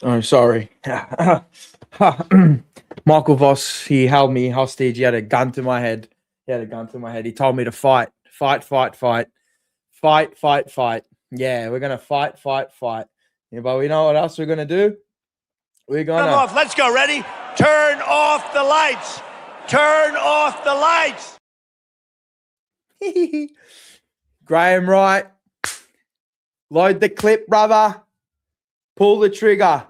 Oh, sorry. Michael Voss, he held me hostage. He had a gun to my head. He told me to fight. Fight. Yeah, we're going to fight. Yeah, but we know what else we're going to do? We're going to... off. Let's go. Ready? Turn off the lights. Turn off the lights. Graham Wright. Load the clip, brother. Pull the trigger.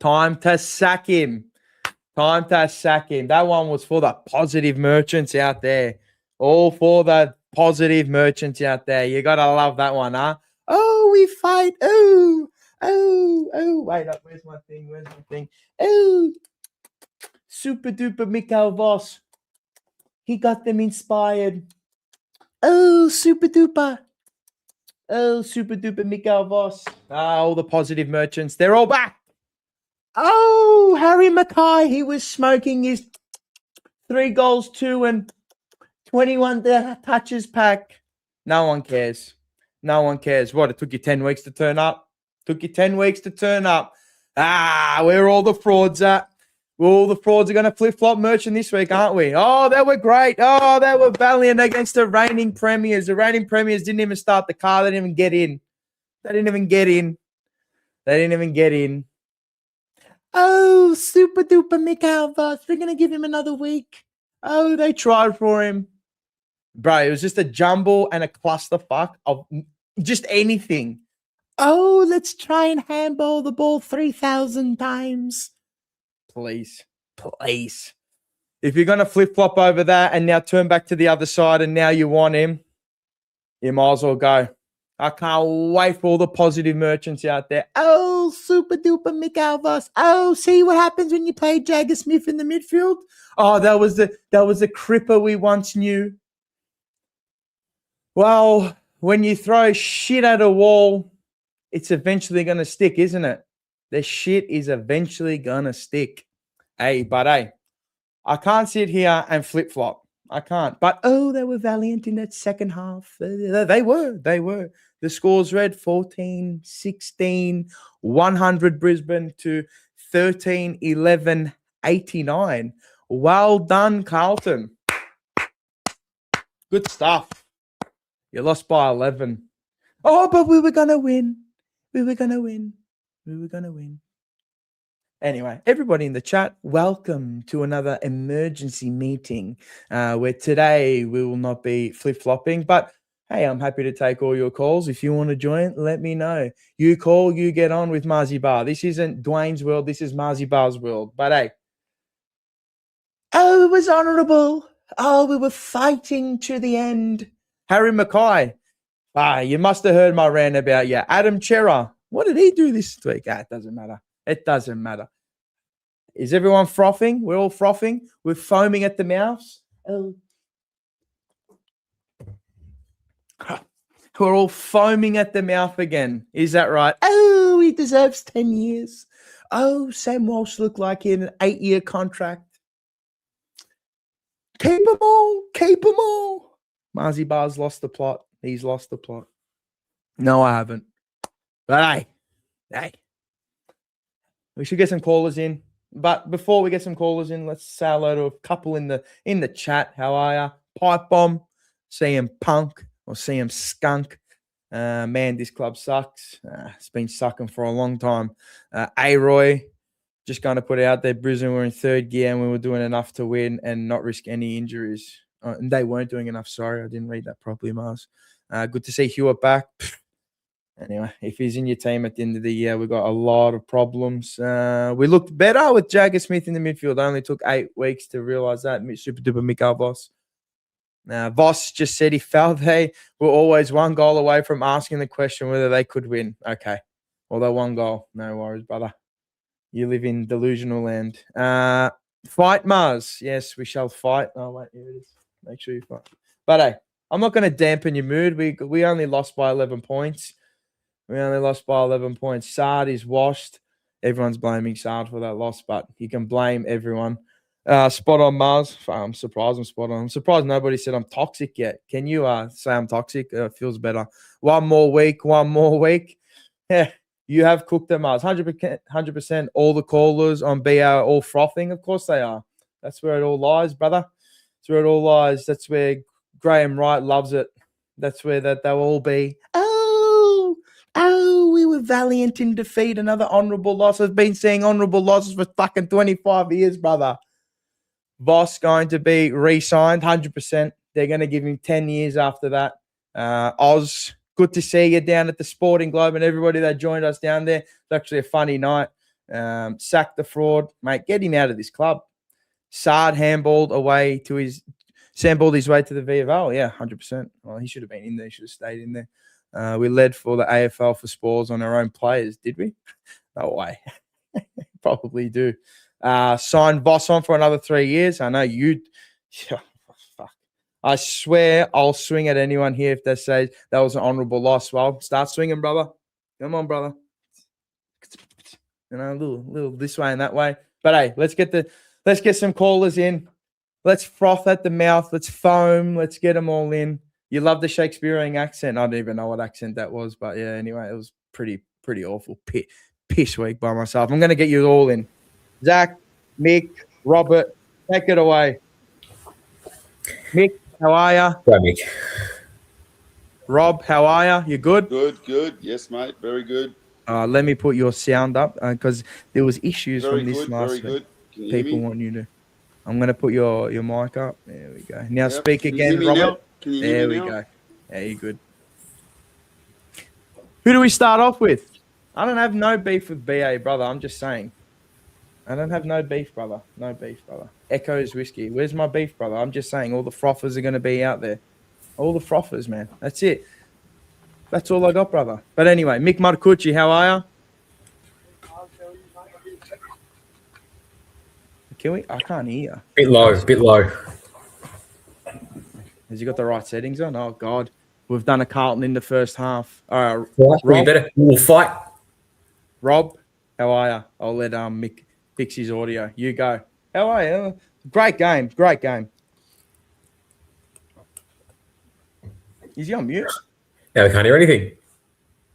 Time to sack him. That one was for the positive merchants out there. All for the positive merchants out there. You got to love that one, huh? Oh, we fight. Oh. Wait up. Where's my thing? Oh. Super duper Mikhail Voss. He got them inspired. Oh, super duper. Mikhail Voss. All the positive merchants. They're all back. Oh, Harry Mackay. He was smoking his 3 goals, 2 and 21 touches pack. No one cares. What, it took you 10 weeks to turn up? Where are all the frauds at? All the frauds are going to flip-flop merchant this week, aren't we? Oh, they were great. Oh, they were valiant against the reigning premiers. The reigning premiers didn't even start the car. They didn't even get in. Oh, super duper Mikhail Voss. We're going to give him another week. Oh, they tried for him. Bro, it was just a jumble and a clusterfuck of just anything. Oh, let's try and handball the ball 3,000 times. Please. If you're going to flip-flop over that and now turn back to the other side and now you want him, you might as well go. I can't wait for all the positive merchants out there. Oh, super duper Mikhail Voss. Oh, see what happens when you play Jagger Smith in the midfield? Oh, that was the cripper we once knew. Well, when you throw shit at a wall, it's eventually going to stick, isn't it? The shit is eventually going to stick. Hey, I can't sit here and flip-flop. I can't. But, they were valiant in that second half. They were. The scores read 14-16, 100 Brisbane to 13-11, 89. Well done, Carlton. Good stuff. You lost by 11. Oh, but we were going to win. Anyway, everybody in the chat, welcome to another emergency meeting where today we will not be flip-flopping, but hey, I'm happy to take all your calls. If you want to join, let me know. You call, you get on with Marzi Bar. This isn't Dwayne's world. This is Marzi Bar's world. But hey, it was honourable. We were fighting to the end. Harry Mackay. You must have heard my rant about Adam Chera. What did he do this week? It doesn't matter. Is everyone frothing? We're all frothing. We're foaming at the mouths. Oh. We're all foaming at the mouth again. Is that right? Oh, he deserves 10 years. Oh, Sam Walsh looked like he had an 8-year contract. Keep them all. Marzi Bar's lost the plot. He's lost the plot. No, I haven't. But hey. We should get some callers in. But before we get some callers in, let's say hello to a couple in the chat. How are ya? Pipe Bomb, CM Punk, or CM Skunk. Man, this club sucks. It's been sucking for a long time. A-Roy, just going to put it out there, Brisbane were in third gear and we were doing enough to win and not risk any injuries. And they weren't doing enough. Sorry, I didn't read that properly, Mars. Good to see Hewitt back. Anyway, if he's in your team at the end of the year, we've got a lot of problems. We looked better with Jagger Smith in the midfield. It only took 8 weeks to realise that. Super duper Mikhail Voss. Voss just said he felt they were always one goal away from asking the question whether they could win. Okay. Although 1 goal. No worries, brother. You live in delusional land. Fight, Mars. Yes, we shall fight. Oh, wait, here it is. Make sure you fight. But hey, I'm not going to dampen your mood. We only lost by 11 points. Saad is washed. Everyone's blaming Saad for that loss, but you can blame everyone. Spot on, Mars. I'm surprised I'm spot on. I'm surprised nobody said I'm toxic yet. Can you say I'm toxic? It feels better. One more week. Yeah, You have cooked them, Mars. 100%. All the callers on BR are all frothing. Of course they are. That's where it all lies, brother. That's where it all lies. That's where Graham Wright loves it. That's where that they'll all be. Oh, we were valiant in defeat. Another honourable loss. I've been seeing honourable losses for fucking 25 years, brother. Voss going to be re-signed, 100%. They're going to give him 10 years after that. Oz, good to see you down at the Sporting Globe and everybody that joined us down there. It's actually a funny night. Sack the fraud. Mate, get him out of this club. Sard handballed his way to the VFL. Yeah, 100%. Well, he should have been in there. He should have stayed in there. We led for the AFL for spoils on our own players, did we? No way. Probably do. Signed Voss on for another 3 years. I know you. Fuck. I swear I'll swing at anyone here if they say that was an honourable loss. Well, start swinging, brother. Come on, brother. You know, a little this way and that way. But hey, let's get some callers in. Let's froth at the mouth. Let's foam. Let's get them all in. You love the Shakespearean accent. I don't even know what accent that was, but yeah. Anyway, it was pretty awful. Piss week by myself. I'm going to get you all in. Zach, Mick, Robert, take it away. Mick, how are you? Go, Mick. Rob, how are you? You good? Good. Yes, mate. Very good. Let me put your sound up because there was issues Very from this good. last Very week. good. Can you hear People me? want you to. I'm going to put your mic up. There we go. Now Yep. speak Can you again, hear me Robert. now? Can you There hear we me now? go. Yeah, you're good. Who do we start off with? I don't have no beef with BA, brother. I'm just saying. I don't have no beef, brother. No beef, brother. Echoes whiskey. Where's my beef, brother? I'm just saying all the frothers are going to be out there. All the frothers, man. That's it. That's all I got, brother. But anyway, Mick Marcucci, how are you? Can we? I can't hear. Bit low. Has he got the right settings on? Oh, God. We've done a Carlton in the first half. All right, Right, Rob, better. We'll fight. Rob, how are you? I'll let Mick fix his audio. You go. How are you? Great game. Is he on mute? Now we can't hear anything.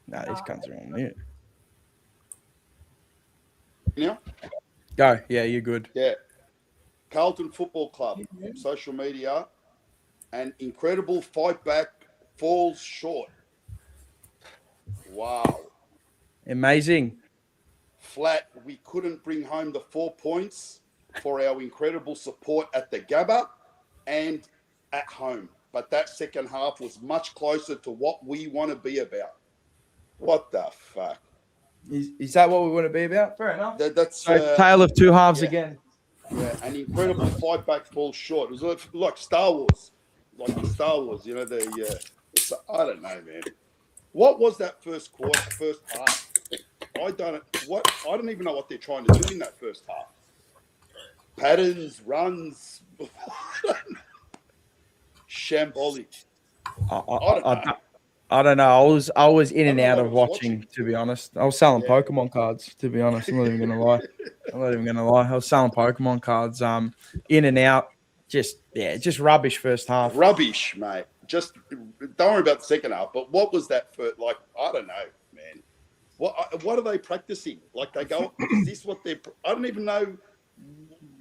No, these cunts are on mute. Now? Go. Yeah, you're good. Yeah. Carlton Football Club, social media, an incredible fight back, falls short. Wow. Amazing. Flat, we couldn't bring home the 4 points for our incredible support at the Gabba and at home. But that second half was much closer to what we want to be about. What the fuck? Is that what we want to be about? Fair enough. That's Tale of two halves yeah. again. Yeah, an incredible fight back falls short. It was like Star Wars, you know, I don't know, man. What was that first half? I don't even know what they're trying to do in that first half. Patterns, runs, shambolic. I don't know. I was in and out of watching, to be honest. I was selling Pokemon cards, to be honest. I'm not even gonna lie. I was selling Pokemon cards. In and out. Just rubbish first half. Rubbish, mate. Just don't worry about the second half. But what was that first? Like, I don't know, man. What are they practicing? Like, they go, is this what they're? I don't even know.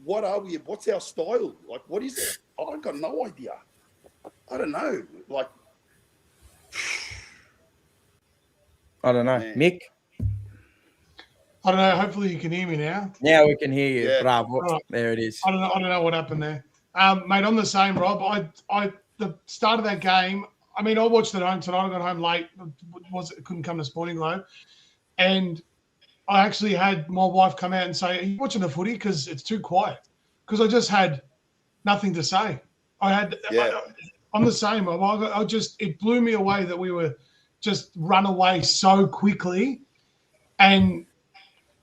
What are we? What's our style? Like, what is it? I've got no idea. I don't know. Like, I don't know. Man. Mick? I don't know. Hopefully you can hear me now. Now we can hear you. Yeah. Bravo. Right. There it is. I don't know what happened there. Mate, I'm the same, Rob. I the start of that game, I mean, I watched it home tonight. I got home late. Couldn't come to Sporting Globe. And I actually had my wife come out and say, are you watching the footy? Because it's too quiet. Because I just had nothing to say. I'm the same. It blew me away that we were just run away so quickly. And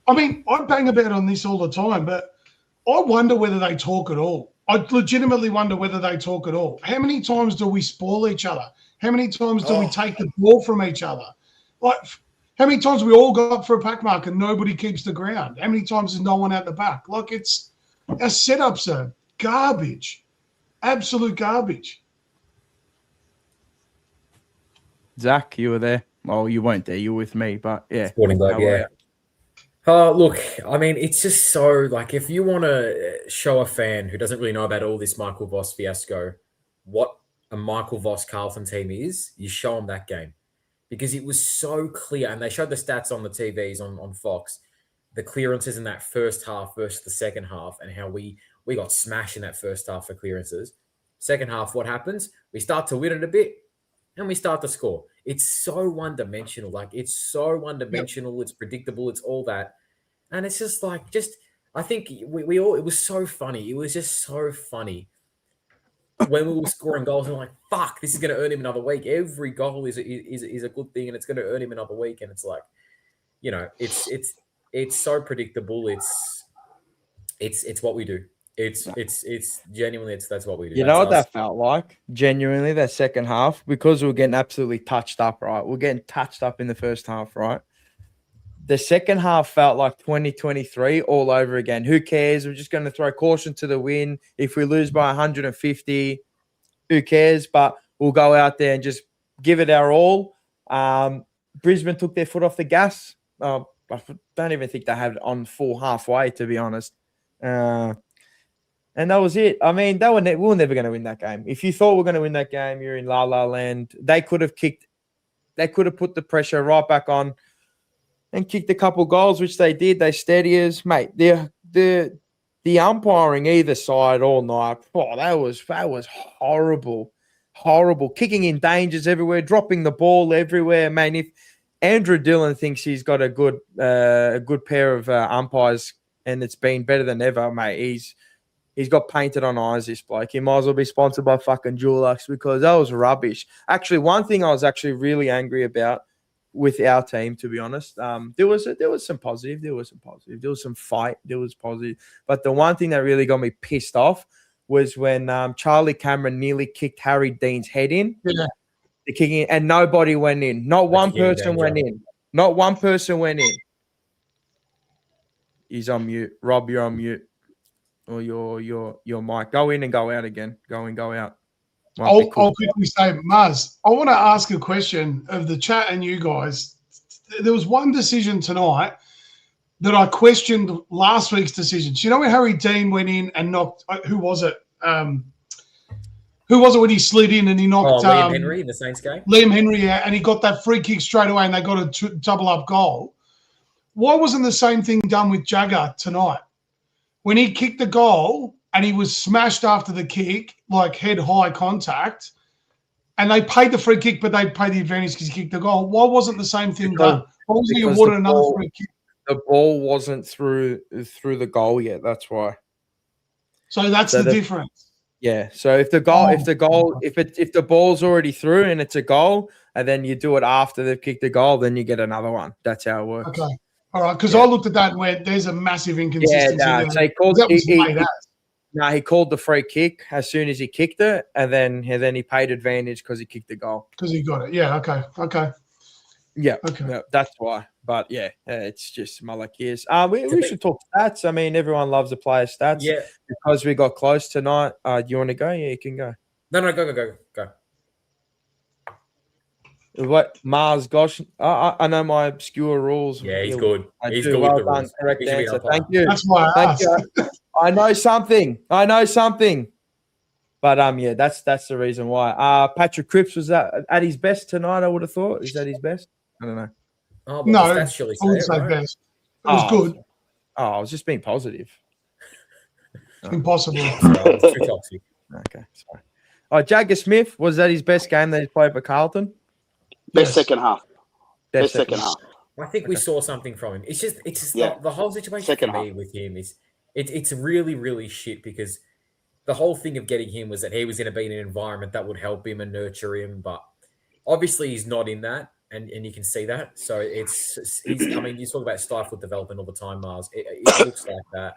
I mean, I bang about on this all the time, but I wonder whether they talk at all. I legitimately wonder whether they talk at all. How many times do we spoil each other? How many times do we take the ball from each other? Like, how many times we all go up for a pack mark and nobody keeps the ground? How many times is no one at the back? Like, our setups are garbage, absolute garbage. Zach, you were there. Well, you weren't there. You were with me, but yeah. Sporting Globe, How were yeah. you? Look, I mean, it's just so like if you want to show a fan who doesn't really know about all this Michael Voss fiasco what a Michael Voss Carlton team is, you show them that game because it was so clear. And they showed the stats on the TVs on Fox, the clearances in that first half versus the second half, and how we got smashed in that first half for clearances. Second half, what happens? We start to win it a bit and we start to score. It's so one-dimensional. Like, it's so one-dimensional. It's predictable. It's all that. And it's just like, I think we all, it was so funny. It was just so funny when we were scoring goals and like, fuck, this is going to earn him another week. Every goal is a good thing and it's going to earn him another week. And it's like, you know, it's so predictable. It's what we do. It's genuinely, that's what we do. You know what that felt like? Genuinely, that second half, because we were getting absolutely touched up, right? We're getting touched up in the first half, right? The second half felt like 2023 all over again. Who cares? We're just going to throw caution to the wind. If we lose by 150, who cares? But we'll go out there and just give it our all. Brisbane took their foot off the gas. I don't even think they had it on full halfway, to be honest. And that was it. I mean, we were never going to win that game. If you thought we were going to win that game, you're in La La Land. They could have put the pressure right back on and kicked a couple goals, which they did. They steady us, mate. The umpiring either side all night. Oh, that was horrible, horrible. Kicking in dangers everywhere, dropping the ball everywhere, man. If Andrew Dillon thinks he's got a good pair of umpires and it's been better than ever, mate, he's got painted on eyes, this bloke. He might as well be sponsored by fucking Dulux because that was rubbish. Actually, one thing I was actually really angry about with our team, to be honest, there was some positive. There was some fight. There was positive. But the one thing that really got me pissed off was when Charlie Cameron nearly kicked Harry Dean's head in. Yeah. The kicking, and nobody went in. Not one person went in. Not one person went in. He's on mute. Rob, you're on mute. Or your mic. Go in and go out again. Go in, go out. I'll quickly say, Maz, I want to ask a question of the chat and you guys. There was one decision tonight that I questioned last week's decisions. You know when Harry Dean went in and knocked, who was it? Who was it when he slid in and he knocked Liam Henry in the Saints game? Liam Henry, yeah, and he got that free kick straight away and they got a double-up goal. Why wasn't the same thing done with Jagger tonight? When he kicked the goal and he was smashed after the kick, like head-high contact, and they paid the free kick, but they paid the advantage because he kicked the goal. Why wasn't the same thing done? Why wasn't he awarded another free kick? The ball wasn't through the goal yet. That's why. So that's the difference. Yeah. So if the ball's already through and it's a goal, and then you do it after they've kicked the goal, then you get another one. That's how it works. Okay. All right, because I looked at that and went, there's a massive inconsistency there. So he called the free kick as soon as he kicked it, and then he paid advantage because he kicked the goal. Because he got it. Yeah, okay. Yeah, okay. Yeah, that's why. But, yeah, it's just Malachias. We should talk stats. I mean, everyone loves the player stats. Yeah. Because we got close tonight. Do you want to go? Yeah, you can go. No, go. What Mars? Gosh, I know my obscure rules. Yeah, he's good. He's good. Well done. Correct answer. Thank you. That's why I asked. I know something. But yeah, that's the reason why. Patrick Cripps was at his best tonight. I would have thought. Is that his best? I don't know. Oh, no, I wouldn't say best. It was good. I was just being positive. Impossible. Too toxic. Okay, sorry. Jagger Smith, was that his best game that he played for Carlton? Best second half. Best second half. I think we saw something from him. It's just the whole situation for me with him is it's really, really shit because the whole thing of getting him was that he was going to be in an environment that would help him and nurture him, but obviously he's not in that, and you can see that. So I mean, you talk about stifled development all the time, Mars. It looks like that.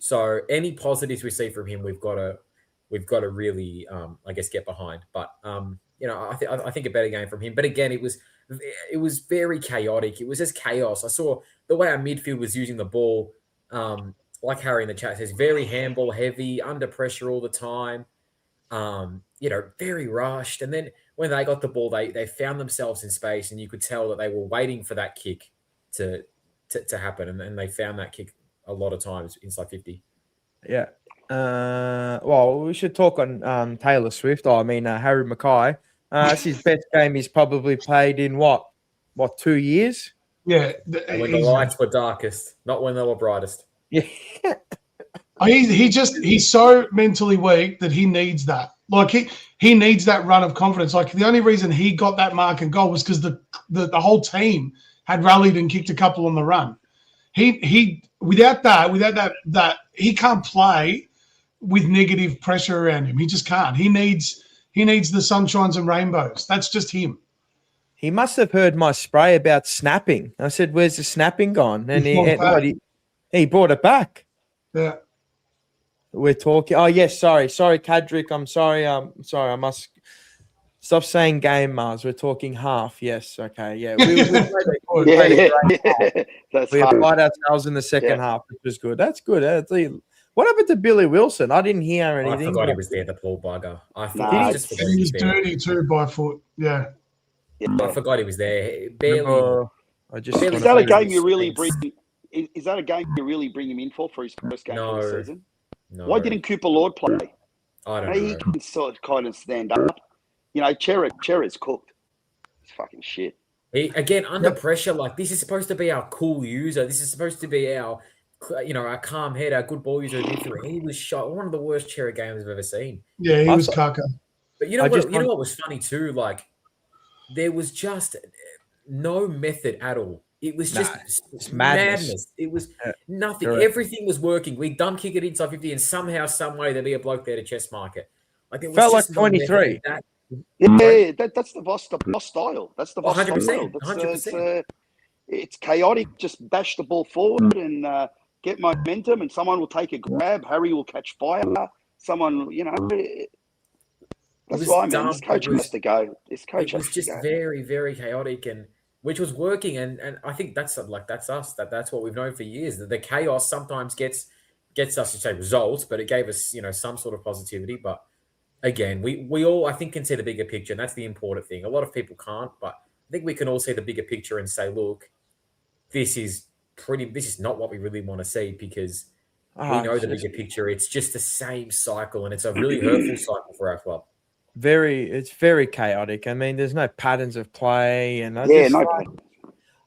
So any positives we see from him, we've got to really, I guess, get behind. But you know, I think a better game from him. But again, it was very chaotic. It was just chaos. I saw the way our midfield was using the ball, like Harry in the chat says, very handball heavy, under pressure all the time. Very rushed. And then when they got the ball, they found themselves in space, and you could tell that they were waiting for that kick to happen. And they found that kick a lot of times inside 50. Yeah. Well, we should talk on Taylor Swift. Harry Mackay. That's his best game he's probably played in what 2 years? Yeah. When the lights were darkest, not when they were brightest. Yeah. He's so mentally weak that he needs that. Like he needs that run of confidence. Like the only reason he got that mark and goal was because the whole team had rallied and kicked a couple on the run. He without that he can't play with negative pressure around him. He just can't. He needs the sunshines and rainbows. That's just him. He must have heard my spray about snapping. I said, "Where's the snapping gone?" And he brought it back. Yeah. We're talking. Oh yes, sorry, Kadrick. I'm sorry. I must stop saying game, Mars. We're talking half. Yes, okay, yeah. We applied ourselves in the second half, which was good. That's good. What happened to Billy Wilson? I didn't hear anything. I forgot he was there, the poor bugger. He was dirty too by foot. Yeah. I forgot he was there. Barely. Is that a game you really bring? Is that a game you really bring him in for his first game of the season? No. Why didn't Cooper Lord play? I don't know. He can sort of kind of stand up. Cherry's cooked. It's fucking shit. Again, under pressure, like this is supposed to be our cool user. This is supposed to be our calm head, our good ball user. He was shot. One of the worst Cherry games I've ever seen. Yeah, he was caca. But you know what was funny too? Like there was just no method at all. It was just madness. It was nothing. Correct. Everything was working. We dump kick it inside 50, and somehow, some way, there'd be a bloke there to chest mark it. Like it was felt like 23. That's the Voss style. That's the Voss 100%, style. 100%. It's chaotic. Just bash the ball forward and get momentum, and someone will take a grab. Harry will catch fire. Someone, that's why, man. This coach has to go. This coach has to go. It was just very, very chaotic, and which was working, and I think that's us. That's what we've known for years. That the chaos sometimes gets us to say results, but it gave us some sort of positivity. But again, we all I think can see the bigger picture, and that's the important thing. A lot of people can't, but I think we can all see the bigger picture and say, look, this is not what we really want to see, because we know the bigger picture. It's just the same cycle, and it's a really hurtful cycle for our club. It's very chaotic. I mean, there's no patterns of play, and I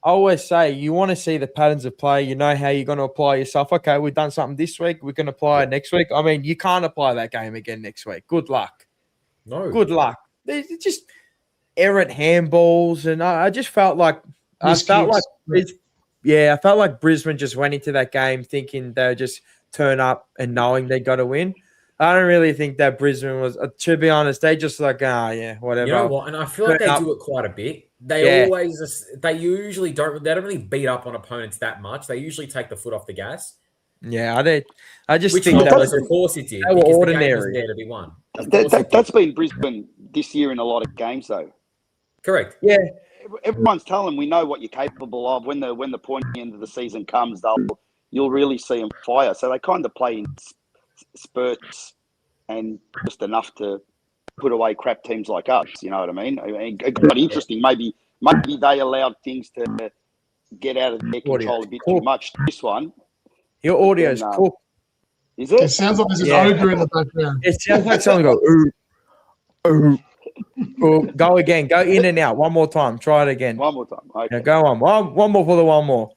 always say you want to see the patterns of play. You know how you're going to apply yourself. Okay, we've done something this week. We're going to apply it next week. I mean, you can't apply that game again next week. Good luck. No. Good luck. There's just errant handballs, and I just felt like I felt like Brisbane just went into that game thinking they would just turn up and knowing they got to win. I don't really think that Brisbane was, to be honest, they just whatever. You know what? And I feel like they do it quite a bit. They usually don't really beat up on opponents that much. They usually take the foot off the gas. Yeah, I just think that was, of course it did. They were ordinary. The game was there to be won. That's been Brisbane this year in a lot of games, though. Correct. Yeah. Everyone's telling we know what you're capable of. When the pointy end of the season comes, you'll really see them fire. So they kind of play in spurts and just enough to put away crap teams like us. You know what I mean? It got interesting. Maybe they allowed things to get out of their control a bit too much. This one, your audio's cool. Is it? It sounds like there's an ogre in the background. It sounds like someone go ooh, ooh. Ooh. Go again. Go in and out. One more time. Try it again. One more time. Okay. Yeah, go on. One more for the one more.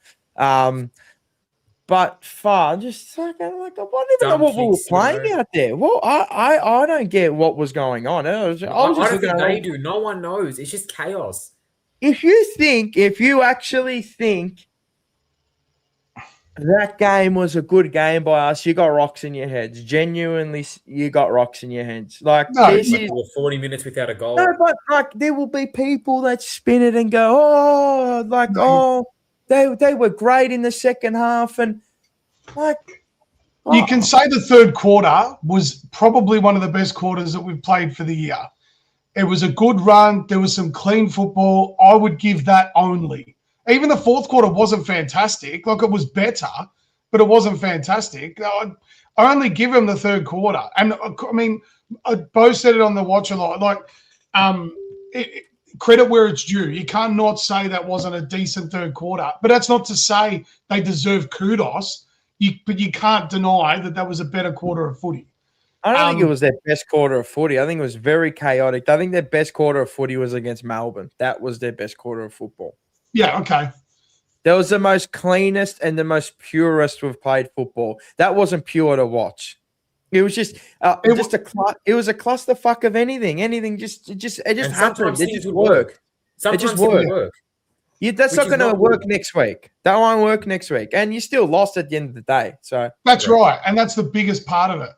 But far, just like I don't even know what we were playing out there. Well, I don't get what was going on. I don't think they do. No one knows. It's just chaos. If you actually think that game was a good game by us, you got rocks in your heads. Genuinely, you got rocks in your heads. Like this is 40 minutes without a goal. No, but like there will be people that spin it and go, they were great in the second half, and you can say the third quarter was probably one of the best quarters that we've played for the year. It was a good run. There was some clean football. I would give that only. Even the fourth quarter wasn't fantastic. Like it was better, but it wasn't fantastic. I only give him the third quarter. And I mean, Bo said it on the watch a lot. Like, credit where it's due. You can't not say that wasn't a decent third quarter. But that's not to say they deserve kudos. But you can't deny that was a better quarter of footy. I don't think it was their best quarter of footy. I think it was very chaotic. I think their best quarter of footy was against Melbourne. That was their best quarter of football. Yeah, okay. That was the most cleanest and the most purest we've played football. That wasn't pure to watch. It was just it was a clusterfuck of anything. Anything just happened. It just worked. Sometimes it just worked. Yeah, that's not going to work next week. That won't work next week. And you still lost at the end of the day. So that's right. And that's the biggest part of it.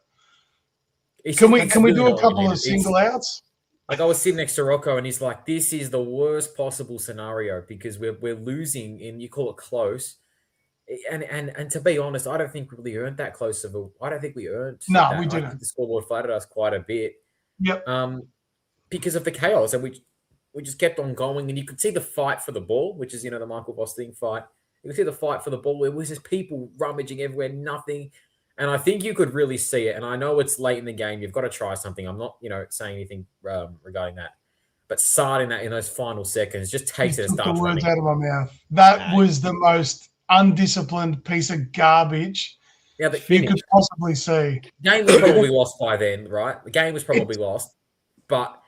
Can we do a couple of single outs? Like I was sitting next to Rocco and he's like, this is the worst possible scenario because we're losing and you call it close. And to be honest, I don't think we really earned that close of a. I don't think we earned. No, that. we didn't. I think the scoreboard flattered us quite a bit. Yep. Because of the chaos, and we just kept on going, and you could see the fight for the ball, which is the Michael Voss thing fight. You could see the fight for the ball. It was just people rummaging everywhere, nothing. And I think you could really see it. And I know it's late in the game. You've got to try something. I'm not, saying anything regarding that. But starting that in those final seconds just takes it and starts the words running. out of my mouth. That was the most undisciplined piece of garbage that you could possibly see. Game was probably lost by then, right? The game was probably lost. But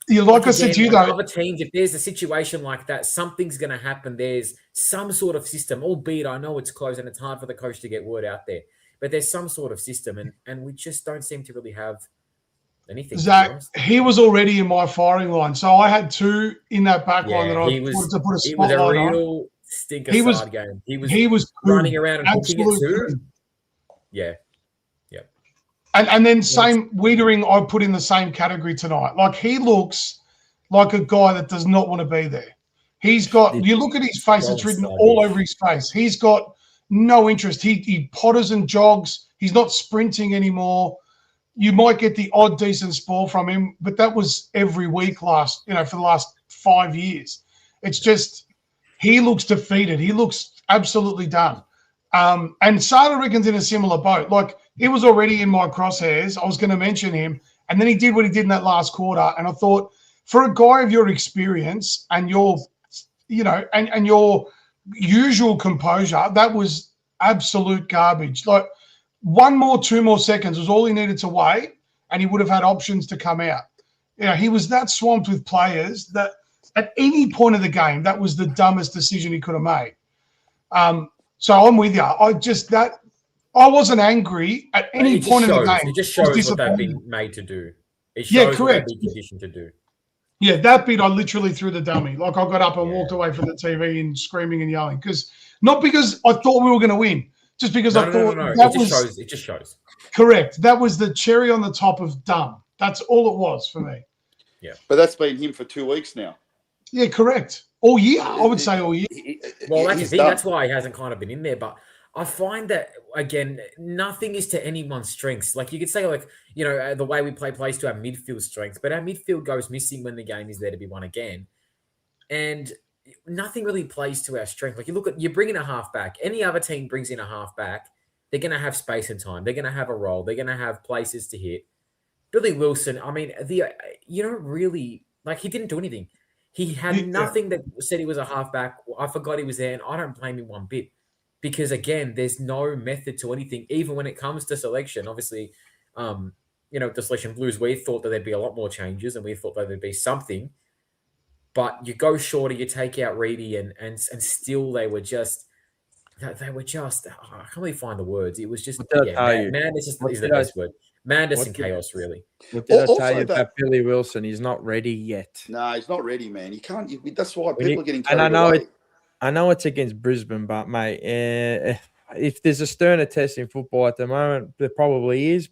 I said to you, though, other teams, if there's a situation like that, something's going to happen. There's some sort of system, albeit I know it's close and it's hard for the coach to get word out there. But there's some sort of system, and we just don't seem to really have anything. Zach, he was already in my firing line. So I had two in that back line that I wanted to put a spotlight on. It was a real stinker side game. He was running around and hooking it too. Yeah. And then same Wiedering, I put in the same category tonight. Like he looks like a guy that does not want to be there. He's got, you look at his face, it's written all over his face. He's got no interest. He potters and jogs. He's not sprinting anymore. You might get the odd decent spoil from him, but that was every week for the last 5 years. It's just, he looks defeated. He looks absolutely done. And Sada Rickon's in a similar boat. Like, he was already in my crosshairs. I was going to mention him. And then he did what he did in that last quarter. And I thought, for a guy of your experience and your, and your usual composure, that was absolute garbage. Like, 2 more seconds was all he needed to wait, and he would have had options to come out. He was that swamped with players that at any point of the game, that was the dumbest decision he could have made. So I'm with you. I wasn't angry at any point in the game. It just shows what they've been made to do. It shows what they've been conditioned to do. Yeah, that bit I literally threw the dummy. Like I got up and walked away from the TV and screaming and yelling not because I thought we were going to win, just because I thought it just shows. Correct. That was the cherry on the top of dumb. That's all it was for me. Yeah, but that's been him for 2 weeks now. Yeah, correct. All year, I would say all year. Well, that's the thing. That's why he hasn't kind of been in there. But I find that, again, nothing is to anyone's strengths. Like, you could say, the way we play plays to our midfield strengths, but our midfield goes missing when the game is there to be won again. And nothing really plays to our strength. Like, you bring in a halfback. Any other team brings in a halfback, they're going to have space and time. They're going to have a role. They're going to have places to hit. Billy Wilson, I mean, he didn't do anything. He had nothing that said he was a halfback. I forgot he was there, and I don't blame him one bit. Because, again, there's no method to anything, even when it comes to selection. Obviously, the selection Blues, we thought that there'd be a lot more changes, and we thought that there'd be something. But you go shorter, you take out Reedy, and still they were just I can't really find the words. It was just, madness is the best word. Madness and chaos, really. What did I tell you about Billy Wilson? He's not ready yet. No, he's not ready, man. He can't. That's why people are getting carried away. I know it's against Brisbane, but, mate, if there's a sterner test in football at the moment, there probably is.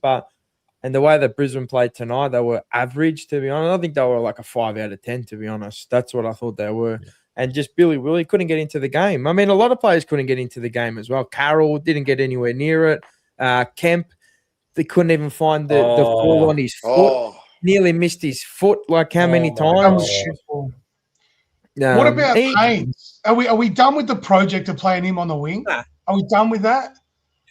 And the way that Brisbane played tonight, they were average, to be honest. I think they were like a 5 out of 10, to be honest. That's what I thought they were. Yeah. And just Billy Willie couldn't get into the game. I mean, a lot of players couldn't get into the game as well. Carroll didn't get anywhere near it. Kemp, they couldn't even find the ball on his foot. Nearly missed his foot, like how many times? What about Haynes? Are we done with the project of playing him on the wing? Nah. Are we done with that?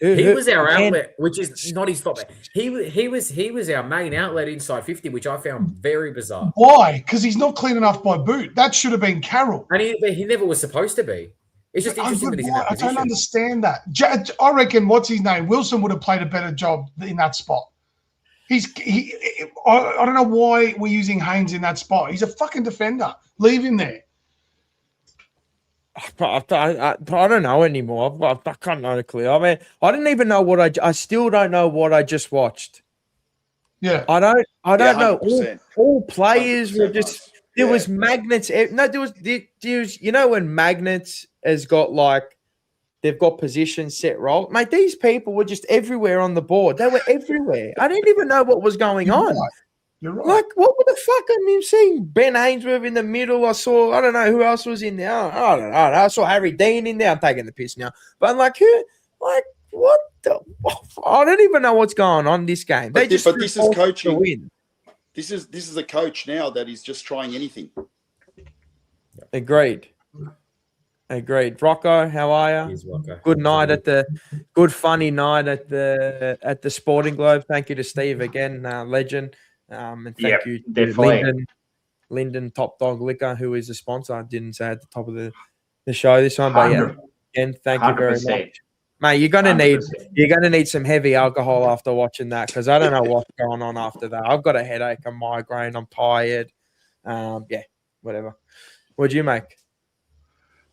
He was our And- outlet, which is not his fault. He was our main outlet inside 50, which I found very bizarre. Why? Because he's not clean enough by boot. That should have been Carroll. And he never was supposed to be. It's just interesting that he's in that I position. don't understand that. I reckon, what's his name? Wilson would have played a better job in that spot. I don't know why we're using Haynes in that spot. He's a fucking defender. Leave him there. I don't know anymore. I can't know the clue. I mean, I didn't even know what I still don't know what I just watched. Yeah. I don't know. 100%. All players were 100%, just, Muzz. there Yeah. was magnets. No, there was, you know, when magnets has got like, they've got position set role. Mate, these people were just everywhere on the board. They were everywhere. I didn't even know what was going on. You're right. Like, what the fuck? I mean, seeing Ben Ainsworth in the middle. I don't know who else was in there. I don't know. I saw Harry Dean in there. I'm taking the piss now. But I'm like, what the? I don't even know what's going on in this game. But this is forced to coaching. win. This is a coach now that is just trying anything. Agreed. Rocco, how are you? Here's Rocco. Good funny night at the Sporting Globe. Thank you to Steve again, legend. And thank you to definitely. Lyndon Top Dog Liquor, who is a sponsor. I didn't say at the top of the show this one, but yeah, again, thank you very 100%. much, mate. You're gonna 100%. need some heavy alcohol after watching that, because I don't know what's going on after that. I've got a headache, a migraine, I'm tired. Yeah, whatever. What'd you make?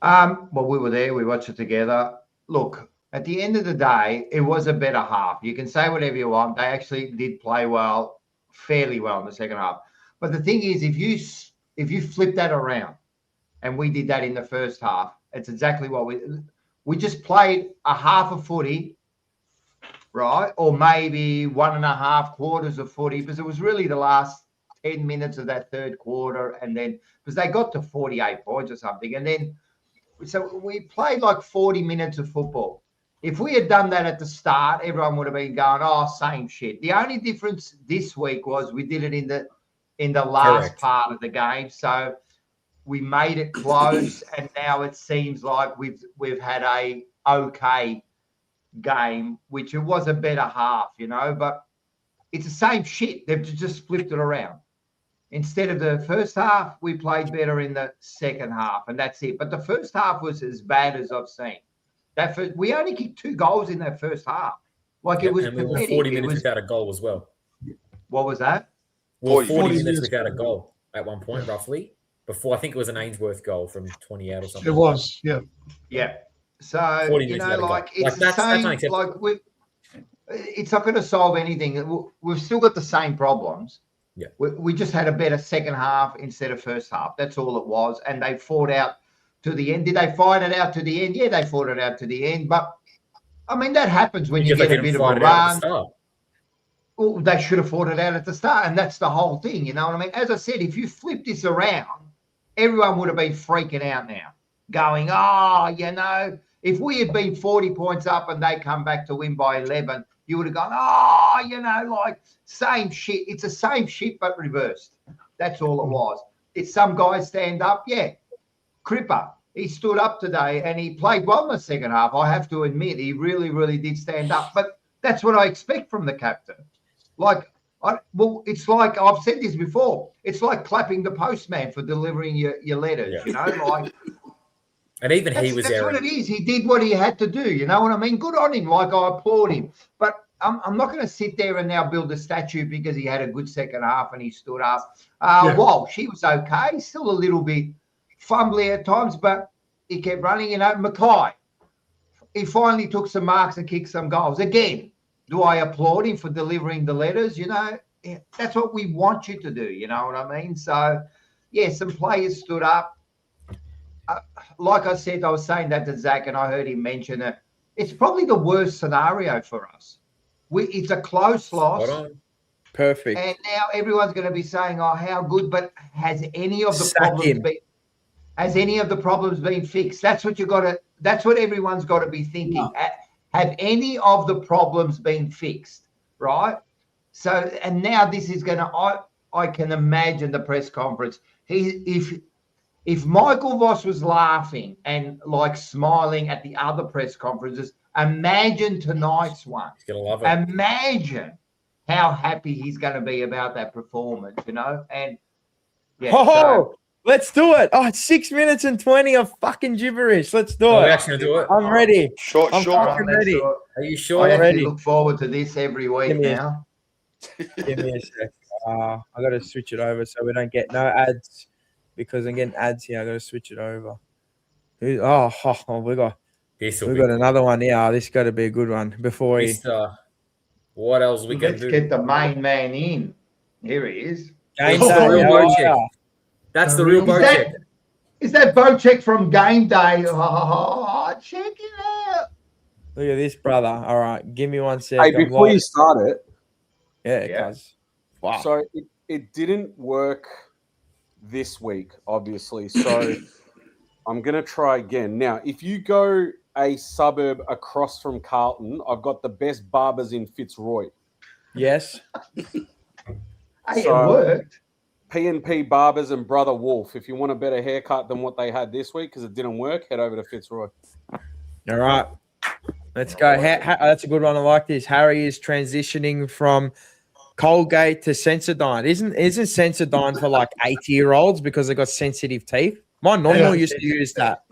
Well, we were there. We watched it together. Look, at the end of the day, it was a better half. You can say whatever you want. They actually did play well, fairly well in the second half. But the thing is, if you flip that around, and we did that in the first half, it's exactly what we just played a half of footy, right? Or maybe 1.5 quarters of footy, because it was really the last 10 minutes of that third quarter, and then because they got to 48 points or something, and then so we played like 40 minutes of football. If we had done that at the start, everyone would have been going, "Oh, same shit." The only difference this week was we did it in the last Correct. part of the game, so we made it close, and now it seems like we've had a okay game, which it was a better half, you know, but it's the same shit. They've just flipped it around. Instead of the first half, we played better in the second half, and that's it. But the first half was as bad as I've seen. We only kicked 2 goals in that first half. Like it was and we were pathetic. 40 minutes without a goal as well. What was that? We were 40 40 minutes minutes. without a goal at one point, roughly. Before, I think it was an Ainsworth goal from 20 out or something. It was, yeah. Yeah. So 40 you minutes know, without a goal. like it's Like, the that's same. unacceptable. Like it's not going to solve anything. We've still got the same problems. Yeah. We just had a better second half instead of first half. That's all it was. And they fought out to the end. Did they fight it out to the end? Yeah, they fought it out to the end. But I mean, that happens when you Because get they a bit didn't of a fight it out at the run. start. Well, they should have fought it out at the start, and that's the whole thing. You know what I mean? As I said, if you flip this around, everyone would have been freaking out now, going, "Oh, you know, if we had been 40 points up and they come back to win by 11, you would have gone, oh, you know, like same shit. It's the same shit but reversed. That's all it was. Did some guys stand up? Yeah. Cripper, he stood up today and he played well in the second half. I have to admit, he really, really did stand up. But that's what I expect from the captain. Like, it's like I've said this before. It's like clapping the postman for delivering your letters. Yeah. You know, like. And even he was That's there. what it is. He did what he had to do. You know what I mean? Good on him. Like, I applaud him. But I'm not going to sit there and now build a statue because he had a good second half and he stood up. Walsh, he was okay. Still a little bit fumbly at times, but he kept running. You know, Mackay, he finally took some marks and kicked some goals. Again, do I applaud him for delivering the letters? You know, that's what we want you to do. You know what I mean? So, yeah, some players stood up. Like I said, I was saying that to Zach, and I heard him mention it. It's probably the worst scenario for us. It's a close loss. Perfect. And now everyone's going to be saying, "Oh, how good!" But has any of the problems been fixed? That's what you got to. That's what everyone's got to be thinking. No. Have any of the problems been fixed? Right. So, and now this is going to. I can imagine the press conference. If Michael Voss was laughing and like smiling at the other press conferences, Imagine tonight's one. He's going to love it. Imagine how happy he's going to be about that performance, you know? And yeah, Oh, let's do it. Oh, it's 6 minutes and 20 of fucking gibberish. Let's do We're it. actually going to do it. I'm ready. Short. I'm fucking let's ready. do it. Are you I sure? actually ready. look forward to this every week Give me a- now. Give me a sec. I got to switch it over so we don't get no ads because I'm getting ads here. I got to switch it over. We got This will we be got good. another one here. This got to be a good one before we Mr. What else we can Let's do? get the main man in. Here he is. game It's the day. real How boat are check. ya? That's the real Is boat that- check. Is that Bocek from game day? Oh, check it out. Look at this, brother. All right, give me 1 sec. Hey, I'm before live. you start it, Yeah. cuz. Wow. so it didn't work this week, obviously. So I'm going to try again. Now, if you go a suburb across from Carlton, I've got the best barbers in Fitzroy. Yes. Hey, So- it worked. P&P Barbers and Brother Wolf. If you want a better haircut than what they had this week because it didn't work, head over to Fitzroy. All right. Let's go. That's a good one. I like this. Harry is transitioning from Colgate to Sensodyne. Isn't Sensodyne for like 80-year-olds because they got sensitive teeth? My nonno used to use that.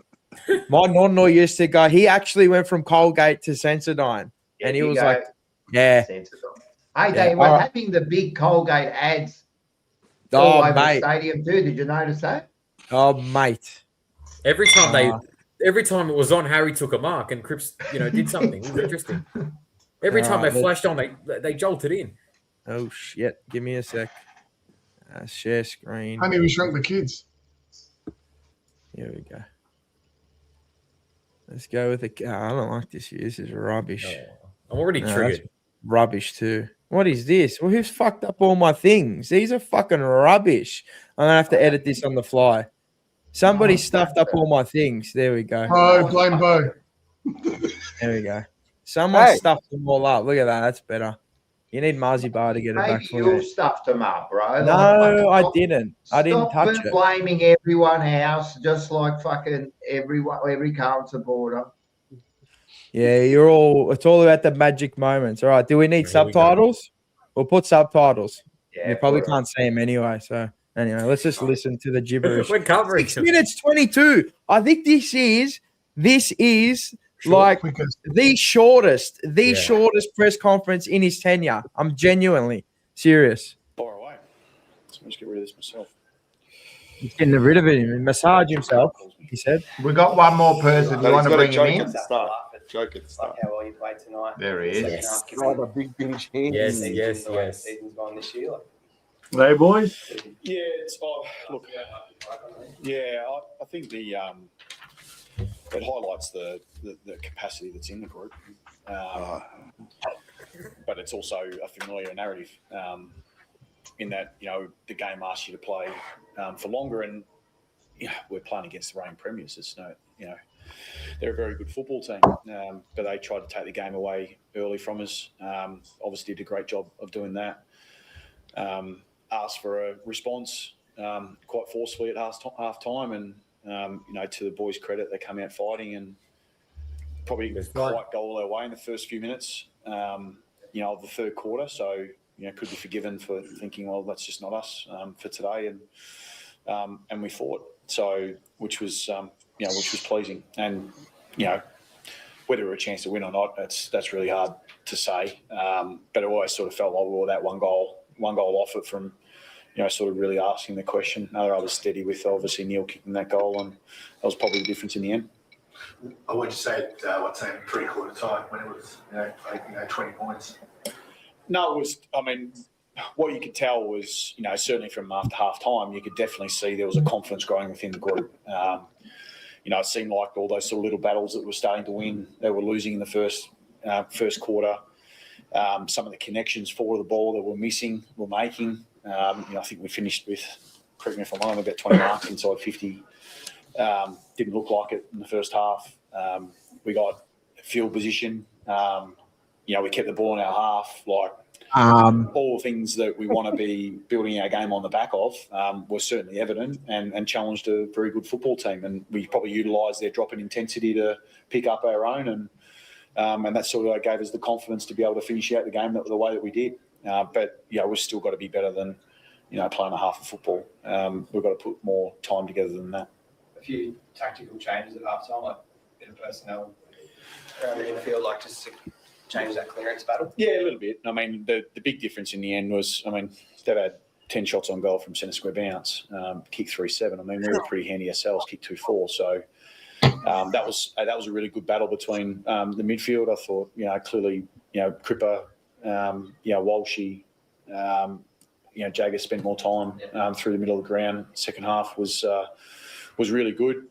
My nonno used to go. He actually went from Colgate to Sensodyne, and he was like, "Yeah, Hey, Yeah, they were all right. having the big Colgate ads all oh over the mate, stadium too. Did you notice that? oh mate." Every time it was on, Harry took a mark and Cripps, did something. It was interesting. Every time Alright, they flashed on, they jolted in. Oh shit! Give me a sec. Share screen. Honey, we shrunk the kids. Here we go. Let's go with the. I don't like this here. This is rubbish. I'm already No, that's triggered. rubbish too. What is this? Well, who's fucked up all my things? These are fucking rubbish. I'm gonna have to edit this on the fly. Somebody stuffed up all my things. There we go. Bo, blame Bo. There we go. Someone Hey. stuffed them all up. Look at that. That's better. You need Marzi Bar to get it back Maybe for you you. stuffed them up, bro. No, I Stop- didn't. I didn't stop touch it. blaming everyone else, just like fucking every Carlton supporter. Yeah, you're all. It's all about the magic moments. All right. Do we need Here we go. subtitles? We'll put subtitles. Yeah, You probably put it. can't see them anyway. So anyway, let's just listen to the gibberish. We're covering 6 minutes 22. I think this is Short, like quickest. the shortest Yeah. press conference in his tenure. I'm genuinely serious. Far away. So I'll just get rid of this myself. He's getting rid of it and massage himself. He said, We got one more person. You No, want he's to got a bring him joke in? at the start. Joke at the start. How well you played tonight. There he is. Yes. Oh, the big binge hands. Yes. Season's gone this year. Hey, boys. Yeah, it's look. Yeah, I think the it highlights the capacity that's in the group, but it's also a familiar narrative in that the game asks you to play for longer, and we're playing against the reigning premiers. It's no, they're a very good football team, but they tried to take the game away early from us. Obviously, did a great job of doing that. Asked for a response quite forcefully at half time, and to the boys' credit, they come out fighting and probably quite go all their way in the first few minutes of the third quarter. So could be forgiven for thinking, well, that's just not us for today, and we fought. So which was pleasing, and whether we're a chance to win or not, that's really hard to say. But it always sort of felt like we were that one goal off it from, sort of really asking the question. I was steady with obviously Neil kicking that goal, and that was probably the difference in the end. I would just say what team pre-quarter time when it was 20 points. No, it was. I mean, what you could tell was, certainly from after half time, you could definitely see there was a confidence growing within the group. It seemed like all those sort of little battles that were starting to win, they were losing in the first quarter. Some of the connections for the ball that were missing, were making. I think we finished with, correct me if I'm wrong, about 20 marks inside 50. Didn't look like it in the first half. We got field position. We kept the ball in our half. All the things that we want to be building our game on the back of were certainly evident and challenged a very good football team. And we probably utilised their drop in intensity to pick up our own. And And that sort of gave us the confidence to be able to finish out the game the way that we did. But we've still got to be better than playing a half of football. We've got to put more time together than that. A few tactical changes at half time, like a bit of personnel around the infield, like just to change that clearance battle? Yeah, a little bit. I mean, the big difference in the end was, they've had 10 shots on goal from centre square bounce, kick 3-7. We were pretty handy ourselves, kick 2-4. So that was a really good battle between the midfield. I thought, clearly, Cripper, Walshy, Jagger spent more time through the middle of the ground. Second half was really good.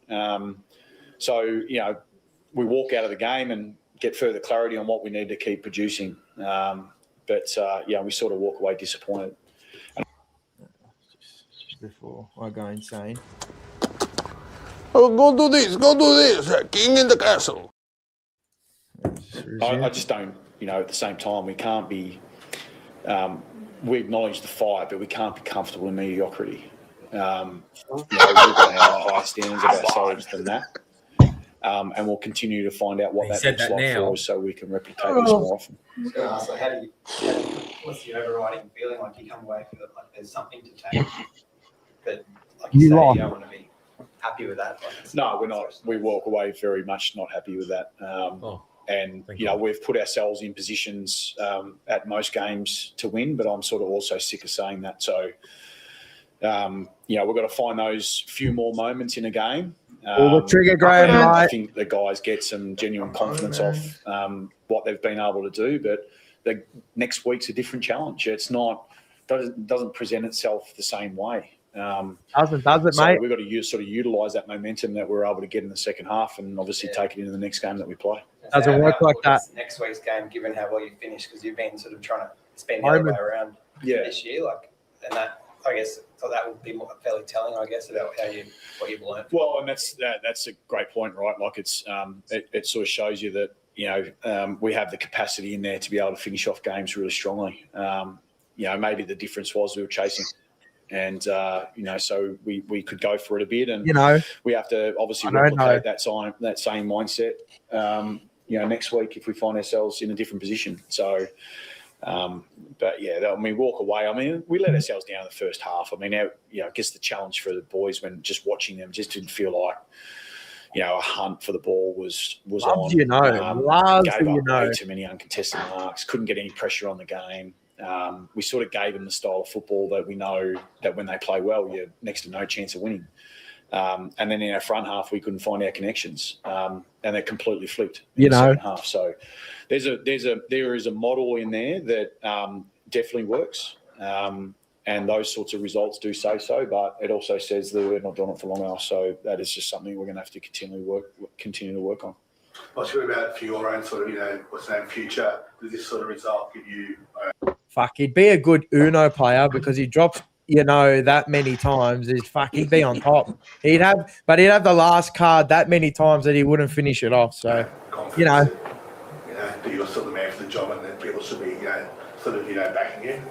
So we walk out of the game and get further clarity on what we need to keep producing. But we sort of walk away disappointed. Just before I go insane. Oh, go do this. King in the castle. I just don't, at the same time, we can't be, we acknowledge the fight, but we can't be comfortable in mediocrity. We've got to have higher standards of ourselves than that. And we'll continue to find out what that looks like for us so we can replicate this more often. I was going to ask, what's the overriding feeling? Like you come away from it, like there's something to take, but like you say, you don't want to be happy with that. No, we're not. We walk away very much not happy with that. And, we've put ourselves in positions at most games to win, but I'm sort of also sick of saying that. So, we've got to find those few more moments in a game. All the trigger, Graham, I think the guys get some genuine confidence off what they've been able to do, but the next week's a different challenge. It's not doesn't present itself the same way. Does it, so mate? We've got to sort of utilise that momentum that we're able to get in the second half, and obviously take it into the next game that we play. Doesn't work like that. Next week's game, given how well you finished, because you've been sort of trying to spend the other way around this year, and that. I guess that would be fairly telling, I guess, about what you've learned. Well, and that's a great point, right? Like it's it sort of shows you that we have the capacity in there to be able to finish off games really strongly. Maybe the difference was we were chasing, and so we could go for it a bit, and we have to obviously replicate that same mindset. Next week if we find ourselves in a different position. So. Walk away. We let ourselves down in the first half. I guess the challenge for the boys when just watching them just didn't feel like, a hunt for the ball was on. Gave up way too many uncontested marks. Couldn't get any pressure on the game. We sort of gave them the style of football that we know that when they play well, you're next to no chance of winning. And then in our front half, we couldn't find our connections, and it completely flipped in the second half. So there is a model in there that definitely works, and those sorts of results do say so. But it also says that we're not doing it for long enough. So that is just something we're going to have to continue to work on. What's your about for your own sort of future? Does this sort of result give you? Fuck, he'd be a good Uno player because he drops. That many times, he'd be on top. He'd have the last card that many times that he wouldn't finish it off. So, that you're sort of the man for the job, and that people should be, backing you.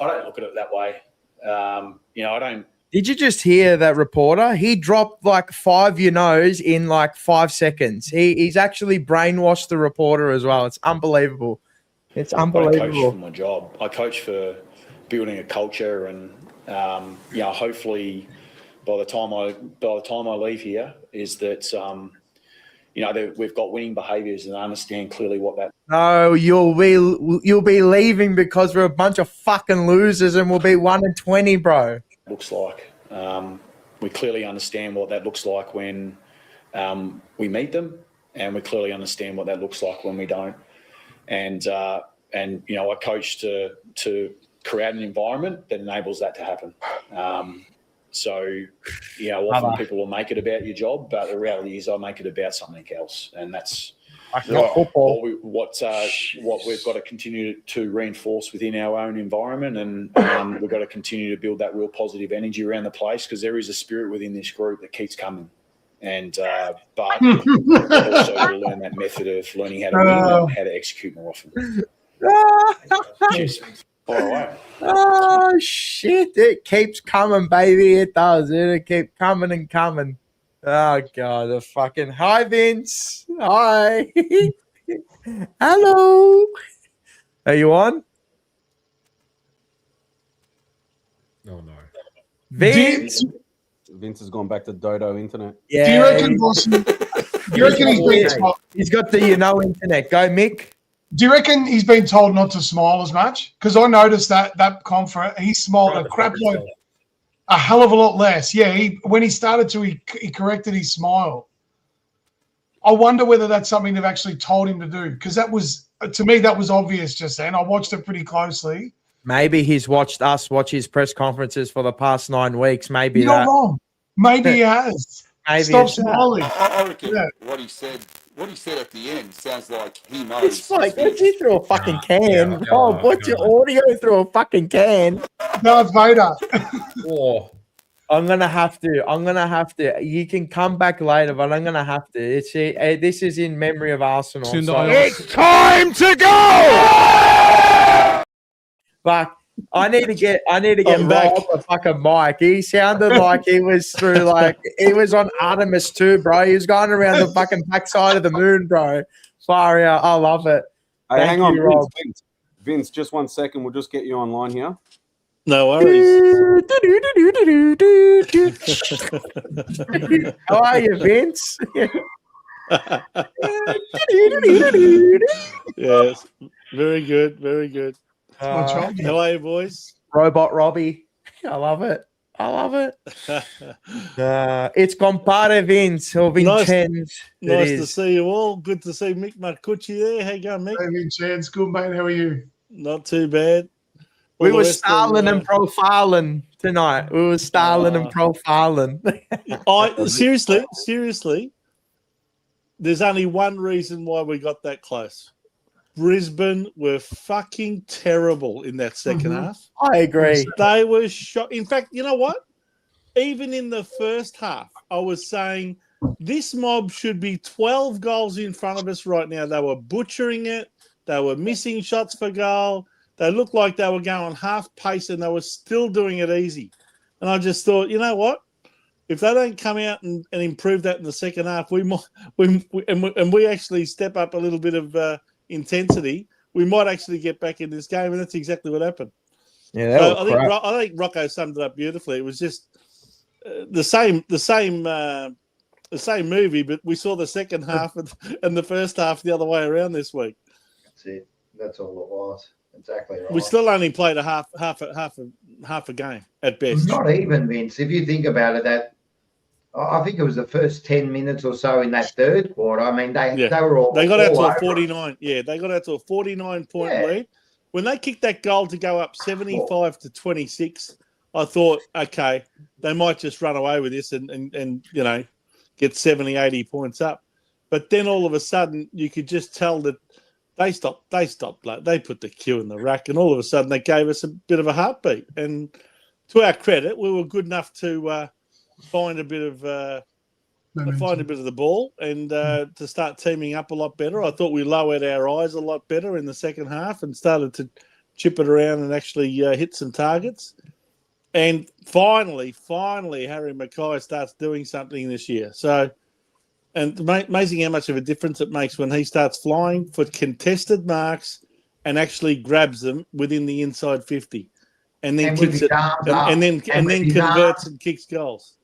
I don't look at it that way. I don't. Did you just hear that reporter? He dropped like 5 in like 5 seconds. He's actually brainwashed the reporter as well. It's unbelievable. It's unbelievable. I coach for my job. I coach for building a culture and. Hopefully, by the time I leave here, is that we've got winning behaviours and I understand clearly what that. No, you'll be leaving because we're a bunch of fucking losers and we'll be 1-20, bro. Looks like we clearly understand what that looks like when we meet them, and we clearly understand what that looks like when we don't. And I coach to create an environment that enables that to happen. Often people will make it about your job, but the reality is I make it about something else, and that's what we've got to continue to reinforce within our own environment, and we've got to continue to build that real positive energy around the place, because there is a spirit within this group that keeps coming. And but also to learn that method of learning how to win and how to execute more often. Cheers. Oh shit! It keeps coming, baby. It does. It'll keep coming and coming. Oh god, the fucking hi, Vince. Hi. Hello. Are you on? Oh no. Vince. Vince has gone back to Dodo internet. Yeah. Do you reckon, Bossy? Do you reckon he's been told? He's got the internet. Go, Mick. Do you reckon he's been told not to smile as much? Because I noticed that conference, he smiled a crap load, a hell of a lot less. Yeah, when he started to, he corrected his smile. I wonder whether that's something they've actually told him to do, because that was, to me, that was obvious just then. I watched it pretty closely. Maybe he's watched us watch his press conferences for the past 9 weeks. Maybe you're not wrong. Maybe he has. Maybe Stop smiling. I reckon Yeah. what he said at the end sounds like he knows. It's like, what's he through a fucking can? yeah, Rob, what's your audio through a fucking can? Darth Vader. Oh, I'm gonna have to. You can come back later, but I'm gonna have to. This is in memory of Arsenal. So It's time to go! but I need to get I'm Rob back. a fucking mic. He sounded like he was through he was on Artemis 2, bro. He was going around the fucking backside of the moon, bro. Far out. I love it. Hey, Thank hang on, you, Rob. Vince, just 1 second. We'll just get you online here. No worries. How are you, Vince? Yes, very good, very good. What's wrong? How are you, boys? Robot Robbie. I love it. It's compare Vince or Vincenz. Nice to see you all. Good to see Mick Marcucci there. How you going, Mick? Hey, Vincenz. Good, mate. How are you? Not too bad. We All were the rest of, Starling and profiling tonight. We were Starling and profiling. seriously, there's only one reason why we got that close. Brisbane were fucking terrible in that second half. I agree. They were shot. In fact, you know what? Even in the first half, I was saying this mob should be 12 goals in front of us right now. They were butchering it. They were missing shots for goal. They looked like they were going half pace and they were still doing it easy. And I just thought, you know what? If they don't come out and improve that in the second half, we actually step up a little bit of intensity, we might actually get back in this game, and that's exactly what happened. Yeah, so I think Rocco summed it up beautifully. It was just the same movie, but we saw the second half and the first half the other way around this week. That's it. That's all it was. Exactly right. We still only played a half a game at best. Not even, Vince. If you think about it, I think it was the first 10 minutes or so in that third quarter. I mean, they were all. They got out to all a 49. Yeah, they got out to a 49-point lead. When they kicked that goal to go up 75 to 26, I thought, okay, they might just run away with this and get 70, 80 points up. But then all of a sudden, you could just tell that they stopped. They put the cue in the rack, and all of a sudden, they gave us a bit of a heartbeat. And to our credit, we were good enough to find a bit of the ball and to start teaming up a lot better. I thought we lowered our eyes a lot better in the second half and started to chip it around and actually hit some targets. And finally, Harry Mackay starts doing something this year. So, and amazing how much of a difference it makes when he starts flying for contested marks and actually grabs them within the inside 50, and then kicks it, and then converts and kicks goals.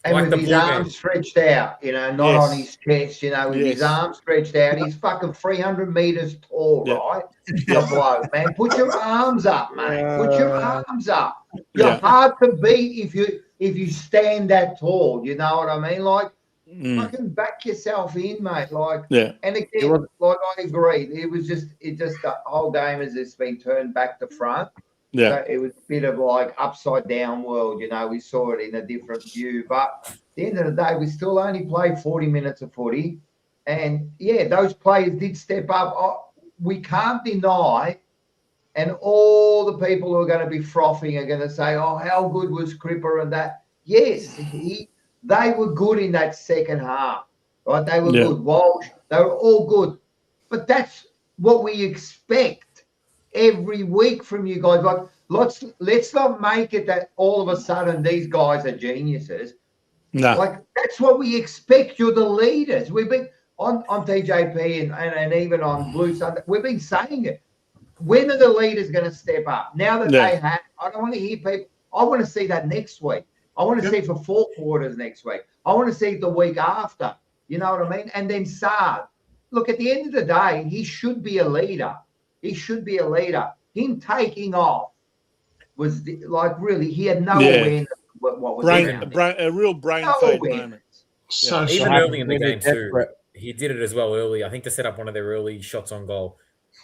And with his arms stretched out, not on his chest, with his arms stretched out. He's fucking 300 meters tall, right? The bloke, man. Put your arms up, mate. Put your arms up. You're hard to beat if you stand that tall. You know what I mean? Like, fucking back yourself in, mate. Like, and again, like I agree. The whole game has just been turned back to front. Yeah, so it was a bit of like upside down world, we saw it in a different view. But at the end of the day, we still only played 40 minutes of footy. And those players did step up. We can't deny, and all the people who are going to be frothing are going to say, oh, how good was Cripper and that? Yes, they were good in that second half, right? They were good. Walsh, they were all good. But that's what we expect every week from you guys. Like, let's not make it that all of a sudden these guys are geniuses. No. Like, that's what we expect. You're the leaders. on TJP and even on Blue Sunday, we've been saying it. When are the leaders going to step up? Now that they have, I don't want to hear people. I want to see that next week. I want to see it for 4 quarters next week. I want to see it the week after. You know what I mean? And then Saad. Look, at the end of the day, he should be a leader. He should be a leader. Him taking off was really, he had no awareness of what was a real brain fade moment. So even early in the game too, he did it as well early. I think to set up one of their early shots on goal.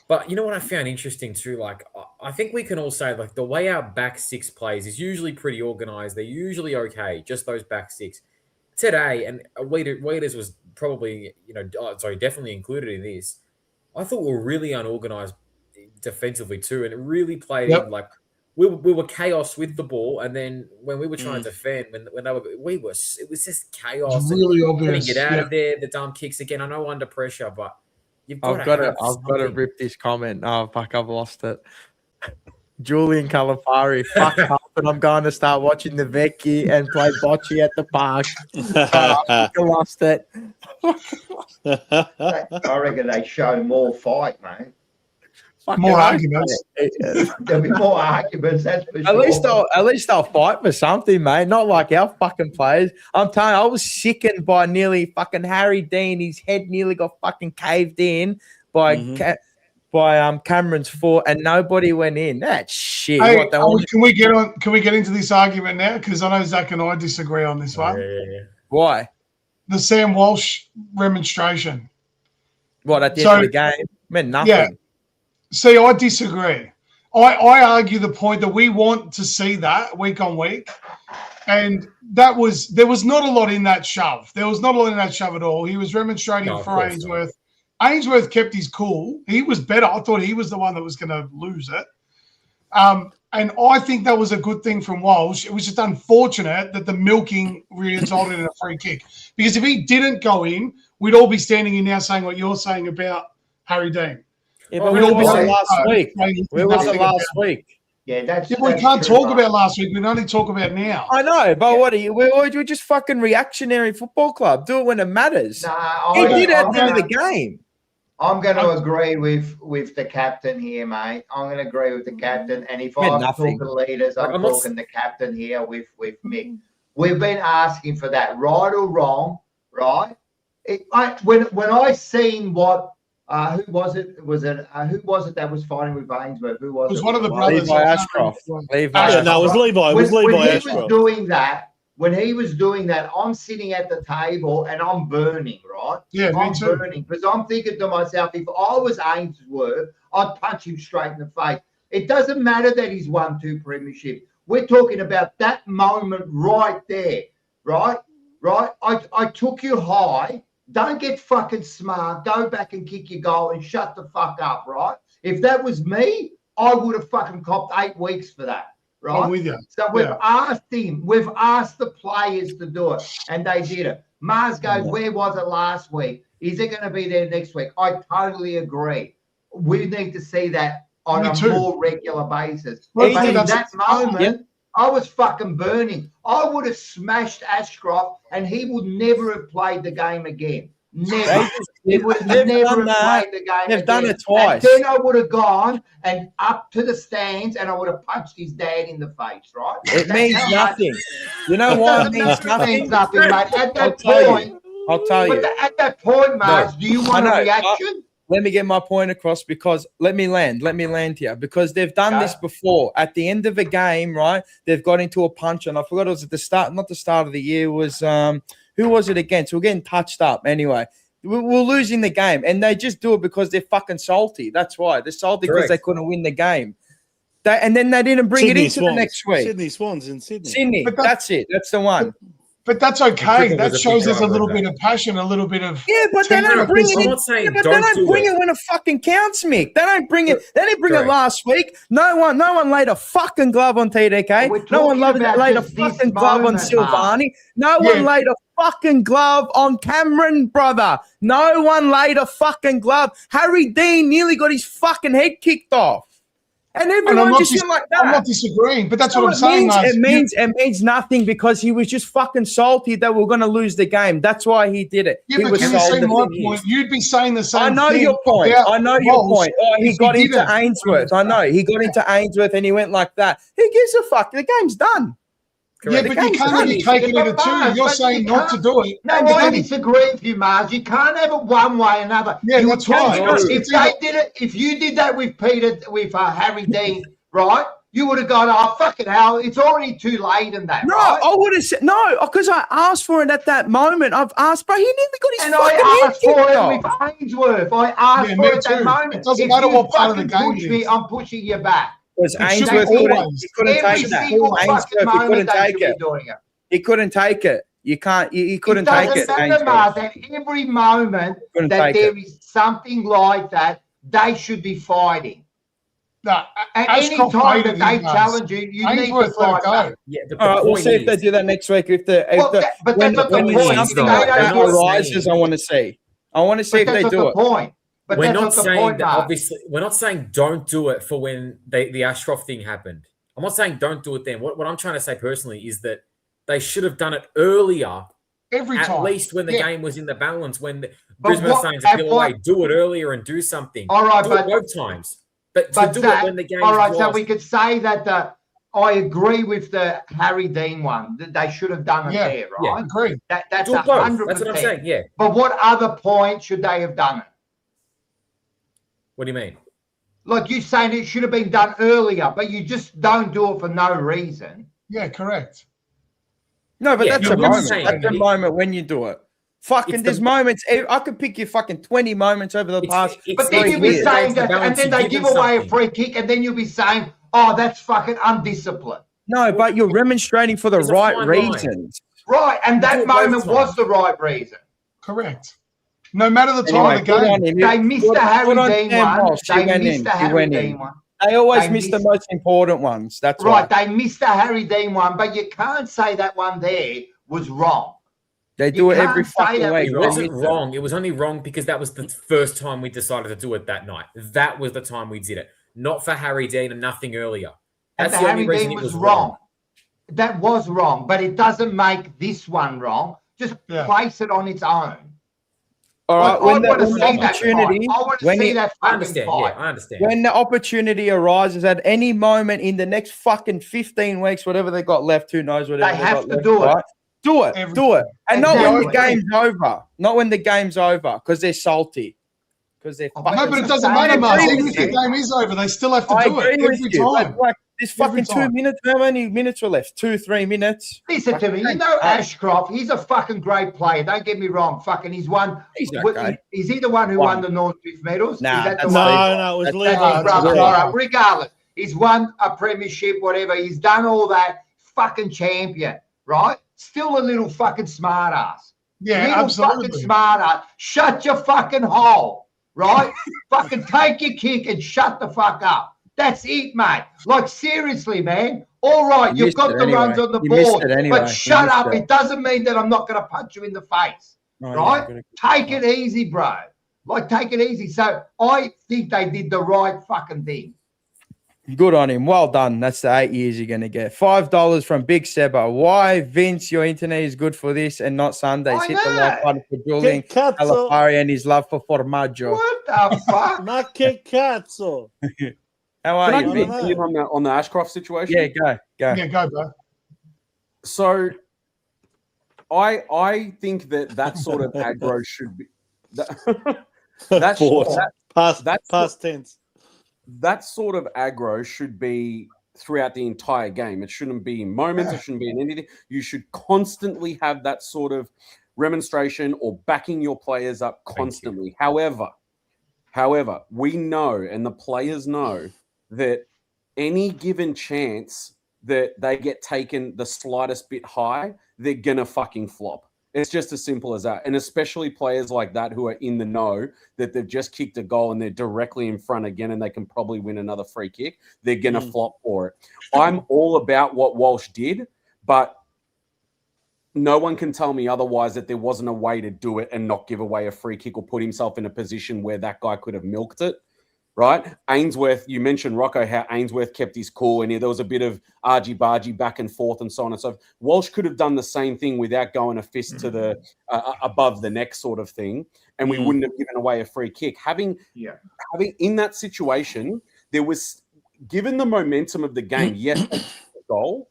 But you know what I found interesting too? Like, I think we can all say, like, the way our back six plays is usually pretty organized. They're usually okay, just those back six. Today, and Waiters was probably, definitely included in this. I thought we were really unorganized defensively too, and it really played in like we were chaos with the ball, and then when we were trying to defend, when it was just chaos. It's really obvious. Get out of there, the dumb kicks again. I know under pressure, but I've got to rip this comment. Oh fuck, I've lost it. Julian Calipari, fuck Carlton. I'm going to start watching the Vecchi and play bocce at the park. I lost it. I reckon they show more fight, mate. More arguments. There'll be more arguments. That's for sure. At least they'll fight for something, mate. Not like our fucking players. I'm telling you, I was sickened by nearly fucking Harry Dean. His head nearly got fucking caved in by Cameron's foot, and nobody went in. That's shit. Hey, can we get into this argument now? Because I know Zach and I disagree on this one. Yeah. Why? The Sam Walsh remonstration. What, at the end of the game? Meant nothing. Yeah. See, I disagree. I argue the point that we want to see that week on week. And there was not a lot in that shove. There was not a lot in that shove at all. He was remonstrating for Ainsworth. Ainsworth kept his cool. He was better. I thought he was the one that was going to lose it. And I think that was a good thing from Walsh. It was just unfortunate that the milking resulted in a free kick. Because if he didn't go in, we'd all be standing in now saying what you're saying about Harry Dean. Yeah, but where was it last week? Where was it last week? Yeah, that's we can't talk about last week. We can only talk about now. I know, but what are you? We're just fucking reactionary football club. Do it when it matters. He did it at the end of the game. I'm going to agree with the captain here, mate. I'm going to agree with the captain. And if I'm talking leaders, I'm talking the captain here with Mick. We've been asking for that, right or wrong, right? When I seen what who was it that was fighting with Ainsworth? Who was it? It was one of the brothers. Levi Ashcroft. No, it was Levi. It was Levi Ashcroft. When he was doing that, I'm sitting at the table and I'm burning, right? Yeah, I'm burning because I'm thinking to myself, if I was Ainsworth, I'd punch him straight in the face. It doesn't matter that he's won 2 premierships. We're talking about that moment right there, right? Right? I took you high. Don't get fucking smart. Go back and kick your goal and shut the fuck up, right? If that was me, I would have fucking copped 8 weeks for that, right? I'm with you. So we've asked him, we've asked the players to do it, and they did it. Mars goes, where was it last week? Is it going to be there next week? I totally agree. We need to see that on a more regular basis. But in that moment, I was fucking burning. I would have smashed Ashcroft and he would never have played the game again. Never. He would have never have played the game They've done it twice. And then I would have gone and up to the stands and I would have punched his dad in the face, right? It means nothing. You know why it means nothing? It means nothing, mate. At that point, I'll tell you. But at that point, Mars, do you want a reaction? Let me get my point across because let me land here because they've done this before. At the end of a game, right? They've got into a punch, and I forgot it was at the start, not the start of the year. It was who was it against? We're getting touched up anyway. We're losing the game, and they just do it because they're fucking salty. That's why they're salty because they couldn't win the game. And then they didn't bring it into the next week. Sydney Swans in Sydney. Sydney, that's it. That's the one. But that's okay. That shows there's a little bit of passion, a little bit of but they don't bring it. But they don't bring it when it fucking counts, Mick. They don't bring it. They didn't bring it last week. No one laid a fucking glove on TDK. No one laid a fucking glove on Silvani. No one laid a fucking glove on Cameron, brother. No one laid a fucking glove. Harry Dean nearly got his fucking head kicked off. And And everyone just went like that. I'm not disagreeing, but that's So what I'm saying, Mars. it means nothing because he was just fucking salty that we're going to lose the game. That's why he did it. Yeah, he but was can you see salty. my point? You'd be saying the same I know thing your point. about I know your Walsh point. Oh, he if got into didn't. Ainsworth. I know. He got into Ainsworth and he went like that. Who gives a fuck? The game's done. Yeah, but you can't be taking it at two. You're saying not to do it. No, I disagree with you, Mars. You can't have it one way or another. Yeah, that's right. If they did it, if you did that with Harry Dean, right? You would have gone, oh, fucking hell, it's already too late and that, No, right? I would have said, no, because I asked for it at that moment. I've asked, bro, he nearly got his And fucking I head asked for kicked it off. with Ainsworth. I asked for it at that moment. It doesn't If matter you what part of the fucking game push it me, is. I'm pushing you back. Because It should be Ainsworth always. he couldn't Every take that. single fucking Ainsworth, he moment couldn't they take should be it. doing it. He couldn't take it. You can't. He couldn't It take it. doesn't matter, Ainsworth. Mars, that every moment Couldn't that take there it. is something like that, they should be fighting. No, At any Ashcroft time made that it, they he does. challenge you, you need to Ainsworth let it fight go. back. Yeah, but All right, we'll point see if they is- do that next week. If the But when, that's not the when point. something They like don't that do it. arises, I want to see. I want to see But if they that's do not it. the point. But We're that's not not the saying point, that. Mark. Obviously, we're not saying don't do it for when the Ashcroft thing happened. I'm not saying don't do it then. What I'm trying to say personally is that they should have done it earlier. Every At time. least when the Yeah. game was in the balance, when But Brisbane are what- saying to at Bill what- away, do it earlier and do something. All right, do but- it both times. But to But do Zach, it when the game's all right, so lost, we could say that I agree with the Harry Dean one. That they should have done it Yeah, there, yeah. right? Agree. That's do it both. 100%. That's what I'm saying. Yeah. But what other point should they have done it? What do you mean? Like you saying it should have been done earlier, but you just don't do it for no reason. Yeah, correct. No, but Yeah, that's no, a we're moment. saying That's a it- moment when you do it. Fucking, It's there's the- moments. I could pick you fucking 20 moments over the past. But then you'll be years. saying that, and balance, then you they give give them away a something. free kick, and then you'll be saying, "Oh, that's fucking undisciplined." No, but you're remonstrating for the There's a right fine line. reasons. Right, and Do that it both moment was times. the right reason. Correct. No matter the time Anyway, of the good on game. him. They missed Good- the Harry good on Dean Sam one. Walsh. He They went missed in. the He Harry went Dean in. one. They always They miss the missed- most important ones. That's Right, why. they missed the Harry Dean one, but you can't say that one there was wrong. They do it can't every say fucking that week. It we wasn't They miss wrong. It was only wrong because that was the first time we decided to do it that night. That was the time we did it. Not for Harry Dean and nothing earlier. And That's the the only Harry reason Dean it was was wrong. That was wrong, but it doesn't make this one wrong. Just Yeah. place it on its own. All right, Like, when I the, want to when see the that fight. opportunity, I want to when see it- that I fucking understand. fight. Yeah, I understand. when the opportunity arises at any moment in the next fucking 15 weeks, whatever they got left, who knows whatever They they have got to left, do it. right? Do it, Every- do it, and not when the Exactly. game's over. Not when the game's over, because they're salty, because they're. Oh, fucking No, but it It's doesn't the matter, same Mars. thing. Even if the game is over, they still have to I do it agree with every you. time. Like this Every fucking time. 2 minutes. How many minutes were left? 2-3 minutes. Listen to me. You know Ashcroft. He's a fucking great player. Don't get me wrong. Fucking, he's won. He's okay. Is he the one who won the North Fifth medals? Nah, is that the that's one? No, it was That's- Lee. That's his Nah, brother. yeah. All right. Regardless, he's won a premiership, whatever. He's done all that. Fucking champion, right? Still a little fucking smart ass. Yeah, Little absolutely. fucking smart ass. Shut your fucking hole, right? Fucking take your kick and shut the fuck up. That's it, mate. Like, seriously, man. All right, You you've missed got it the anyway. runs on the You missed board, it anyway. but You shut missed up. it. It doesn't mean that I'm not going to punch you in the face, Oh, right? yeah, Take it easy, bro. Like, take it easy. So I think they did the right fucking thing. Good on him. Well done. That's the 8 years you're going to get. $5 from Big Seba. Why, Vince, your internet is good for this and not Sundays? I Hit the know. like button for Julian Che cazzo? Calipari and his love for formaggio. What the fuck? Ma che cazzo? How are Can you, I Vince? comment on the Ashcroft situation? Yeah, go. Yeah, go, bro. So, I think that sort of aggro should be that Force. Past that's- tense. that sort of aggro should be throughout the entire game. It shouldn't be in moments. It shouldn't be in anything. You should constantly have that sort of remonstration or backing your players up constantly. However, we know and the players know that any given chance that they get taken the slightest bit high, they're gonna fucking flop. It's just as simple as that. And especially players like that who are in the know that they've just kicked a goal and they're directly in front again and they can probably win another free kick, they're going to flop for it. I'm all about what Walsh did, but no one can tell me otherwise that there wasn't a way to do it and not give away a free kick or put himself in a position where that guy could have milked it. right? Ainsworth, you mentioned, Rocco, how Ainsworth kept his cool and there was a bit of argy-bargy back and forth and so on and so forth. Walsh could have done the same thing without going a fist to the above the neck sort of thing, and we wouldn't have given away a free kick. Having in that situation, there was, given the momentum of the game, yes, goal,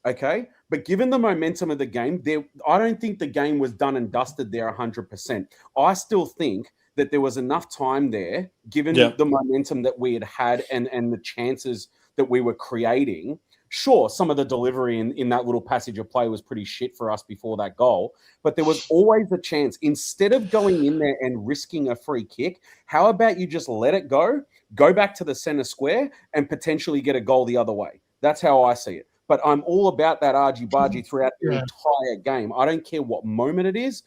okay, but given the momentum of the game, I don't think the game was done and dusted there 100%. I still think that there was enough time there, given the momentum that we had and the chances that we were creating. Sure, some of the delivery in that little passage of play was pretty shit for us before that goal, but there was always a chance. Instead of going in there and risking a free kick, how about you just let it go back to the center square, and potentially get a goal the other way? That's how I see it. But I'm all about that argy-bargy throughout the entire game. I don't care what moment it is.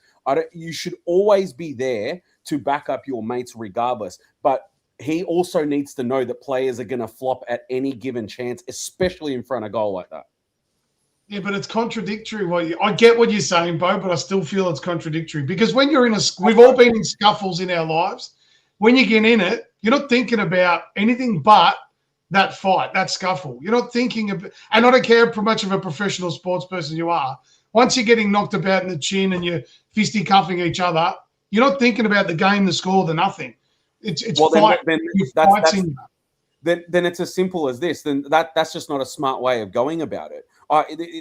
You should always be there to back up your mates regardless. But he also needs to know that players are going to flop at any given chance, especially in front of goal like that. Yeah, but it's contradictory. I get what you're saying, Bo, but I still feel it's contradictory. Because when you're we've all been in scuffles in our lives. When you get in it, you're not thinking about anything but that fight, that scuffle. You're not thinking of, and I don't care how much of a professional sports person you are. Once you're getting knocked about in the chin and you're fisticuffing each other, you're not thinking about the game, the score, the nothing. It's fight. Then it's as simple as this. Then that's just not a smart way of going about it.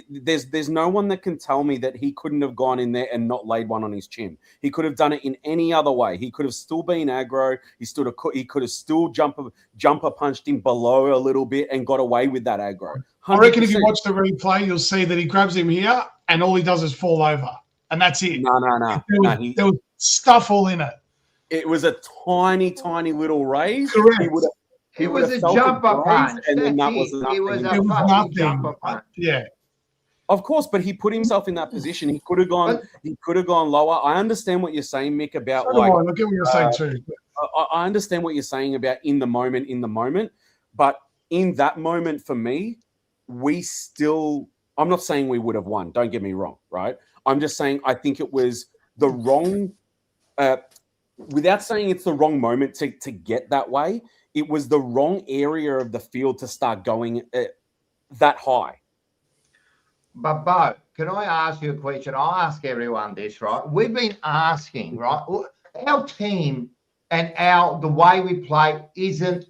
There's no one that can tell me that he couldn't have gone in there and not laid one on his chin. He could have done it in any other way. He could have still been aggro. He could have still jumper punched him below a little bit and got away with that aggro. 100%. I reckon if you watch the replay, you'll see that he grabs him here and all he does is fall over. And that's it. No. There was stuff all in it. It was a tiny, tiny little raise. Correct. It was a jumper punch. And then that was enough. It was a fucking jumper punch. Yeah. Of course, but he put himself in that position. He could have gone. He could have gone lower. I understand what you're saying, Mick, about I get what you're saying too. I understand what you're saying about in the moment. But in that moment, for me, we still. I'm not saying we would have won. Don't get me wrong, right? I'm just saying I think it was the wrong. Without saying it's the wrong moment to get that way, it was the wrong area of the field to start going that high. But, Bo, can I ask you a question? I'll ask everyone this, right? We've been asking, right? Our team and the way we play isn't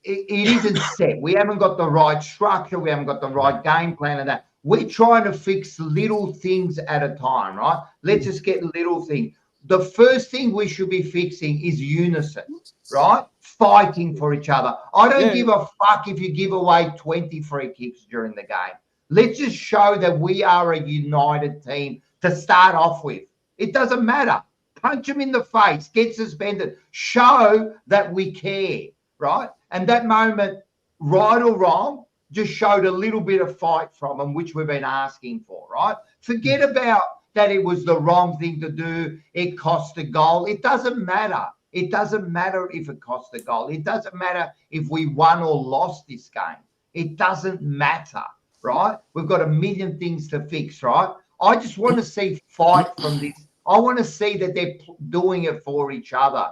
set. We haven't got the right structure. We haven't got the right game plan and that. We're trying to fix little things at a time, right? Let's just get little things. The first thing we should be fixing is unison, right? Fighting for each other. I don't give a fuck if you give away 20 free kicks during the game. Let's just show that we are a united team to start off with. It doesn't matter. Punch them in the face, get suspended. Show that we care, right? And that moment, right or wrong, just showed a little bit of fight from them, which we've been asking for, right? Forget about that it was the wrong thing to do. It cost a goal. It doesn't matter. It doesn't matter if it cost a goal. It doesn't matter if we won or lost this game. It doesn't matter, right? We've got a million things to fix, right? I just want to see fight from this. I want to see that they're doing it for each other.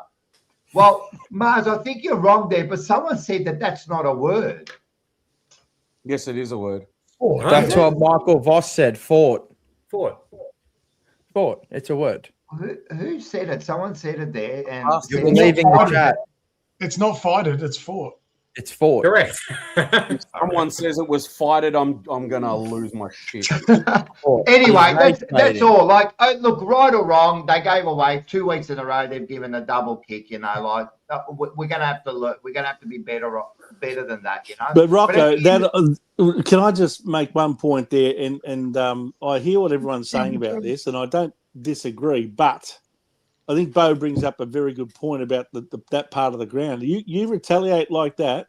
Well, Mars, I think you're wrong there, but someone said that that's not a word. Yes, it is a word. That's what Michael Voss said. Fought. It's a word. Who said it? Someone said it there. And you're leaving the chat. It's not fighted, it's fought. It's fought. Correct. If someone says it was fighted, I'm gonna lose my shit. Anyway, that's all. Like, look, right or wrong, they gave away 2 weeks in a row. They've given a double kick. You know, like we're gonna have to look. We're gonna have to be better than that. You know. But Rocco, can I just make one point there? And I hear what everyone's saying about this, and I don't disagree. But I think Bo brings up a very good point about that part of the ground. You retaliate like that,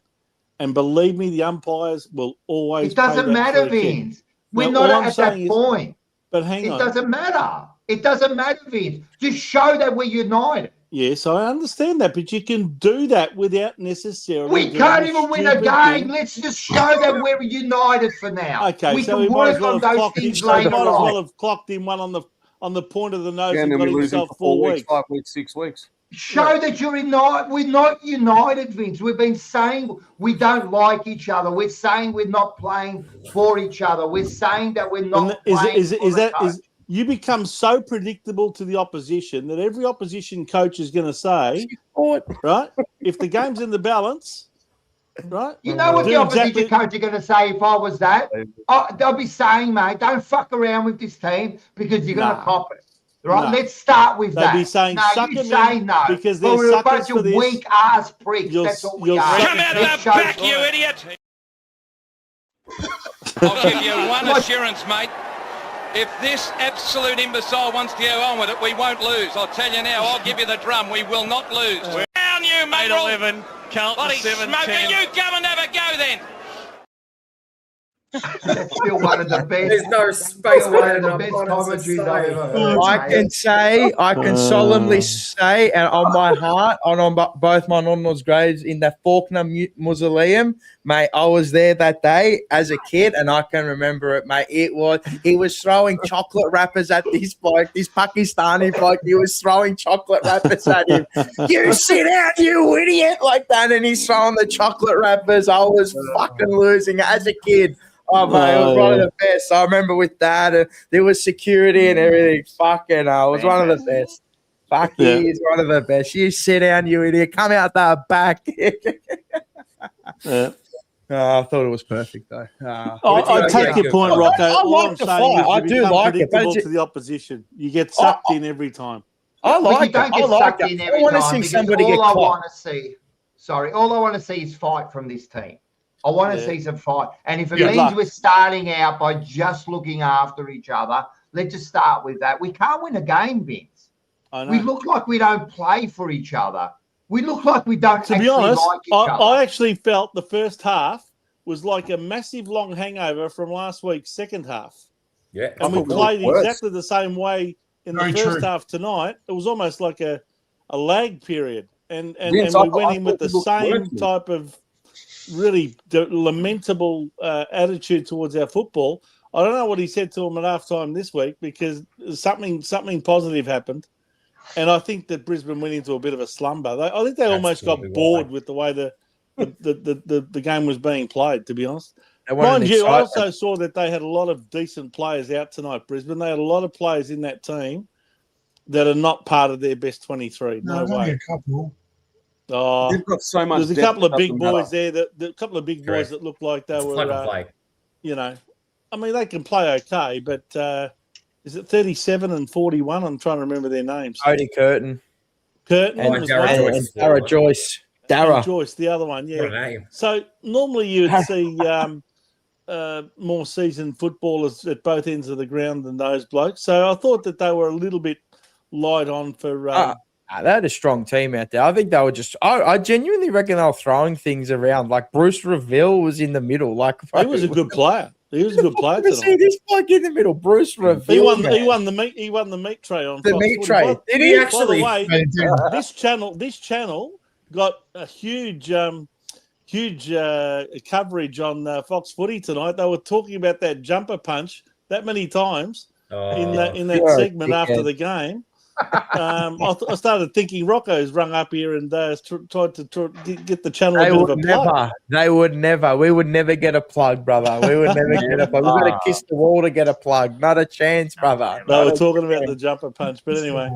and believe me, the umpires will always. It doesn't matter, Vince. We're not at that point. But hang on. It doesn't matter. It doesn't matter, Vince. Just show that we're united. Yes, I understand that, but you can do that without necessarily. We can't even win a game. Let's just show that we're united for now. Okay, we so can work on those things later on. Might as well have clocked him one on the point of the nose and then got we lose him himself for 4 weeks, 4 weeks. 5 weeks, 6 weeks. Show that you're united. We're not united, Vince. We've been saying we don't like each other. We're saying we're not playing for each other. We're saying that we're not playing for the coach. You become so predictable to the opposition that every opposition coach is going to say, right, if the game's in the balance, right? You know what the opposition coach are going to say if I was that? They'll be saying, mate, don't fuck around with this team because you're going to cop it. Right? Let's start with that. They'll be saying, no, you say no. Because they're we're a suckers bunch of weak-ass pricks. That's what we are. Come out of the back, you idiot! I'll give you one assurance, mate. If this absolute imbecile wants to go on with it, we won't lose. I'll tell you now, I'll give you the drum. We will not lose. Down you, mate. 8-11, Carlton 7-10. You come and have a go then. That's still one of the best. There's no space for one of the best commentaries I've ever heard. I can solemnly say, and on my heart, and on both my nonnos' graves in the Faulkner Mausoleum, mate, I was there that day as a kid, and I can remember it, mate. He was throwing chocolate wrappers at this bloke, this Pakistani bloke. He was throwing chocolate wrappers at him. You sit down, you idiot, like that, and he's throwing the chocolate wrappers. I was fucking losing as a kid. Oh, mate, it was one of the best. I remember with that, there was security and everything. Fucking hell, it was one of the best. Fuck yeah. He's one of the best. You sit down, you idiot. Come out the back. Yeah. I thought it was perfect, though. I take your point, Rocco. I like the fight. I do like it. But to the opposition. You get sucked in every time. I like it. I like it. I want to see somebody get caught. All I want to see is fight from this team. I want to see some fight. And if it means we're starting out by just looking after each other, let's just start with that. We can't win a game, Vince. We look like we don't play for each other. We look like we don't to be honest, like each other. I actually felt the first half was like a massive long hangover from last week's second half. Yeah. And we played exactly the same way in the first half tonight. It was almost like a lag period. And we went in with the same type of really lamentable attitude towards our football. I don't know what he said to him at halftime this week because something positive happened, and I think that Brisbane went into a bit of a slumber. I think they almost got bored with the way the game was being played. To be honest, mind you, I also saw that they had a lot of decent players out tonight. Brisbane, they had a lot of players in that team that are not part of their best 23. No way. A couple. Oh, you've got so much. There's a couple of big boys there. A couple of big boys that looked like they were. You know, I mean, they can play okay, but is it 37 and 41? I'm trying to remember their names. Cody Curtin was and Dara Joyce. Dara Joyce, the other one. Yeah. What a name. So normally you would see more seasoned footballers at both ends of the ground than those blokes. So I thought that they were a little bit light on for. They had a strong team out there. I think they were just. I genuinely reckon they were throwing things around. Like Bruce Reville was in the middle. Like he was a good player. He was a good player. See this bloke in the middle, Bruce Reville. He won the meat tray on the meat tray. Did he actually? By the way, this channel got a huge coverage on Fox Footy tonight. They were talking about that jumper punch that many times in that segment after the game. I started thinking Rocco's rung up here and tried to get the channel a bit of a plug. They would never. We would never get a plug, brother. We would never get a plug. We've got to kiss the wall to get a plug. Not a chance, brother. They were talking about the jumper punch, but anyway.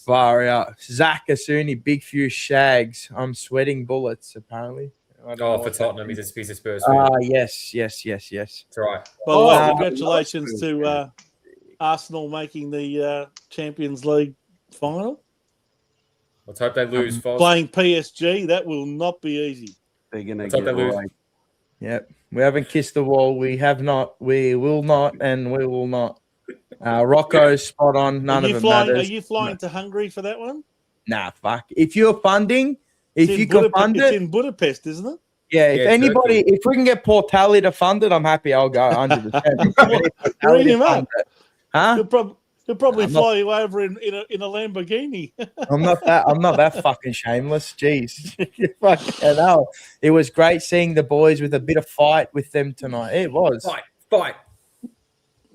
Far out. Zach Asuni, big few shags. I'm sweating bullets, apparently. For Tottenham, he's a piece of Spurs. Yes. That's right. Well, congratulations to Arsenal making the Champions League final. Let's hope they lose. Playing PSG, that will not be easy. They're going to get away. Yep. We haven't kissed the wall. We have not. We will not, and we will not. Rocco's spot on. None of it matters. Are you flying to Hungary for that one? Nah, fuck. If you're funding, if you can fund it. It's in Budapest, isn't it? Yeah, if we can get Portali to fund it, I'm happy. I'll go 100%. Bring him up. Huh? He'll probably fly you over in a Lamborghini. I'm not that fucking shameless. Jeez. Fucking hell. It was great seeing the boys with a bit of fight with them tonight. It was. Fight.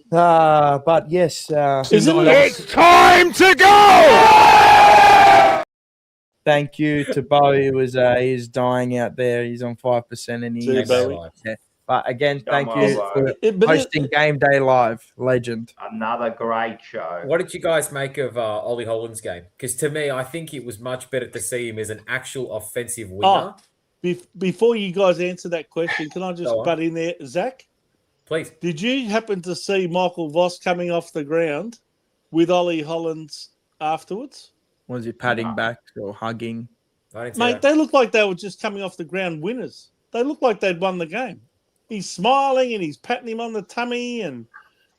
But yes. It's time to go! Thank you to Bo. He's dying out there. He's on 5% and See you, Bowie. yeah. But again, thank Come you on, for hosting Game Day Live. Legend. Another great show. What did you guys make of Ollie Holland's game? Because to me, I think it was much better to see him as an actual offensive winger. Before you guys answer that question, can I just butt in there, Zach? Please. Did you happen to see Michael Voss coming off the ground with Ollie Hollands afterwards? Was he patting back or hugging? Mate, they looked like they were just coming off the ground winners. They looked like they'd won the game. He's smiling and he's patting him on the tummy and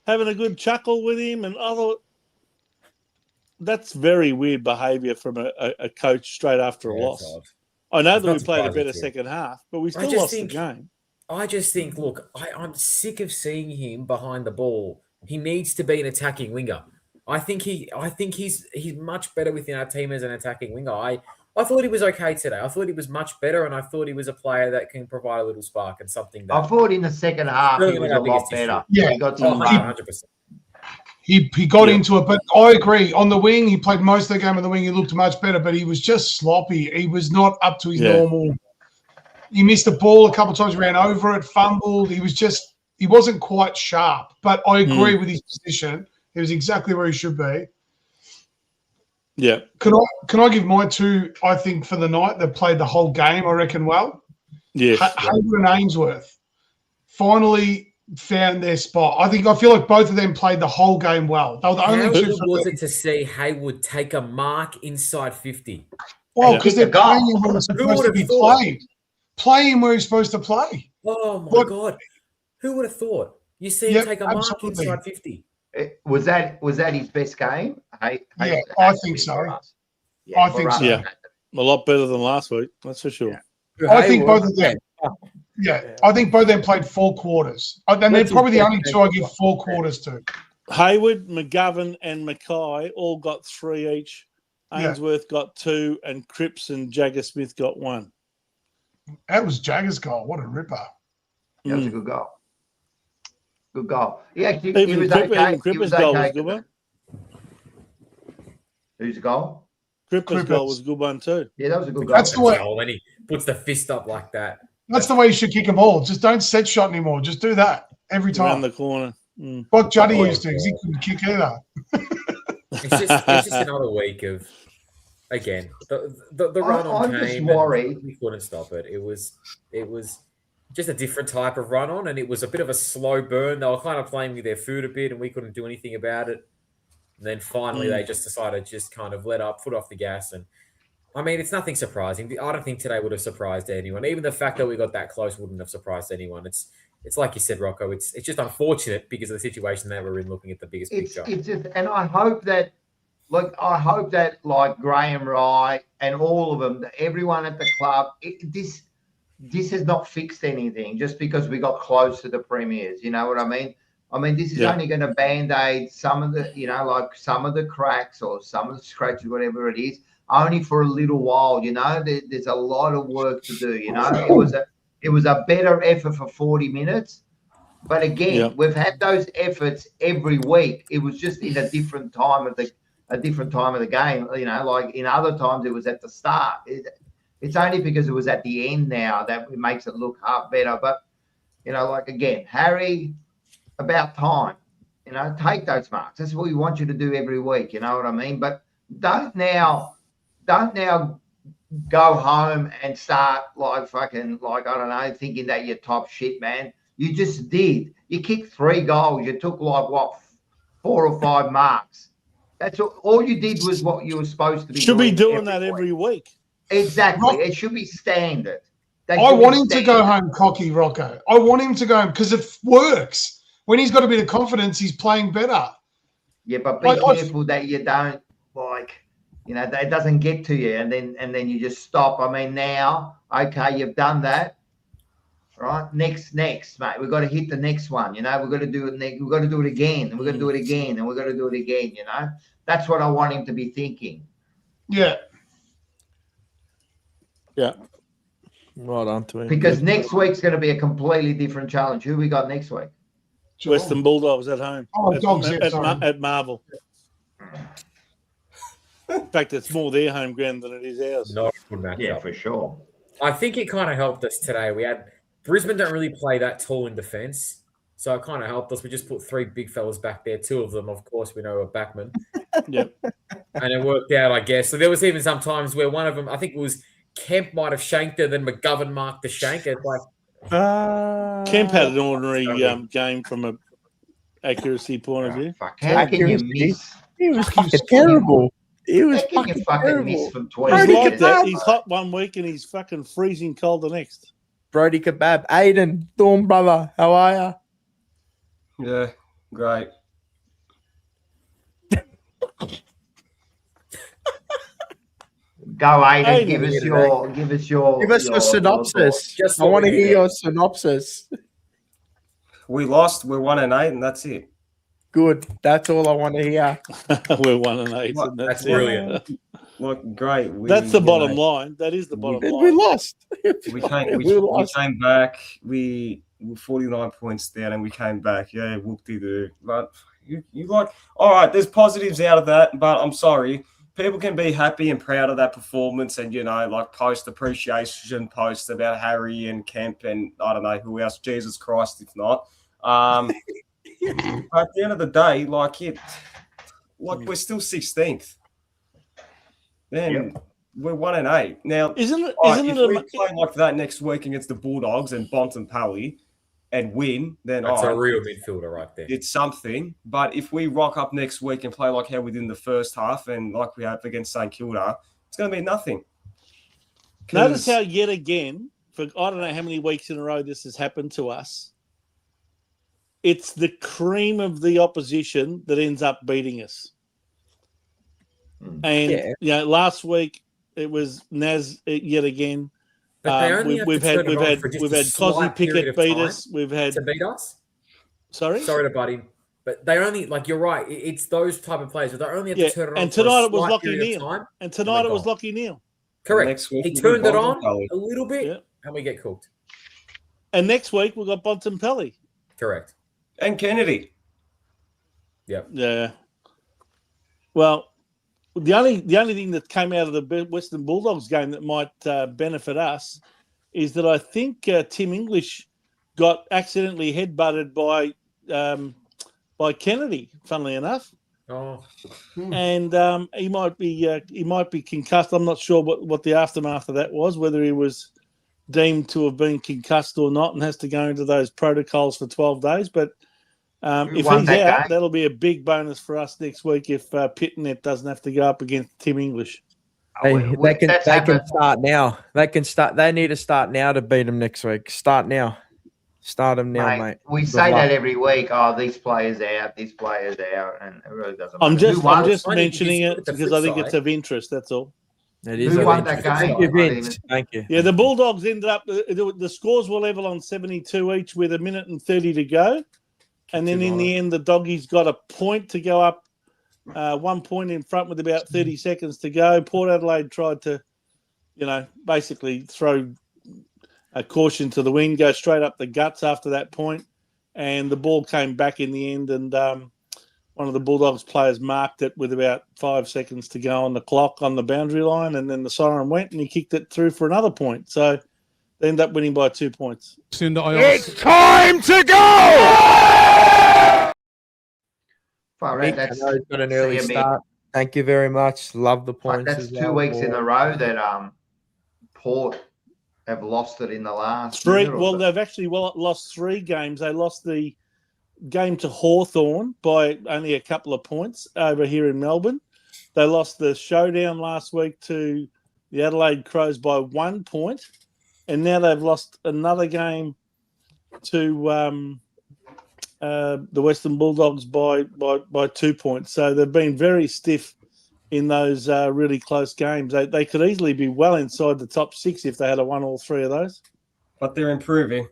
having a good chuckle with him. And I thought, that's very weird behaviour from a coach straight after a loss. I know that we played a better second half, but we still lost the game. I just think, look, I'm sick of seeing him behind the ball. He needs to be an attacking winger. I think he's much better within our team as an attacking winger. I thought he was okay today. I thought he was much better, and I thought he was a player that can provide a little spark and something that I thought in the second half he was a lot better. Yeah, he got some 100%. He got into it, but I agree. On the wing, he played most of the game on the wing. He looked much better, but he was just sloppy. He was not up to his normal. He missed the ball a couple of times, ran over it, fumbled. He wasn't quite sharp. But I agree with his position. He was exactly where he should be. Yeah. Can I give my two, I think, for the night that played the whole game, I reckon, well? Yes. Hayward and Ainsworth finally found their spot. I feel like both of them played the whole game well. They were the only two. How was it to see Hayward take a mark inside 50? Well, because they're playing him where he's supposed to be played. Play him where he's supposed to play. Oh, my God. Who would have thought? You see him take a mark inside 50. Was that his best game? I think so. Yeah, I think so. Yeah, a lot better than last week. That's for sure. Yeah. I think both of them. Yeah, I think both of them played 4 quarters. And they're probably the only two I give 4 quarters to. Hayward, McGovern, and Mackay all got 3 each. Ainsworth got 2, and Cripps and Jagger Smith got 1. That was Jagger's goal. What a ripper! That was a good goal. Good goal. He was okay. Cripps' goal was a good one. Whose goal? Cripps' goal was a good one too. Yeah, that was a good goal. That's the way. And he puts the fist up like that. That's the way you should kick a ball. Just don't set shot anymore. Just do that every time. Around the corner. What Juddy used to, because he couldn't kick either. It's just another week of, again, the run on came. We couldn't stop it. It was just a different type of run on, and it was a bit of a slow burn. They were kind of playing with their food a bit, and we couldn't do anything about it. And then finally, they just decided to just kind of let up, foot off the gas. And I mean, it's nothing surprising. I don't think today would have surprised anyone. Even the fact that we got that close wouldn't have surprised anyone. It's like you said, Rocco. It's just unfortunate because of the situation that we're in, looking at the biggest picture. It's just, and I hope that Graham Wright and all of them, everyone at the club, this has not fixed anything just because we got close to the premiers. You know what I mean? I mean, this is only going to band-aid some of the, some of the cracks or some of the scratches, whatever it is, only for a little while. You know, there's a lot of work to do. You know, it was a better effort for 40 minutes, but again, we've had those efforts every week. It was just in a different time of the game. You know, like in other times, it was at the start. It's only because it was at the end now that it makes it look half better. But, you know, like, again, Harry, about time, you know, take those marks. That's what we want you to do every week. You know what I mean? But don't now go home and start I don't know, thinking that you're top shit, man. You just did. You kicked 3 goals. You took 4 or 5 marks. That's all you did was what you were supposed to be doing. Should be doing that every week. Exactly. It should be standard. I want him to go home cocky, Rocco. I want him to go home because it works. When he's got a bit of confidence, he's playing better. Yeah, but be careful that you don't that it doesn't get to you and then you just stop. I mean, now, okay, you've done that. Right? Next, mate. We've got to hit the next one. You know, we've got to do it we've got to do it again, and we've got to do it again, and we've got to do it again, you know. That's what I want him to be thinking. Yeah. Yeah. Right on to him. Because next week's going to be a completely different challenge. Who we got next week? Western Bulldogs at home. Oh, at Marvel. In fact, it's more their home ground than it is ours. Not a good matchup. Yeah, for sure. I think it kind of helped us today. We had Brisbane don't really play that tall in defence, so it kind of helped us. We just put 3 big fellas back there. 2 of them, of course, we know are backmen. Yep. And it worked out, I guess. So there was even some times where one of them, I think it was Kemp, might have shanked her, then McGovern marked the shank. It's like Kemp had an ordinary game from an accuracy point of view. How can you miss? He was fucking terrible. He was How can you fucking miss from 20? He's like that. He's hot one week and he's fucking freezing cold the next. Brody Kebab. Aiden, Dawn brother, how are you? Yeah, great. Go, Aiden. Aiden, Give us your synopsis. I want to hear your synopsis. We lost. We're 1-8, and that's it. Good. That's all I want to hear. We're 1-8, and that's brilliant. Look, great. That's the bottom line. That is the bottom line. We lost. We came back. We were 49 points down, and we came back. Yeah, whoop-de-doo. But you like, all right, there's positives out of that, but I'm sorry. People can be happy and proud of that performance and, like post appreciation posts about Harry and Kemp and I don't know who else, Jesus Christ, if not. At the end of the day, we're still 16th. Then we're 1-8. Now, if we play like that next week against the Bulldogs and Bontempelli and win, then that's a real midfielder right there. It's something. But if we rock up next week and play like how we did in the first half and like we have against St Kilda, it's going to be nothing. Notice how yet again, for I don't know how many weeks in a row this has happened to us, it's the cream of the opposition that ends up beating us. And last week it was Naz yet again. We've had Cosy Pickett beat us. We've had to beat us. Sorry to butt in, but they only you're right. It's those type of players. But they only have to turn it on. And tonight it was Lockie Neal. And tonight it was Lockie Neal. Correct. Next week he turned it on a little bit, and we get cooked. And next week we've got Bontempelli. Correct. And Kennedy. Yep. Yeah. Well, the only thing that came out of the Western Bulldogs game that might benefit us is that I think Tim English got accidentally headbutted by Kennedy. Funnily enough, and he might be concussed. I'm not sure what the aftermath of that was, whether he was deemed to have been concussed or not, and has to go into those protocols for 12 days. But if he's out, that'll be a big bonus for us next week if Pitnet doesn't have to go up against Tim English. They can start now. They need to start now to beat them next week. Start now. Start them now, mate. We say that every week. Oh, this player's out, this player's out, and it really doesn't matter. I'm just mentioning it because I think it's of interest. That's all. It is. Who won that game? Thank you. Yeah, the Bulldogs ended up. The scores were level on 72 each with 1:30 to go. And then in the end, the Doggies got a point to go up, 1 point in front with about 30 seconds to go. Port Adelaide tried to, basically throw a caution to the wind, go straight up the guts after that point. And the ball came back in the end, and one of the Bulldogs players marked it with about 5 seconds to go on the clock on the boundary line. And then the siren went, and he kicked it through for another point. So they ended up winning by 2 points. It's time to go! He's got an early start. Thank you very much. Love the points. That's 2 weeks in a row that Port have lost it in the last 3. Well, they've actually lost 3 games. They lost the game to Hawthorn by only a couple of points over here in Melbourne. They lost the showdown last week to the Adelaide Crows by 1 point. And now they've lost another game to the Western Bulldogs by 2 points. So they've been very stiff in those really close games. They could easily be well inside the top 6 if they had won all 3 of those. But they're improving.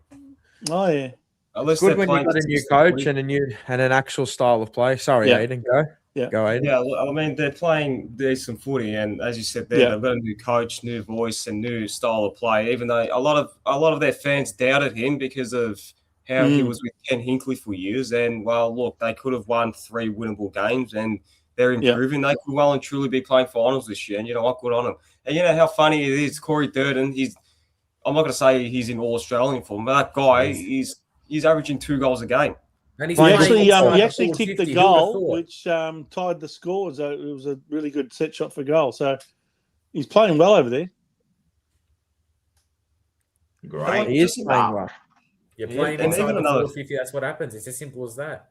Oh, yeah. It's good when you've got a new coach and an actual style of play. Sorry, Aiden, go. Yeah. Go, Aiden. Yeah, I mean, they're playing decent footy, and as you said there, they've got a new coach, new voice, and new style of play. Even though a lot of their fans doubted him because of how he was with Ken Hinkley for years, and well, look, they could have won 3 winnable games, and They're improving. They could well and truly be playing finals this year. And you know what? Good on them. And you know how funny it is. Corey Durden, I'm not going to say he's in All-Australian form, but that guy, he's averaging 2 goals a game. And he's he actually kicked kicked the goal, which tied the score. It was a really good set shot for goal. So he's playing well over there. Great. He is playing well. You're playing inside the 450. That's what happens. It's as simple as that.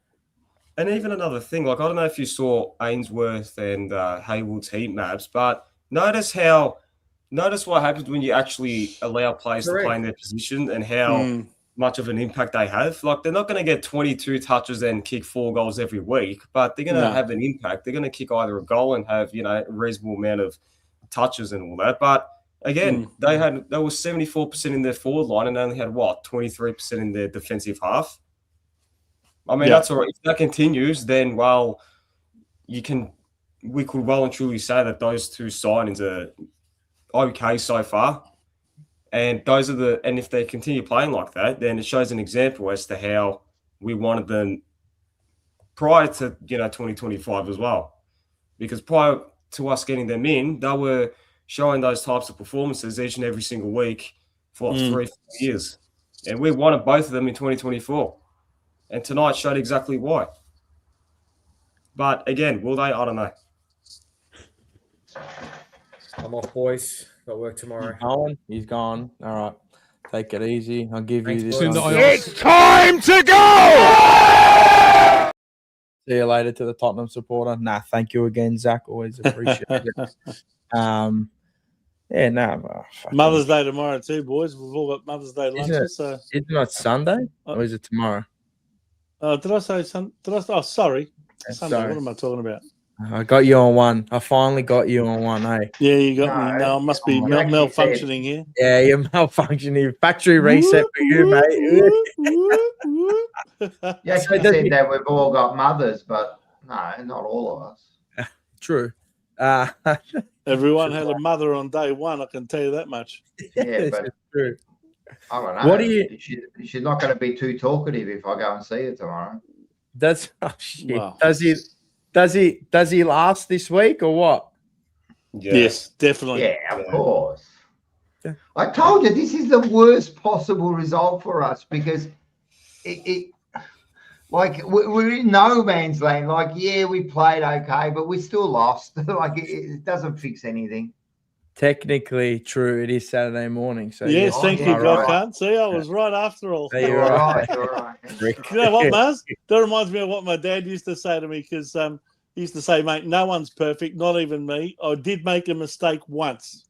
And even another thing, like I don't know if you saw Ainsworth and Haywood's heat maps, but notice what happens when you actually allow players to play in their position and how much of an impact they have. Like they're not going to get 22 touches and kick 4 goals every week, but they're going to have an impact. They're going to kick either a goal and have, you know, a reasonable amount of touches and all that. But again, they were 74% in their forward line and only had 23% in their defensive half. I mean, that's all right. If that continues, then we could well and truly say that those 2 signings are okay so far. And and if they continue playing like that, then it shows an example as to how we wanted them prior to, 2025 as well. Because prior to us getting them in, they were showing those types of performances each and every single week for 3-4 years. And we wanted both of them in 2024. And tonight showed exactly why. But again, will they? I don't know. I'm off, boys. Got work tomorrow. He's gone. All right. Take it easy. I'll give you this. It's time to go! See you later to the Tottenham supporter. Nah, thank you again, Zach. Always appreciate it. Mother's Day tomorrow too, boys. We've all got Mother's Day lunches. Isn't it Sunday or is it tomorrow? Did I say Sunday? Oh, sorry. Sunday. Sorry. What am I talking about? I got you on one. I finally got you on one, hey? Yeah, you got me. No, I must be malfunctioning here. Yeah, you're malfunctioning. Factory reset for you, mate. You actually said that we've all got mothers, but no, not all of us. True. Everyone had a mother on day one, I can tell you that much. Yeah, but true. I don't know. What do you? She's not going to be too talkative if I go and see her tomorrow. Shit. Wow. Does he last this week or what? Yeah. Yes, definitely. Yeah, of course. Yeah. I told you this is the worst possible result for us because we're in no man's land. Like, yeah, we played okay, but we still lost. Like, it doesn't fix anything. Technically true. It is Saturday morning. So yes, thank you, God. Can't see. I was right after all. You're right. You're right. You know what, Maz? That reminds me of what my dad used to say to me because he used to say, mate, no one's perfect, not even me. I did make a mistake once.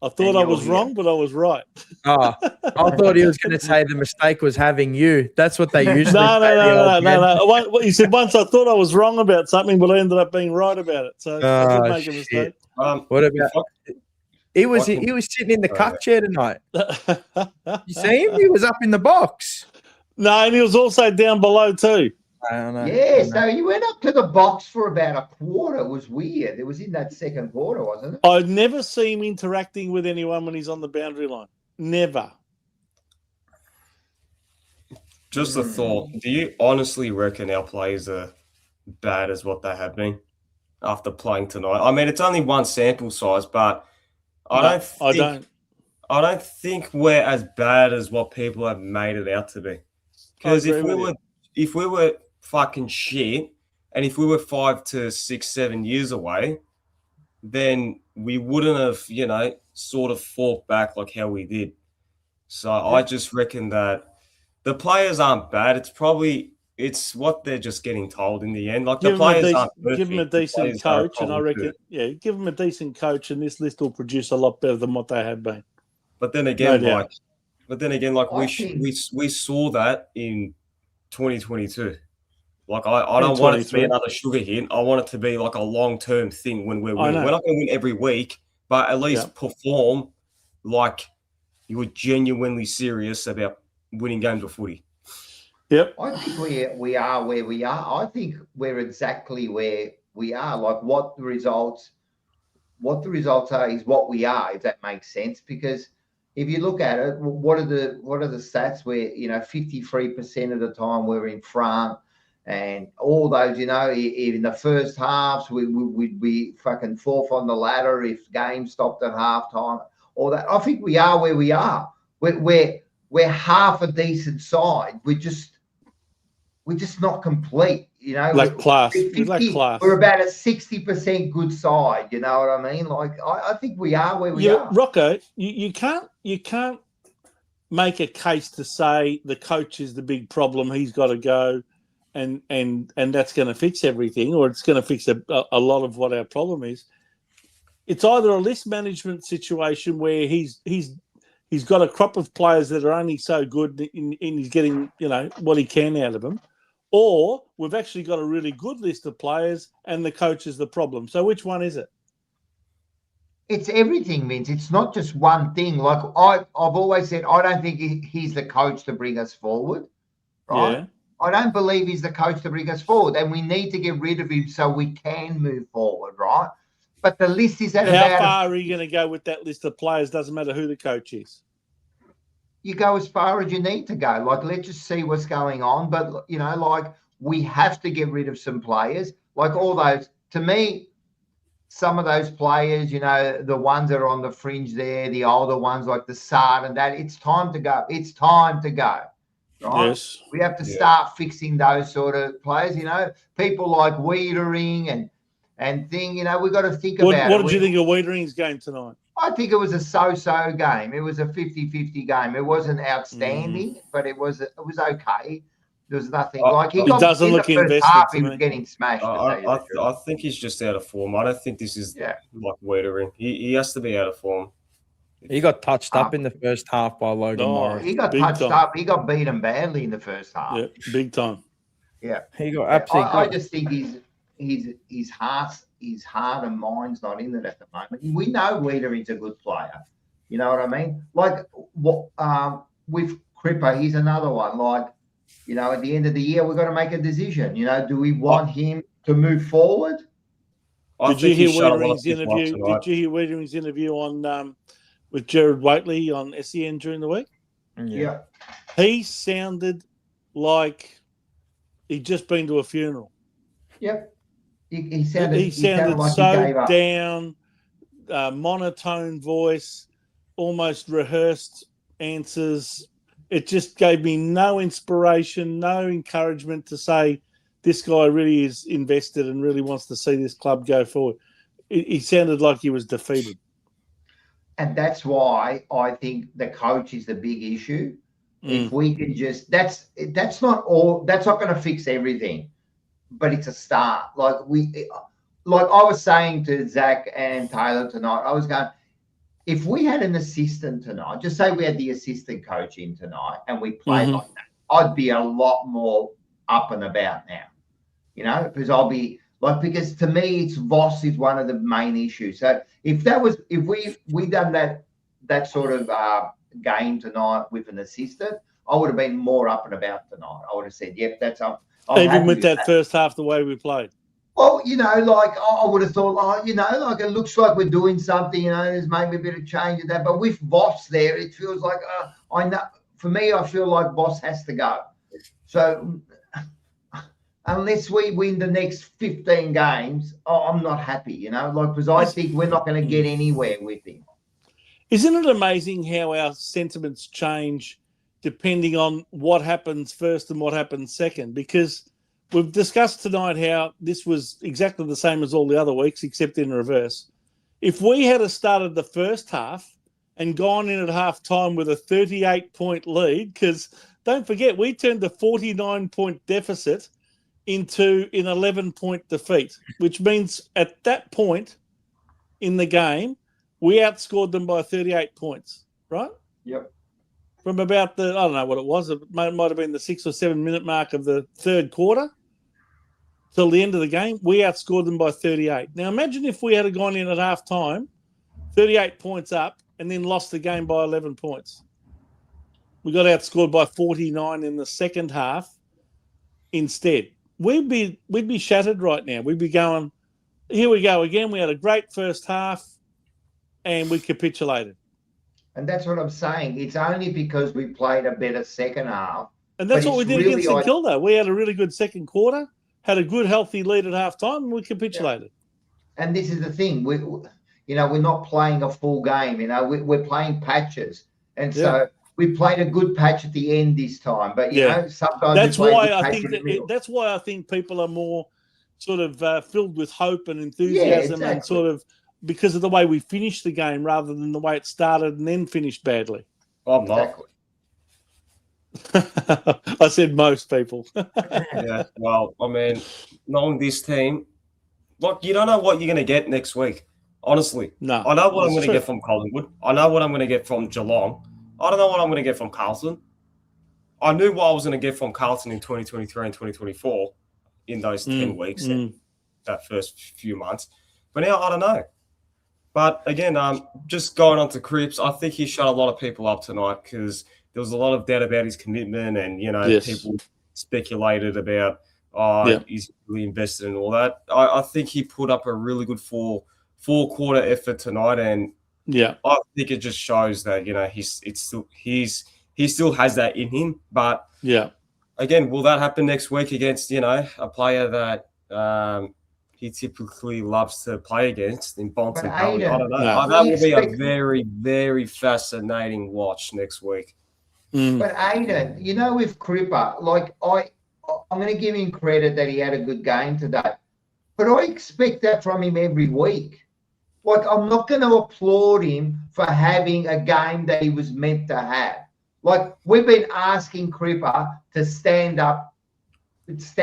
I thought I was wrong, but I was right. Oh, I thought he was going to say the mistake was having you. That's what they usually say. No. He said once I thought I was wrong about something, but I ended up being right about it. So I did make a mistake. What about he was sitting in the cup chair tonight. You see him? He was up in the box. No, and he was also down below too. I don't know. Yeah, so he went up to the box for about a quarter. It was weird. It was in that second quarter, wasn't it? I'd never see him interacting with anyone when he's on the boundary line. Never. Just a thought. Do you honestly reckon our players are bad as what they have been after playing tonight? I mean, it's only one sample size, but I don't think we're as bad as what people have made it out to be. Because if we were fucking shit, and if we were 5 to 6, 7 years away, then we wouldn't have, sort of fought back like how we did. So I just reckon that the players aren't bad. It's what they're just getting told in the end. Like the players aren't perfect. Give them a decent coach, and I reckon, give them a decent coach, and this list will produce a lot better than what they have been. But then again, we saw that in 2022. Like I don't want it to be another sugar hit. I want it to be like a long-term thing when we're winning. We're not going to win every week, but at least perform like you were genuinely serious about winning games of footy. Yep. I think we are where we are. I think we're exactly where we are. Like what the results are is what we are, if that makes sense. Because if you look at it, what are the stats where 53% of the time we're in front, and all those, in the first halves, we'd be fucking fourth on the ladder if games stopped at halftime. All that. I think we are where we are. We're half a decent side. We're just not complete. Like class. We lack class. We're about a 60% good side. You know what I mean? Like I think we are where we are. Rocco, you can't make a case to say the coach is the big problem. He's got to go, and that's going to fix everything, or it's going to fix a lot of what our problem is. It's either a list management situation where he's got a crop of players that are only so good and he's getting what he can out of them, or we've actually got a really good list of players and the coach is the problem. So which one is it? It's everything, Vince. It's not just one thing. Like I've always said, I don't think he's the coach to bring us forward, right? Yeah. I don't believe he's the coach to bring us forward, and we need to get rid of him so we can move forward, right? But the list is at how far are you going to go with that list of players? Doesn't matter who the coach is. You go as far as you need to go. Like, let's just see what's going on. But, we have to get rid of some players. Like all those, to me, some of those players, the ones that are on the fringe there, the older ones like the Sard and that, it's time to go. It's time to go. Right? Yes. We have to start fixing those sort of players, people like Wiedering and thing, we've got to think about it. What did you think of Wiedering's game tonight? I think it was a so-so game. It was a 50-50 game. It wasn't outstanding, but it was okay. There was nothing like he doesn't look invested. Half, he was getting smashed. I think he's just out of form. I don't think this is like Wiedering. He has to be out of form. He got touched up in the first half by Logan Morris. He got touched up. He got beaten badly in the first half. Yeah, big time. Yeah, he got absolutely. I just think his heart and mind's not in it at the moment. We know Wiedering's a good player. You know what I mean? Like with Cripper, he's another one. Like, at the end of the year, we've got to make a decision. Do we want him to move forward? Did you hear Wiedering's interview? Did you hear Wiedering's interview on with Jared Waitley on SEN during the week? Yeah. He sounded like he'd just been to a funeral. Yep. He sounded like so down, monotone voice, almost rehearsed answers. It just gave me no inspiration, no encouragement to say this guy really is invested and really wants to see this club go forward. He sounded like he was defeated. And that's why I think the coach is the big issue. If we can just, that's not going to fix everything, but it's a start. Like I was saying to Zach and Taylor tonight, I was going, if we had an assistant tonight, just say we had the assistant coach in tonight and we played like that, I'd be a lot more up and about now, because I'll be like, because to me, it's Voss is one of the main issues. So if we done that sort of game tonight with an assistant, I would have been more up and about tonight. I would have said, yep, that's up. Even with that first half, the way we played. Well, like I would have thought, like it looks like we're doing something, there's maybe a bit of change in that. But with Voss there, it feels like, I know, for me, I feel like Voss has to go. So unless we win the next 15 games, I'm not happy, because I think we're not going to get anywhere with him. Isn't it amazing how our sentiments change depending on what happens first and what happens second? Because we've discussed tonight how this was exactly the same as all the other weeks, except in reverse. If we had started the first half and gone in at half time with a 38-point lead, because don't forget, we turned a 49-point deficit into an 11-point defeat, which means at that point in the game, we outscored them by 38 points, right? Yep. From about I don't know what it was, it might have been the 6 or 7 minute mark of the third quarter till the end of the game, we outscored them by 38. Now imagine if we had gone in at half time, 38 points up, and then lost the game by 11 points. We got outscored by 49 in the second half instead. We'd be shattered right now. We'd be going, here we go again. We had a great first half and we capitulated. And that's what I'm saying. It's only because we played a better second half And that's But what we it's did really against St Kilda. We had a really good second quarter, had a good, healthy lead at halftime, and we capitulated. And this is the thing. We're not playing a full game. We're playing patches. And so we played a good patch at the end this time. But, sometimes that's we play why a good I patch think in the middle. that's why I think people are more sort of filled with hope and enthusiasm and sort of because of the way we finished the game rather than the way it started and then finished badly. I'm not. I said most people. Yeah, well, I mean, knowing this team, look, you don't know what you're going to get next week. Honestly, no. I know what I'm going to true. get from Collingwood. I know what I'm going to get from Geelong. I don't know what I'm going to get from Carlton. I knew what I was going to get from Carlton in 2023 and 2024 in those 10 weeks, that first few months. But now I don't know. But again, just going on to Cripps, I think he shut a lot of people up tonight because there was a lot of doubt about his commitment and, people speculated about, he's really invested in all that. I think he put up a really good four-quarter effort tonight, and I think it just shows that, he still has that in him. But again, will that happen next week against, a player that he typically loves to play against in Bontempelli? I don't know. That will be a very, very fascinating watch next week. But Aiden, with Cripper, like I'm going to give him credit that he had a good game today, but I expect that from him every week. Like, I'm not going to applaud him for having a game that he was meant to have. Like, we've been asking Cripper to stand up as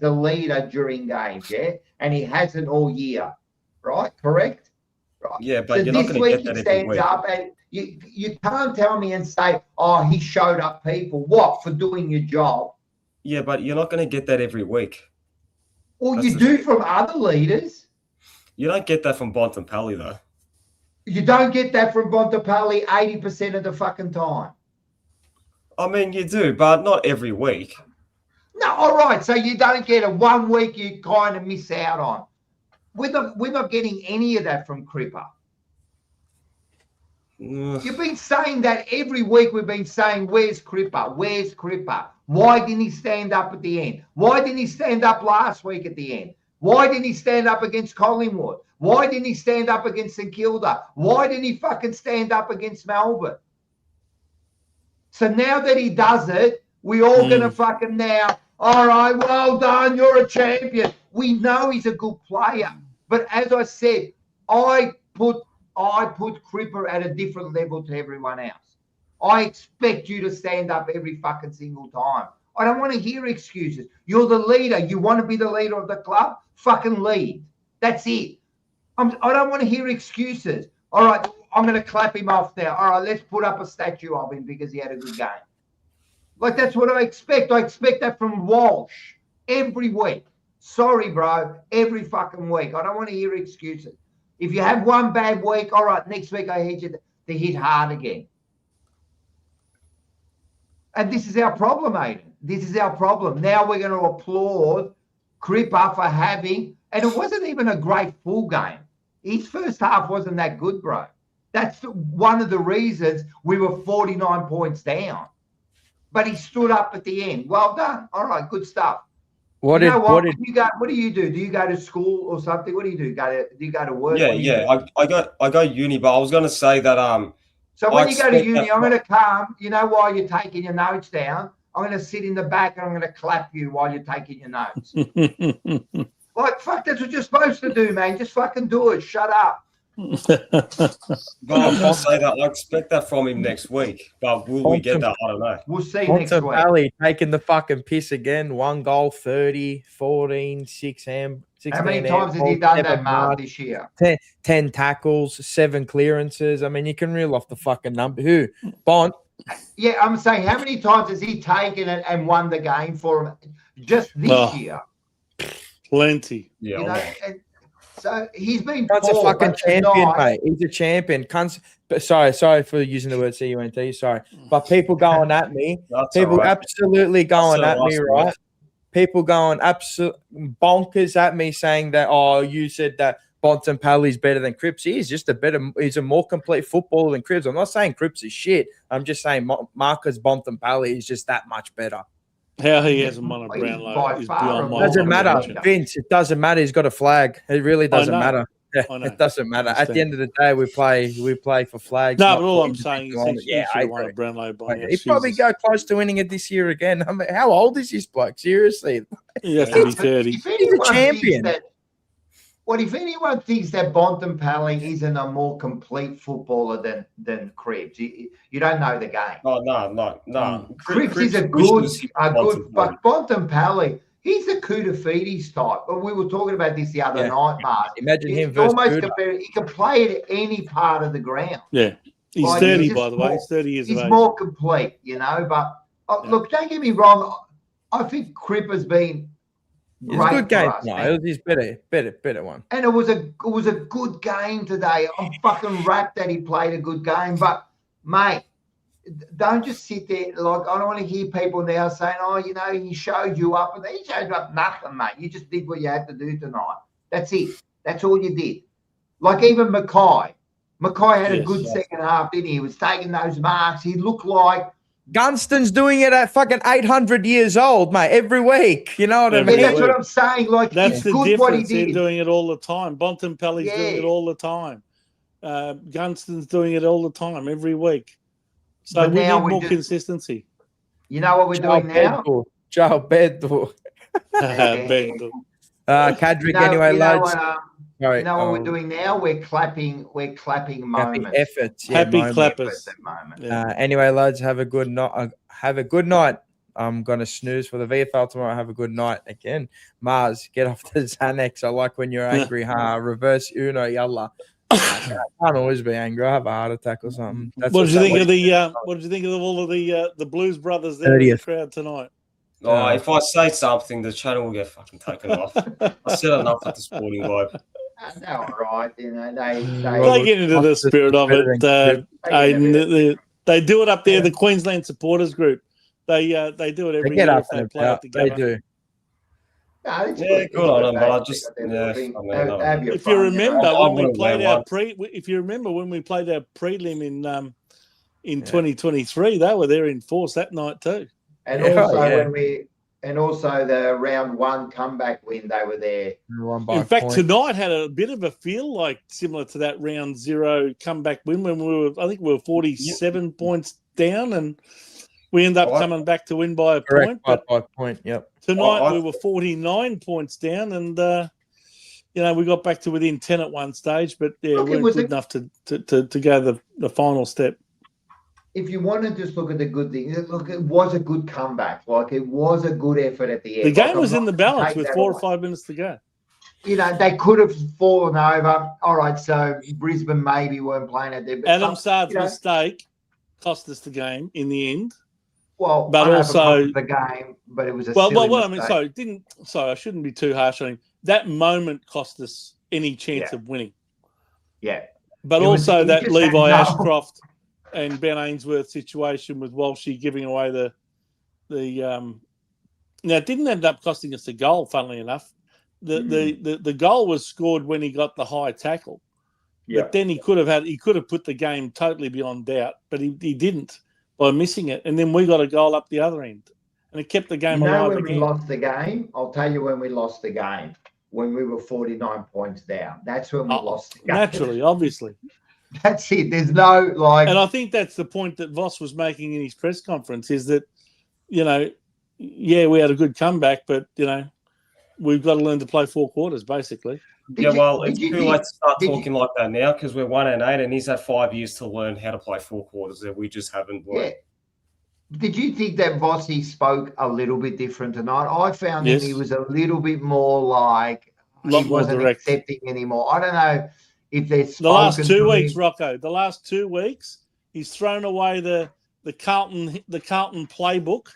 a leader during games, and he hasn't all year, right? Correct? Right. Yeah, but you're not going to get that every week. Up and you can't tell me and say, he showed up people. What, for doing your job? Yeah, but you're not going to get that every week. Well, you do from other leaders. You don't get that from Bontempelli, though. You don't get that from Bontempelli 80% of the fucking time. I mean, you do, but not every week. No, all right. So you don't get it 1 week you kind of miss out on. We're not getting any of that from Cripper. You've been saying that every week. We've been saying, where's Cripper? Where's Cripper? Why didn't he stand up at the end? Why didn't he stand up last week at the end? Why didn't he stand up against Collingwood? Why didn't he stand up against St Kilda? Why didn't he fucking stand up against Melbourne? So now that he does it, we all going to fucking now, all right, well done, you're a champion. We know he's a good player. But as I said, I put Cripper at a different level to everyone else. I expect you to stand up every fucking single time. I don't want to hear excuses. You're the leader. You want to be the leader of the club? Fucking lead. That's it. I don't want to hear excuses. All right, I'm going to clap him off now. All right, let's put up a statue of him because he had a good game. Like, that's what I expect. I expect that from Walsh every week. Sorry, bro. Every fucking week. I don't want to hear excuses. If you have one bad week, all right, next week I hit you to hit hard again. And this is our problem, Aiden. This is our problem. Now we're going to applaud Cripper for having, and it wasn't even a great full game. His first half wasn't that good, bro. That's one of the reasons we were 49 points down. But he stood up at the end. Well done. All right, good stuff. What do you do? Do you go to school or something? What do you do? Do you go to work? Yeah. I go uni, but I was going to say that So when you go to uni, I'm going to come. You know, while you're taking your notes down, I'm going to sit in the back and I'm going to clap you while you're taking your notes. Like, fuck, that's what you're supposed to do, man. Just fucking do it. Shut up. But I'll say that I expect that from him next week. But will we get that? I don't know. We'll see next week. Valley taking the fucking piss again. 1 goal, 30, 14, 16. How many times has he done that, Mark, this year? 10 tackles, 7 clearances. I mean, you can reel off the fucking number. Who? Bont. Yeah, I'm saying, how many times has he taken it and won the game for him just this year? Plenty. Yeah. You know, so he's been Cunt's a fucking champion, mate. He's a champion. Sorry for using the word CUNT. Sorry, but people going at me. Absolutely going at me, right? People going absolute bonkers at me, saying that, you said that Bontempelli's better than Cripps. He's a more complete footballer than Cripps. I'm not saying Cripps is shit. I'm just saying Marcus Bontempelli is just that much better. How he hasn't won a Brownlow is beyond my doesn't matter, comprehension. Vince. It doesn't matter. He's got a flag. It really doesn't matter. Yeah, I know. it doesn't matter. At the end of the day, we play for flags. No, not but all for I'm saying is individual he honour. should have won a Brownlow by now. He'd probably go close to winning it this year again. I mean, how old is this bloke? Seriously, he has to be 30. He's a champion. If anyone thinks that Bontempelli isn't a more complete footballer than Cripps, you don't know the game. Oh, no. Cripps is a good, but Bontempelli, he's a Kudafides type. But we were talking about this the other night, Mark. Imagine him versus Kuda. He can play at any part of the ground. Yeah, he's 30, by the way. He's 30 years of age. He's more complete, But look, don't get me wrong. I think Cripps has been. It's a good game. No, it was better one. And it was a good game today. I'm fucking wrapped that he played a good game. But mate, don't just sit there. Like, I don't want to hear people now saying, "Oh, he showed you up," and he showed you up nothing, mate. You just did what you had to do tonight. That's it. That's all you did. Like even Mackay had a good second half, didn't he? He was taking those marks. He looked like. Gunston's doing it at fucking 800 years old, mate, every week. You know what I mean? That's what I'm saying. Like, that's the good difference. They're doing it all the time. Bontempelli's doing it all the time. Gunston's doing it all the time, every week. So we need more consistency. You know what we're doing now? Joe Bedor. Cadrick, anyway, lads. You know what we're doing now? We're clapping moments. Efforts. Yeah, Happy clappers. Anyway, lads, have a good night. I'm gonna snooze for the VFL tomorrow. Have a good night again. Mars, get off the Xanax. I like when you're angry. Reverse Uno, yalla. I can't always be angry. I have a heart attack or something. What did you think of What did you think of all of the Blues brothers there in the crowd tonight? Oh, if I say something, the channel will get fucking taken off. I said enough at the Sporting Vibe. They're all right, They get into the spirit of it. They do it up there. The Queensland supporters group. They do it every year if they play it together. They do. Yeah, good on them, but I just if you remember when we played our prelim in 2023, they were there in force that night too. And also the round one comeback win, they were there. In fact, tonight had a bit of a feel like similar to that round zero comeback win when we were 47 points down and we ended up coming back to win by a point. By a point, yep. Tonight we were 49 points down and, we got back to within 10 at one stage, but we weren't good enough to go the final step. If you want to just look at the good thing, look, it was a good comeback. Like, it was a good effort at the end. The game was in the balance with 4 or 5 minutes to go. They could have fallen over. All right, so Brisbane maybe weren't playing at there. Adam Saad's mistake cost us the game in the end. Well, but also the game, but it was a silly mistake. I shouldn't be too harsh on him. That moment cost us any chance of winning. Yeah. But also that Levi Ashcroft and Ben Ainsworth situation with Walshy giving away the now it didn't end up costing us a goal, funnily enough. The goal was scored when he got the high tackle. Yeah. But then he could have put the game totally beyond doubt, but he didn't by missing it. And then we got a goal up the other end. And it kept the game alive when again. We lost the game? I'll tell you when we lost the game. When we were 49 points down. That's when we lost the game. Naturally, obviously. That's it. There's no and I think that's the point that Voss was making in his press conference is that, we had a good comeback, but we've got to learn to play 4 quarters, basically. It's too late to start talking like that now because we're 1-8 and he's had 5 years to learn how to play 4 quarters that we just haven't learned. Yeah. Did you think that Vossi spoke a little bit different tonight? I found that he was a little bit more like he wasn't accepting anymore. I don't know. If the last 2 weeks, Rocco, the last 2 weeks, he's thrown away the Carlton playbook,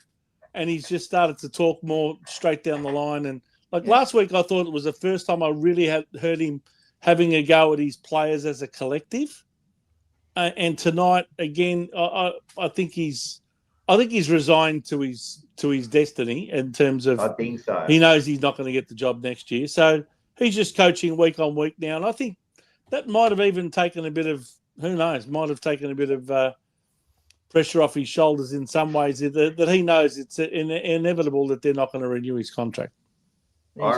and he's just started to talk more straight down the line. And last week, I thought it was the first time I really had heard him having a go at his players as a collective. And tonight, again, I think he's resigned to his destiny in terms of. I think so. He knows he's not going to get the job next year, so. he's just coaching week on week now. And I think that might have even taken a bit of, who knows, might have taken a bit of pressure off his shoulders in some ways that he knows it's inevitable that they're not going to renew his contract. I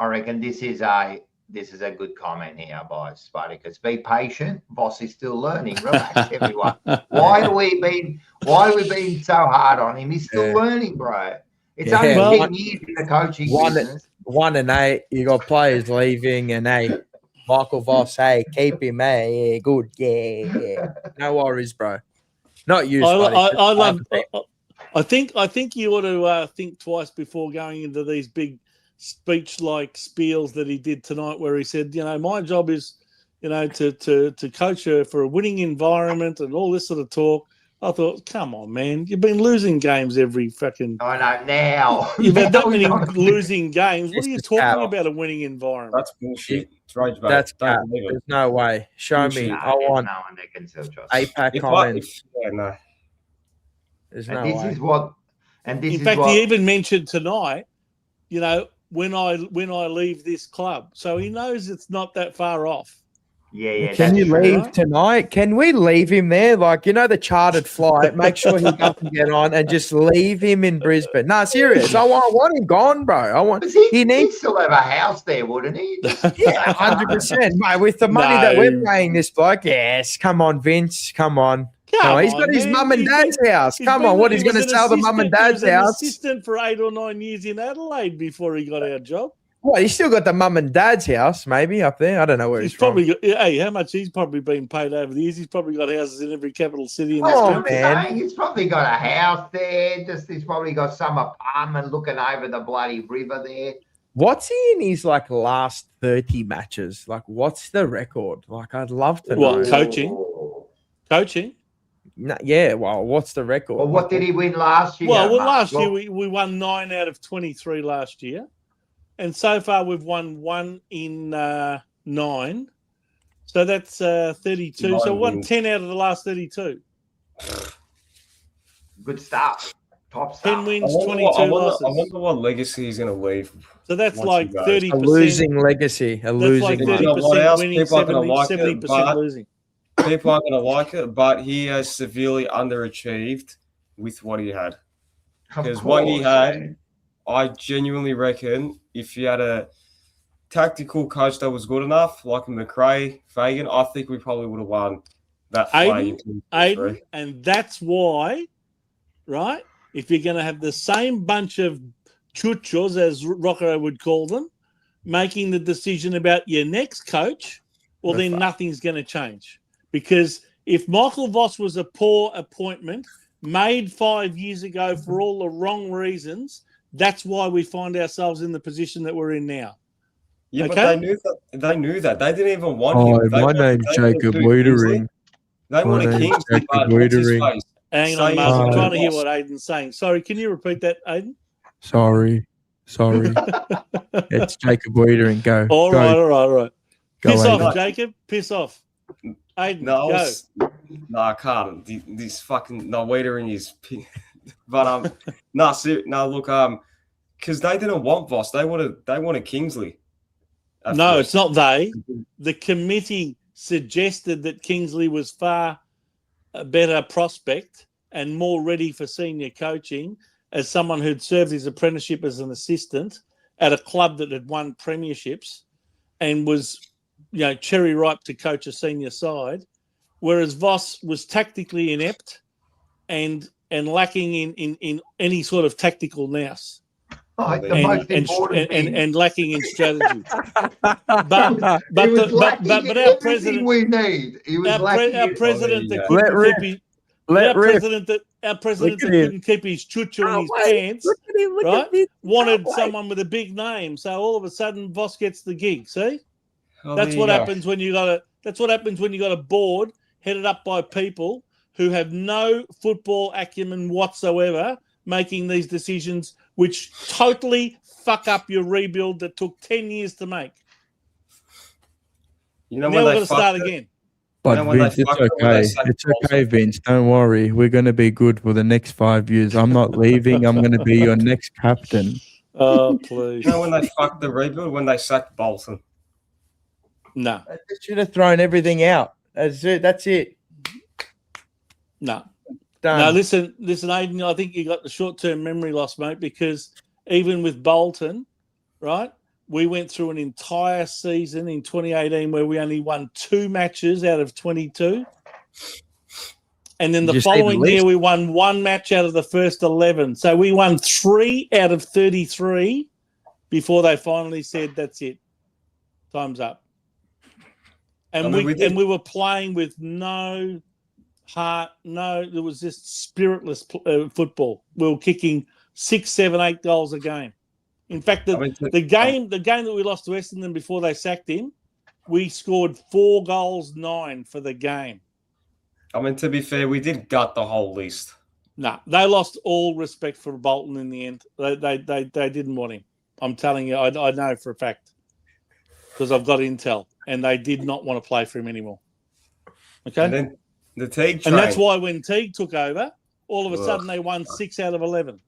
reckon this is a good comment here by Spartacus. Be patient. Boss is still learning. Relax, everyone. Why are we being so hard on him? He's still learning, bro. It's only 10 years in the coaching business. 1-8. You got players leaving, and hey, Michael Voss, hey, keep him, hey, yeah, good, yeah. No worries, bro. Not you. I think you ought to think twice before going into these big speech-like spiels that he did tonight, where he said, my job is, to coach her for a winning environment and all this sort of talk. I thought, come on, man, you've been losing games every fucking. I know now. You've had that many losing games. What are you talking about? A winning environment? That's bullshit. It's rage, mate. That's there's no way. Show me. I want no one that can sell just. APAC comments. No. There's no way. In fact, he even mentioned tonight, when I leave this club. So he knows it's not that far off. Yeah. Can you leave tonight? Can we leave him there? Like, the chartered flight, make sure he doesn't get on and just leave him in Brisbane. No, serious. I want him gone, bro. He'd still have a house there, wouldn't he? Yeah, 100%. Mate, with the money that we're paying this bloke, yes. Come on, Vince. Come on. He's got his mum and dad's house. Come on, what? He's going to sell the mum and dad's house? He was an assistant for 8 or 9 years in Adelaide before he got our job. What? He's still got the mum and dad's house, maybe up there. I don't know where he's probably from. How much he's probably been paid over the years? He's probably got houses in every capital city in this country. country. He's probably got a house there. He's probably got some apartment looking over the bloody river there. What's he in his last 30 matches? What's the record? I'd love to know. What, coaching? No, yeah, well, what's the record? Well, what did he win last year? Well, last year we won 9 out of 23 last year. And so far we've won 1 in 9. So that's 32. So we won 10 out of the last 32. Good start. Top start. 10 wins, 22 losses. I wonder what legacy he's going to leave. So that's like 30%. A losing legacy. That's like 30% winning, 70% losing. People aren't going to like it, but he has severely underachieved with what he had. Because what he had, I genuinely reckon if you had a tactical coach that was good enough, like McRae, Fagan, I think we probably would have won that fight. Aiden, and that's why, right, if you're going to have the same bunch of chuchos, as Rocco would call them, making the decision about your next coach, well, then nothing's going to change. Because if Michael Voss was a poor appointment made 5 years ago for all the wrong reasons, that's why we find ourselves in the position that we're in now. Yeah, okay? But they knew that. They didn't even want him. My name's Jacob Wiedering. They wanted Kingsley, but what's his face? Hang on, Mark. I'm trying to hear what Aiden's saying. Sorry, can you repeat that, Aiden? Sorry. It's Jacob Wiedering. Go. All right. Go, piss Aiden. off, Jacob. Piss off. Aiden, go. No, I can't. This fucking Wiedering is... But look, because they didn't want Voss, they wanted Kingsley. No, it's not they. The committee suggested that Kingsley was far a better prospect and more ready for senior coaching as someone who'd served his apprenticeship as an assistant at a club that had won premierships and was, cherry ripe to coach a senior side, whereas Voss was tactically inept and lacking in any sort of tactical nous. And lacking in strategy. But our president, we need. Our president that couldn't keep his chucho in his pants, right? Wanted someone with a big name. So all of a sudden, Voss gets the gig. See, that's what happens when you got a board headed up by people who have no football acumen whatsoever, making these decisions which totally fuck up your rebuild that took 10 years to make. Now we're going to start again. But Vince, it's okay. It's okay, Vince. Don't worry. We're going to be good for the next 5 years. I'm not leaving. I'm going to be your next captain. Oh, please. You know when they fucked the rebuild, when they sacked Bolton? No. They should have thrown everything out. That's it. That's it. No. Done. No, listen, Aiden, I think you got the short-term memory loss, mate, because even with Bolton, right, we went through an entire season in 2018 where we only won 2 matches out of 22. And then the following year, we won 1 match out of the first 11. So we won 3 out of 33 before they finally said, that's it. Time's up. And we were playing with no heart, there was just spiritless football. We were kicking 6, 7, 8 goals a game. In fact, the game that we lost to Essendon before they sacked him, we scored 4 goals, 9 for the game. I mean, to be fair, we did gut the whole list. No, they lost all respect for Bolton in the end. They didn't want him. I'm telling you, I know for a fact because I've got intel, and they did not want to play for him anymore. Okay, and then the Teague train. And that's why when Teague took over, all of a sudden they won 6 out of 11.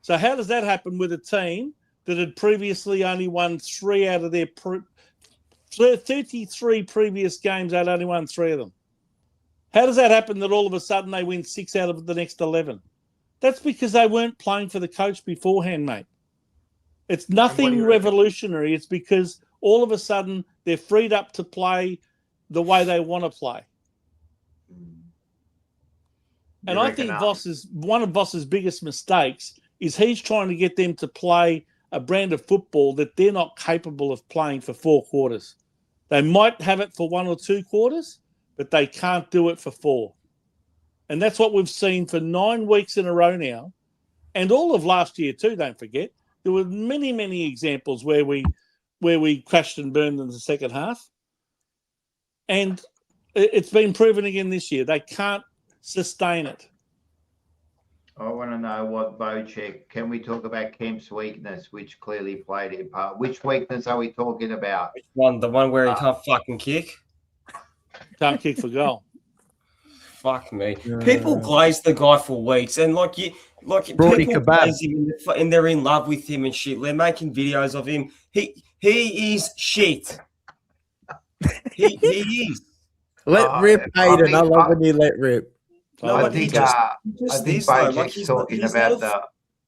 So how does that happen with a team that had previously only won 3 out of their 33 previous games? They'd only won 3 of them. How does that happen that all of a sudden they win 6 out of the next 11? That's because they weren't playing for the coach beforehand, mate. It's nothing revolutionary. It's because all of a sudden they're freed up to play the way they want to play. And I think one of Voss's biggest mistakes is he's trying to get them to play a brand of football that they're not capable of playing for 4 quarters. They might have it for 1 or 2 quarters, but they can't do it for 4. And that's what we've seen for 9 weeks in a row now. And all of last year too, don't forget. There were many, many examples where we crashed and burned in the second half. And it's been proven again this year. They can't sustain it. I want to know what Bocek, can we talk about Kemp's weakness, which clearly played a part? Which weakness are we talking about? Which one? The one where he can't fucking kick? Can't kick for goal. Fuck me. People glaze the guy for weeks, and people glaze him and they're in love with him and shit. They're making videos of him. He is shit. He is. Let rip, Aiden. I love when you let rip. No, I think Bocek's talking about the.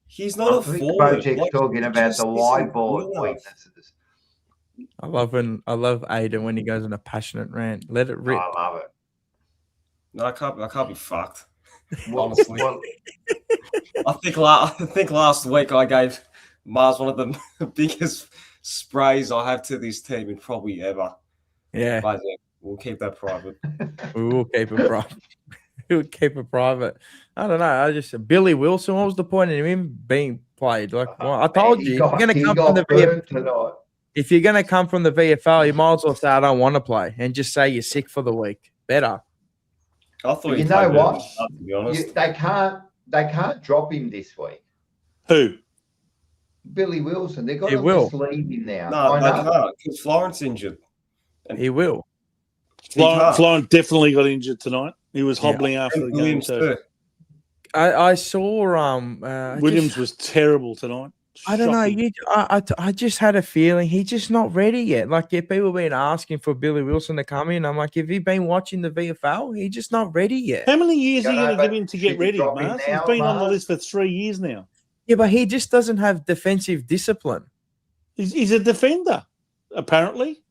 He's not a forward. Bocek's talking about the wide board weaknesses. I love Aiden when he goes on a passionate rant. Let it rip. I love it. No, I can't be fucked. Honestly, I think last week I gave Mars one of the biggest sprays I have to this team in probably ever. Yeah, but we'll keep that private. We will keep it private. We would keep it private. I don't know. Billy Wilson. What was the point of him being played? Like I told you, if you're going to come from the VFL, if you're going to come from the VFL, you might as well say I don't want to play and just say you're sick for the week. Better. I thought you know what? To be honest, they can't drop him this week. Who? Billy Wilson. They've got to just leave him now. No, they can't because Florence injured. And he will. Florence definitely got injured tonight. He was hobbling after the game too. I saw Williams was terrible tonight. I don't know. I just had a feeling he's just not ready yet. Like if people been asking for Billy Wilson to come in, I'm like, have you been watching the VFL? He's just not ready yet. How many years are you going to give him to get ready, Mars? He's been on the list for 3 years now. Yeah, but he just doesn't have defensive discipline. He's a defender, apparently.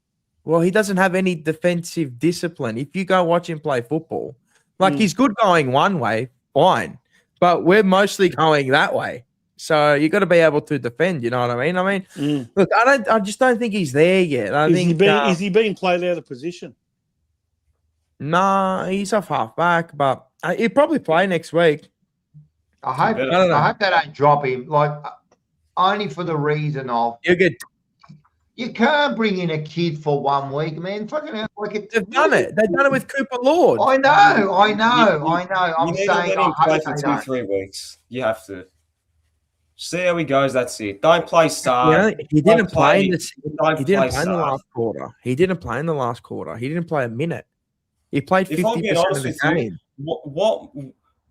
Well, he doesn't have any defensive discipline. If you go watch him play football, like he's good going one way, fine. But we're mostly going that way. So you got to be able to defend, you know what I mean? Look, I just don't think he's there yet. Is he being played out of position? Nah, he's off halfback, but he'll probably play next week. I hope they don't drop him, like only for the reason of you can't bring in a kid for 1 week, man. Fucking hell, they've done it. They've done it with Cooper Lord. I know. I'm saying I hope for 2-3 weeks. You have to see how he goes. That's it. Don't play star. He didn't play in the last quarter. He didn't play in the last quarter. He didn't play a minute. He played 50% of the game.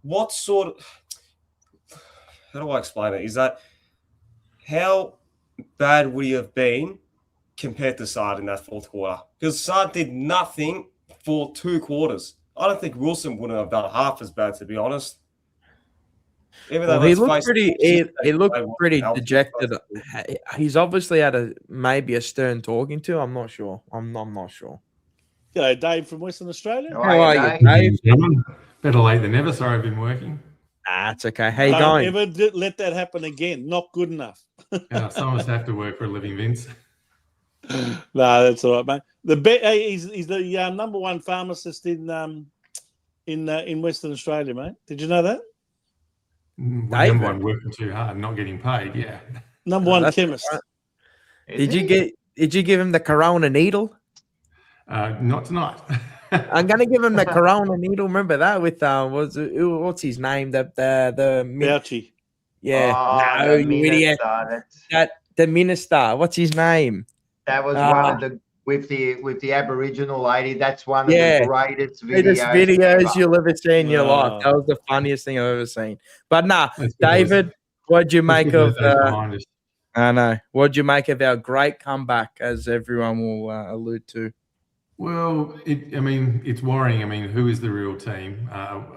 What sort of? How do I explain it? Is that how bad would he have been compared to Sard in that fourth quarter? Because Sard did nothing for 2 quarters. I don't think Wilson wouldn't have done half as bad, to be honest. Even Well, though he let's looked face pretty. it, He looked they weren't pretty healthy. dejected. He's obviously had maybe a stern talking to. I'm not sure. I'm not sure. G'day, Dave from Western Australia. How are you, Dave? Better late than never. Sorry, I've been working. It's okay. How you Don't going? ever let that happen again. Not good enough. Some of us have to work for a living, Vince. No, that's all right, mate. He's the number one pharmacist in Western Australia, mate. Did you know that? Well, number one, working too hard, not getting paid. Yeah. Number one chemist. Right. Did you give him the Corona needle? Not tonight. I'm gonna give him the Corona needle. Remember that with what's his name? The Fauci. Yeah. Oh, no, the you idiot. The minister. What's his name? That was one of the with the Aboriginal lady. That's one of the greatest videos ever. you'll ever see in your life. That was the funniest thing I've ever seen. But David, what'd you make of? I know. What'd you make of our great comeback, as everyone will allude to? Well, it's worrying. I mean, who is the real team?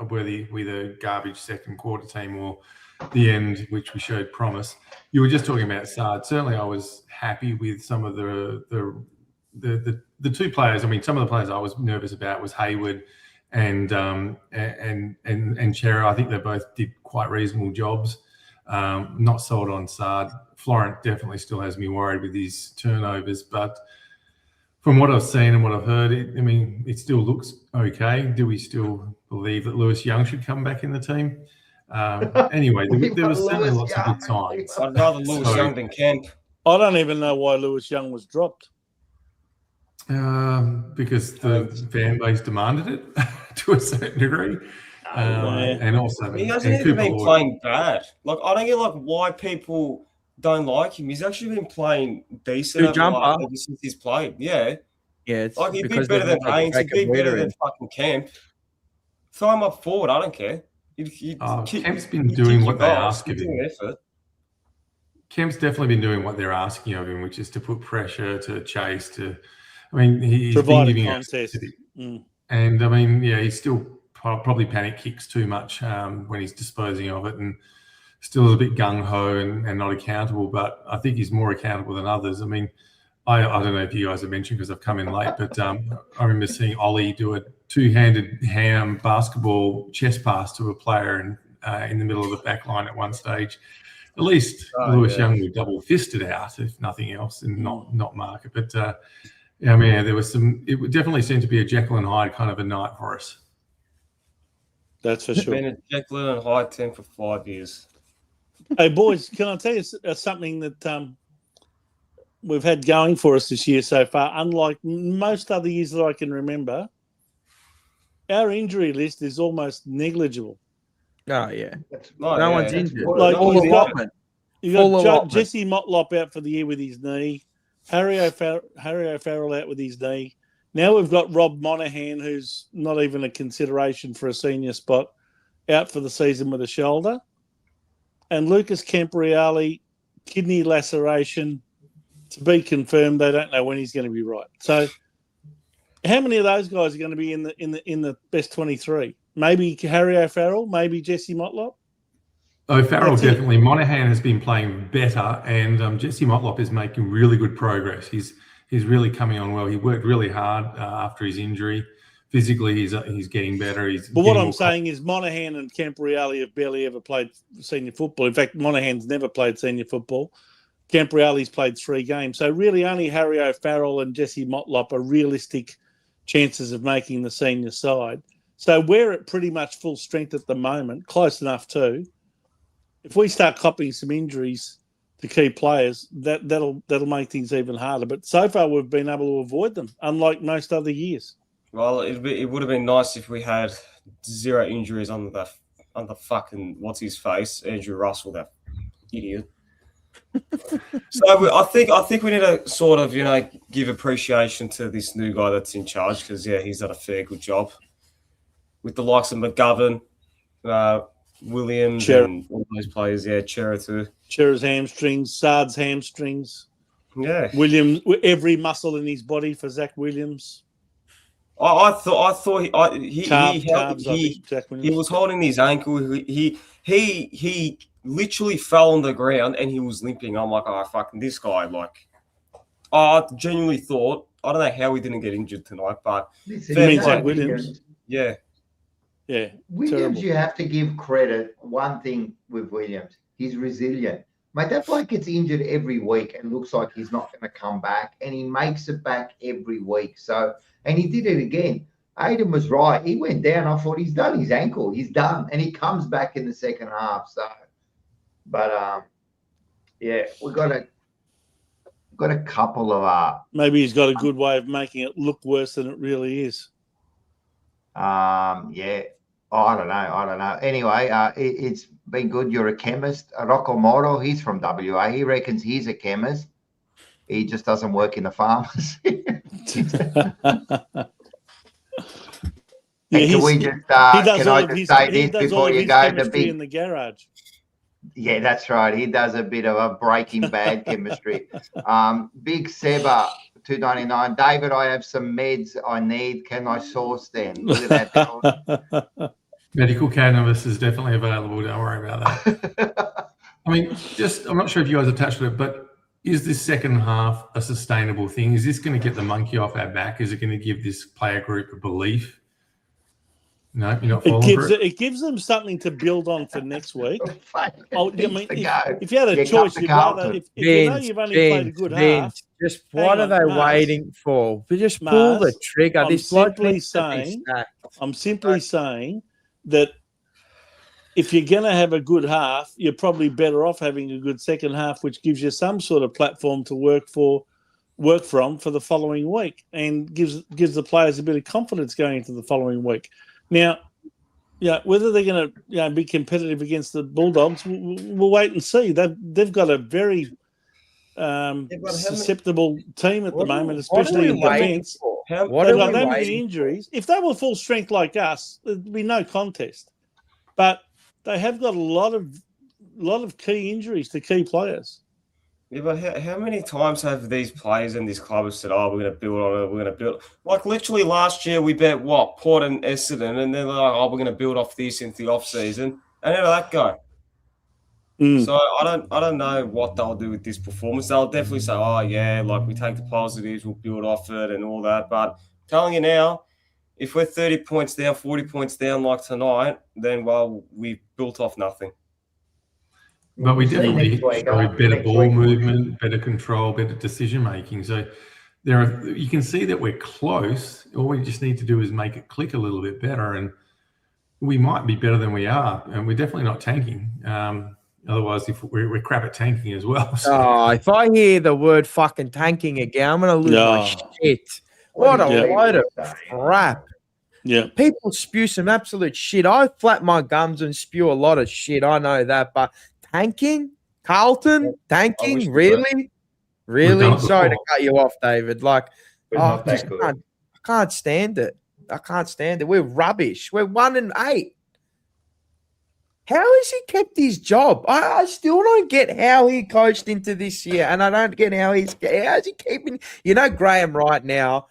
Were we the garbage second quarter team or the end, which we showed promise? You were just talking about Sard. Certainly, I was happy with some of the 2 players. I mean, some of the players I was nervous about was Hayward and Chera. I think they both did quite reasonable jobs. Not sold on Sard. Florent definitely still has me worried with his turnovers, but from what I've seen and what I've heard, it still looks okay. Do we still believe that Lewis Young should come back in the team? Anyway, there was certainly lots of good signs. I'd rather Lewis Young than Kemp. I don't even know why Lewis Young was dropped. Because the fan base demanded it to a certain degree. And also, he hasn't even been playing bad. Like, I don't get why people don't like him. He's actually been playing decent ever since he's played. Yeah. Yeah, it's he'd be better than Haynes. He'd be better than fucking Kemp. Throw him up forward. I don't care. Kemp's been doing what they ask of him. Kemp's definitely been doing what they're asking of him, which is to put pressure, to chase, he's provide been giving a contest. And he still probably panic kicks too much when he's disposing of it, and still is a bit gung-ho and not accountable, but I think he's more accountable than others. I mean, I don't know if you guys have mentioned because I've come in late, but I remember seeing Ollie do a 2-handed ham basketball chest pass to a player in the middle of the back line at one stage. At least Lewis Young would double fist it out, if nothing else, and not mark it. But there was it would definitely seem to be a Jekyll and Hyde kind of a night for us. That's for sure. Been a Jekyll and Hyde team for 5 years. Hey, boys, can I tell you something that we've had going for us this year so far? Unlike most other years that I can remember, our injury list is almost negligible. Oh, yeah. No one's injured. You've got Jesse Motlop out for the year with his knee. Harry O'Farrell out with his knee. Now we've got Rob Monaghan, who's not even a consideration for a senior spot, out for the season with a shoulder. And Lucas Campriali, kidney laceration, to be confirmed. They don't know when he's going to be right. So, how many of those guys are going to be in the best 23? Maybe Harry O'Farrell, maybe Jesse Motlop. O'Farrell definitely. Monaghan has been playing better, and Jesse Motlop is making really good progress. He's really coming on well. He worked really hard after his injury. Physically, he's getting better. But what I'm saying is Monaghan and Campriali have barely ever played senior football. In fact, Monaghan's never played senior football. Campriali's played 3 games. So really only Harry O'Farrell and Jesse Motlop are realistic chances of making the senior side. So we're at pretty much full strength at the moment, close enough too. If we start copying some injuries to key players, that'll make things even harder. But so far we've been able to avoid them, unlike most other years. Well, it would have been nice if we had 0 injuries on the fucking what's his face, Andrew Russell, that idiot. So I think we need to sort of give appreciation to this new guy that's in charge, because he's done a fair good job with the likes of McGovern, Williams, and all those players. Chera too. Shearer's hamstrings, Sard's hamstrings. Yeah. Williams, every muscle in his body for Zach Williams. I thought he Calves, I think, Zach he Williams. was holding his ankle. He literally fell on the ground and he was limping. I'm like, oh, fucking this guy. Like, I genuinely thought, I don't know how he didn't get injured tonight, but Listen, you mean Zach Williams? Yeah. Yeah. Williams, terrible. you have to give credit. One thing with Williams, he's resilient. Mate, that bloke gets injured every week and looks like he's not going to come back, and he makes it back every week. So, and he did it again. Aiden was right. He went down. I thought he's done his ankle. He's done, and he comes back in the second half. So, but yeah, we got a couple of maybe he's got a good way of making it look worse than it really is. yeah. Oh, I don't know. Anyway, it's been good. You're a chemist. Rocco Moro, he's from WA. He reckons he's a chemist. He just doesn't work in the pharmacy. Can we just can I just say this before you go? The big in the garage. Yeah, that's right. He does a bit of a Breaking Bad chemistry. Big Seba, $2.99. David, I have some meds I need. Can I source them? Look at that. Medical cannabis is definitely available. Don't worry about that. I mean, I'm not sure if you guys have touched on it, but is this second half a sustainable thing? Is this going to get the monkey off our back? Is it going to give this player group a belief? No, you're not falling for it. It gives them something to build on for next week. If you had a Yeah, choice, come to you'd rather, Carlton. if you know you've only played a good half. Just what are they waiting for? They just pull the trigger. I'm simply saying that if you're going to have a good half, you're probably better off having a good second half, which gives you some sort of platform to work from for the following week, and gives the players a bit of confidence going into the following week. Now, whether they're going to be competitive against the Bulldogs, we'll wait and see. They've got a very susceptible team at the moment, especially in defence. They've got that many injuries. If they were full strength like us, there'd be no contest. But they have got a lot of key injuries to key players. Yeah, but how many times have these players in this club have said, "Oh, we're going to build on it. We're going to build." Like literally last year, we bet Port and Essendon, and they're like, "Oh, we're going to build off this into the off season," and how did that go? So I don't know what they'll do with this performance. They'll definitely say, "Oh yeah, like we take the positives, we'll build off it and all that." But I'm telling you now, if we're 30 points down, 40 points down like tonight, then we've built off nothing. But we definitely showed better ball movement, better control, better decision making. So you can see that we're close. All we just need to do is make it click a little bit better, and we might be better than we are. And we're definitely not tanking. Otherwise, if we're crap at tanking as well. So. If I hear the word fucking tanking again, I'm going to lose my shit. What a load of crap. Yeah. People spew some absolute shit. I flap my gums and spew a lot of shit. I know that. But tanking? Carlton? Tanking? Really? Really? Sorry to cut you off, David. Like, I can't stand it. I can't stand it. We're rubbish. We're 1-8. How has he kept his job? I still don't get how he coached into this year, and I don't get how's he keeping. Graham right now.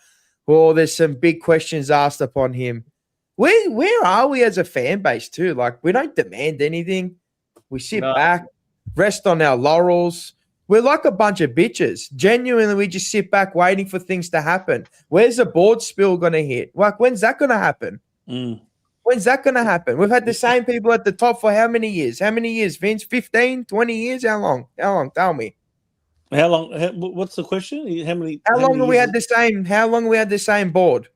Well, there's some big questions asked upon him. Where are we as a fan base too? Like, we don't demand anything. We sit back, rest on our laurels. We're like a bunch of bitches. Genuinely, we just sit back waiting for things to happen. Where's the board spill going to hit? Like, when's that going to happen? When's that going to happen? We've had the same people at the top for how many years? How many years, Vince? 15, 20 years? How long? Tell me. How long? What's the question? How long have we had the same board?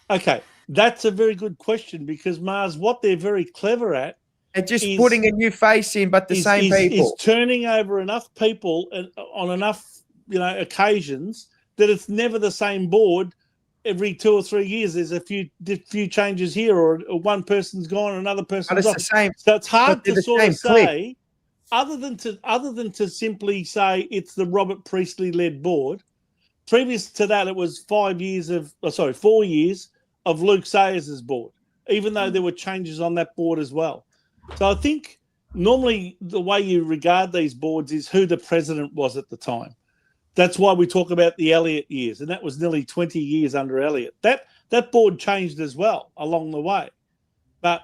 Okay, that's a very good question, because Mars, what they're very clever at, and just putting a new face in, but the same people. Is turning over enough people on enough occasions that it's never the same board. Every 2 or 3 years, there's a few changes here, or one person's gone, another person's off. The same. So it's hard to sort of say, other than to simply say it's the Robert Priestley led board. Previous to that, it was 4 years of Luke Sayers' board, even though there were changes on that board as well. So I think normally the way you regard these boards is who the president was at the time. That's why we talk about the Elliott years, and that was nearly 20 years under Elliott. That board changed as well along the way. But,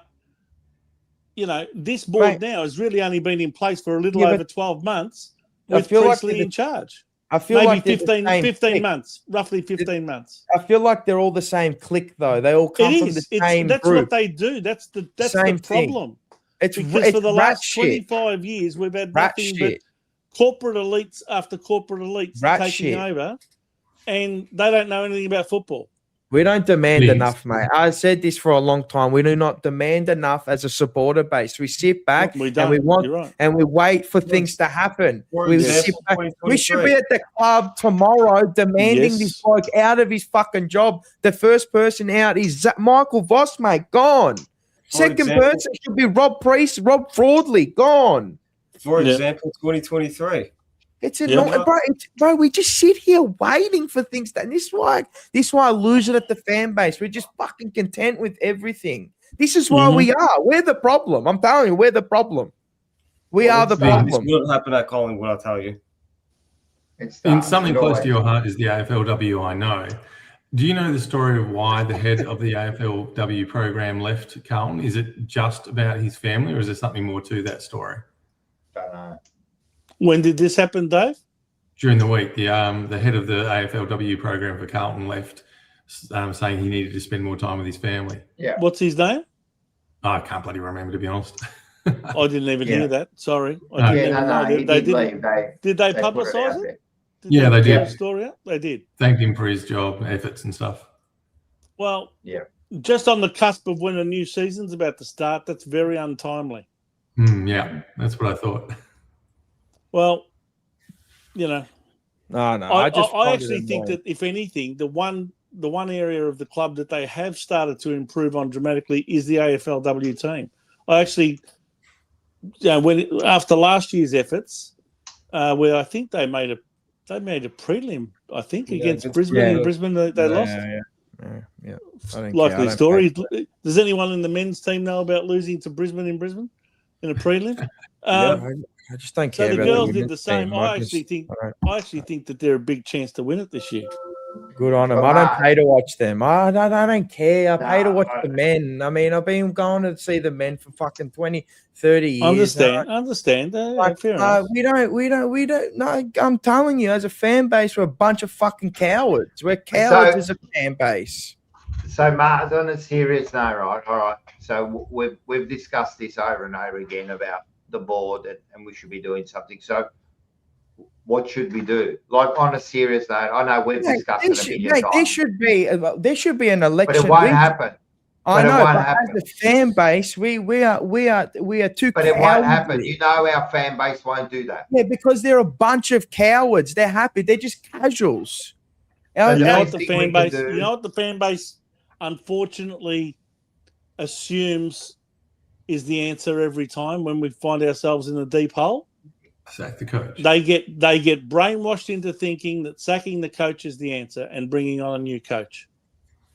this board now has really only been in place for a little over 12 months with Priestley in charge. I feel maybe like 15 months, roughly 15 months. I feel like they're all the same clique, though. They all come from the same That's group. what they do. That's the Same problem. It's because for the last 25 years, we've had nothing but corporate elites after corporate elites taking over, and they don't know anything about football. We don't demand enough, mate. I said this for a long time. We do not demand enough as a supporter base. We sit back and we want and we wait for things to happen. Sit back. We should be at the club tomorrow demanding this bloke out of his fucking job. The first person out is Michael Voss, mate. Gone. Second person should be Rob Fraudley. Gone. For example, 2023. It's annoying, bro. We just sit here waiting for things. This is why I lose it at the fan base. We're just fucking content with everything. This is why we are. We're the problem. I'm telling you, we're the problem. We are the problem. This will happen at Collingwood, I'll tell you. In something close to your heart is the AFLW, I know. Do you know the story of why the head of the AFLW program left Carlton? Is it just about his family, or is there something more to that story? Don't know. When did this happen, Dave? During the week, the head of the AFLW program for Carlton left, saying he needed to spend more time with his family. Yeah. What's his name? I can't bloody remember, to be honest. I didn't even hear that. Sorry. I didn't even know. They didn't. Did they publicise it? Yeah, they did. The story out? They did. Thanked him for his job, efforts and stuff. Well, just on the cusp of when a new season's about to start, that's very untimely. Yeah, that's what I thought. Well, No. I actually think that if anything, the one area of the club that they have started to improve on dramatically is the AFLW team. I actually, after last year's efforts, where I think they made a prelim, I think, against Brisbane. In Brisbane, they lost. Yeah. Likely story. Does anyone in the men's team know about losing to Brisbane in Brisbane in a prelim? I just don't care. So the about girls did the same. I actually think that they're a big chance to win it this year. Good on them. I don't pay to watch them. I don't care. I pay to watch the men. I mean, I've been going to see the men for fucking 20, 30 years. Understand. Fair enough. We don't. No, I'm telling you, as a fan base, we're a bunch of fucking cowards. We're cowards as a fan base. So, Mark, on a serious note, right? All right. So we've discussed this over and over again about the board and we should be doing something. So what should we do? Like, on a serious note, I know we've discussed it a million times. There should be an election. But it won't happen. I know, but as a fan base, we are too. But it won't happen. You know, our fan base won't do that. Yeah, because they're a bunch of cowards. They're happy. They're just casuals. You know what the fan base unfortunately assumes is the answer every time when we find ourselves in a deep hole? Sack the coach. They get brainwashed into thinking that sacking the coach is the answer and bringing on a new coach.